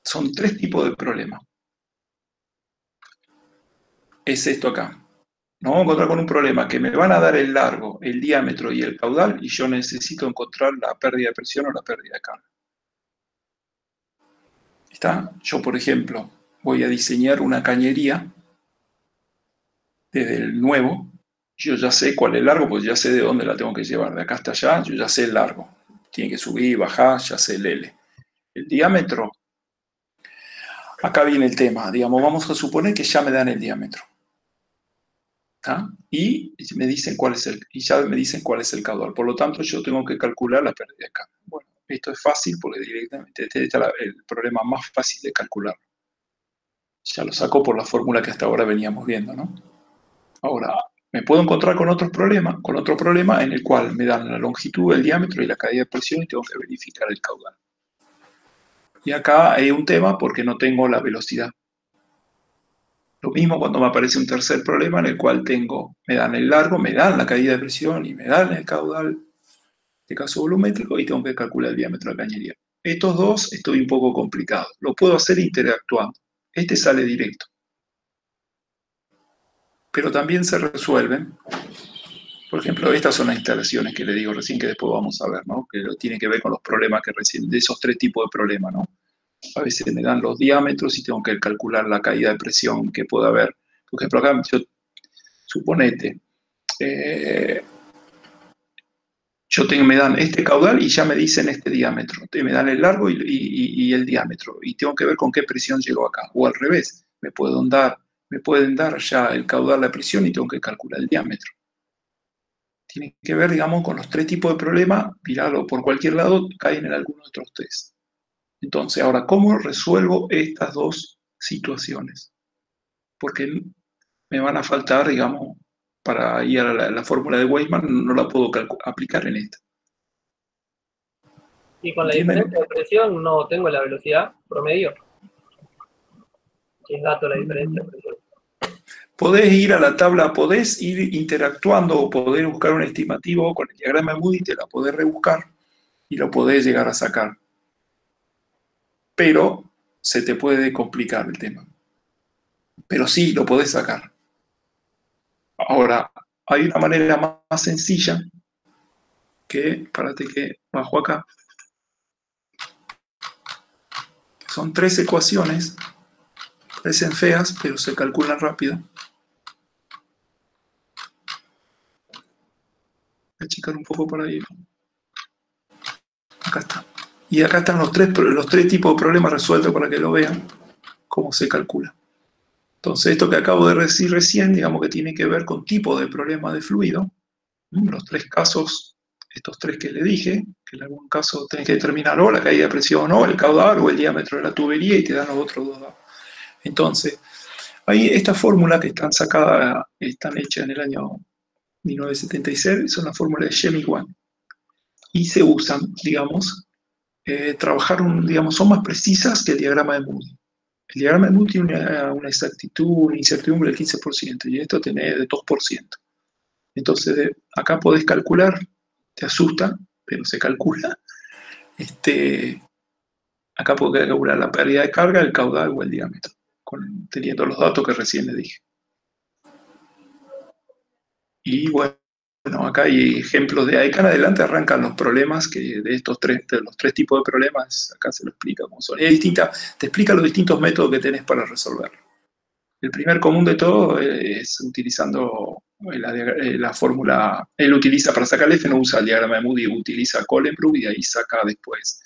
Son 3 tipos de problemas. Es esto acá. Nos vamos a encontrar con un problema que me van a dar el largo, el diámetro y el caudal, y yo necesito encontrar la pérdida de presión o la pérdida de carga. ¿Está? Yo, por ejemplo, voy a diseñar una cañería desde el nuevo. Yo ya sé cuál es el largo, pues ya sé de dónde la tengo que llevar. De acá hasta allá, yo ya sé el largo. Tiene que subir, bajar, ya sé el L. El diámetro, acá viene el tema. Digamos, vamos a suponer que ya me dan el diámetro. ¿Está? Y ya me dicen cuál es el caudal. Por lo tanto, yo tengo que calcular la pérdida de carga. Bueno, esto es fácil porque directamente este está el problema más fácil de calcular. Ya lo saco por la fórmula que hasta ahora veníamos viendo, ¿no? Ahora, me puedo encontrar con otro problema en el cual me dan la longitud, el diámetro y la caída de presión y tengo que verificar el caudal. Y acá hay un tema porque no tengo la velocidad. Lo mismo cuando me aparece un tercer problema en el cual me dan el largo, me dan la caída de presión y me dan el caudal, en este caso volumétrico, y tengo que calcular el diámetro de la cañería. Estos dos estoy un poco complicado. Lo puedo hacer interactuando. Este sale directo. Pero también se resuelven. Por ejemplo, estas son las instalaciones que le digo recién, que después vamos a ver, ¿no? Que tiene que ver con los problemas que recién, de esos 3 tipos de problemas, ¿no? A veces me dan los diámetros y tengo que calcular la caída de presión que pueda haber. Por ejemplo, acá, suponete, me dan este caudal y ya me dicen este diámetro. Me dan el largo y el diámetro. Y tengo que ver con qué presión llego acá. O al revés, me pueden dar ya el caudal, la presión y tengo que calcular el diámetro. Tiene que ver, digamos, con los 3 tipos de problemas, mirarlo por cualquier lado, caen en alguno de otros 3. Entonces, ahora, ¿cómo resuelvo estas 2 situaciones? Porque me van a faltar, digamos, para ir a la fórmula de Weisman, no la puedo aplicar en esta. Y con la ¿Entienden? diferencia de presión no tengo la velocidad promedio. Si es dato la diferencia de presión. Podés ir a la tabla, podés ir interactuando o podés buscar un estimativo con el diagrama de Moody, te la podés rebuscar y lo podés llegar a sacar. Pero se te puede complicar el tema. Pero sí, lo podés sacar. Ahora, hay una manera más sencilla que, espérate que bajo acá, son 3 ecuaciones, parecen feas, pero se calculan rápido. Voy a achicar un poco por ahí. Acá está. Y acá están los tres tipos de problemas resueltos para que lo vean, cómo se calcula. Entonces, esto que acabo de decir recién, digamos que tiene que ver con tipo de problema de fluido. Los 3 casos, estos 3 que le dije, que en algún caso tenés que determinar o la caída de presión o el caudal o el diámetro de la tubería y te dan los otros 2 datos. Entonces, ahí esta fórmula que están sacadas, están hechas en el año 1976, son la fórmula de Chemie-Wann. Y se usan, digamos, trabajar, digamos, son más precisas que el diagrama de Moody. El diagrama de Moody tiene una exactitud, una incertidumbre del 15%, y esto tiene de 2%. Entonces, acá podés calcular, te asusta, pero se calcula. Acá podés calcular la pérdida de carga, el caudal o el diámetro, teniendo los datos que recién le dije. Y bueno, acá hay ejemplos de ahí en adelante arrancan los problemas que de los 3 tipos de problemas, acá se lo explica cómo son. Es distinta, te explica los distintos métodos que tenés para resolverlo. El primer común de todo es utilizando la fórmula, él utiliza para sacar el F, no usa el diagrama de Moody, utiliza Kohlenbrook y de ahí saca después,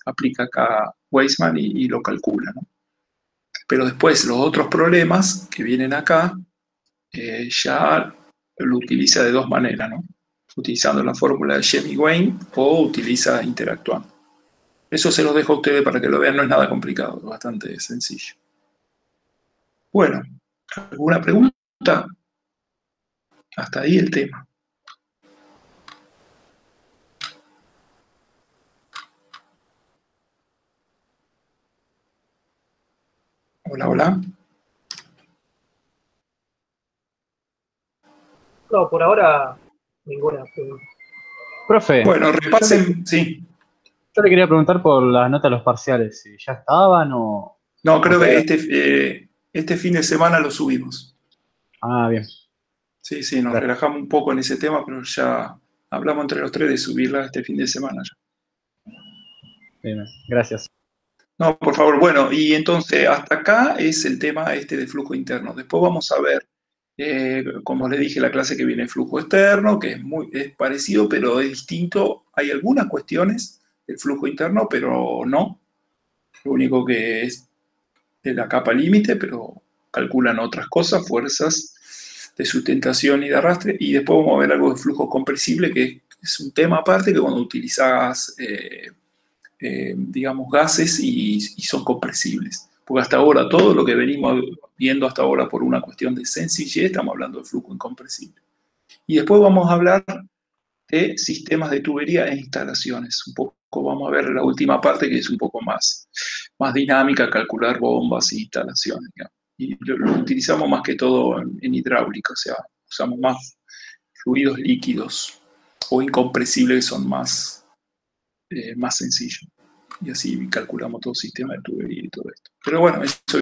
aplica acá Weisman y lo calcula, ¿no? Pero después los otros problemas que vienen acá, ya lo utiliza de 2 maneras, ¿no? Utilizando la fórmula de Chemie-Wann o utiliza interactuando. Eso se lo dejo a ustedes para que lo vean, no es nada complicado, es bastante sencillo. Bueno, ¿alguna pregunta? Hasta ahí el tema. Hola, hola. No, por ahora ninguna pregunta. Profe, Bueno, repasen, sí. yo le quería preguntar por las notas de los parciales, si ya estaban o... No, creo o sea, que este fin de semana lo subimos. Ah, bien. Sí, sí, nos relajamos un poco en ese tema, pero ya hablamos entre los 3 de subirla este fin de semana ya. Bien, gracias. No, por favor, bueno, y entonces hasta acá es el tema de flujo interno. Después vamos a ver, como les dije, la clase que viene flujo externo, que es parecido, pero es distinto. Hay algunas cuestiones del flujo interno, pero no. Lo único que es de la capa límite, pero calculan otras cosas, fuerzas de sustentación y de arrastre. Y después vamos a ver algo de flujo compresible, que es un tema aparte que cuando utilizas digamos, gases y son compresibles. Porque hasta ahora, todo lo que venimos viendo hasta ahora por una cuestión de sencillez, estamos hablando de flujo incompresible. Y después vamos a hablar de sistemas de tubería e instalaciones. Un poco vamos a ver la última parte que es un poco más dinámica, calcular bombas e instalaciones. ¿Ya? Y lo utilizamos más que todo en hidráulica, o sea, usamos más fluidos líquidos o incompresibles que son más sencillos. Y así calculamos todo el sistema de tubería y todo esto. Pero bueno, eso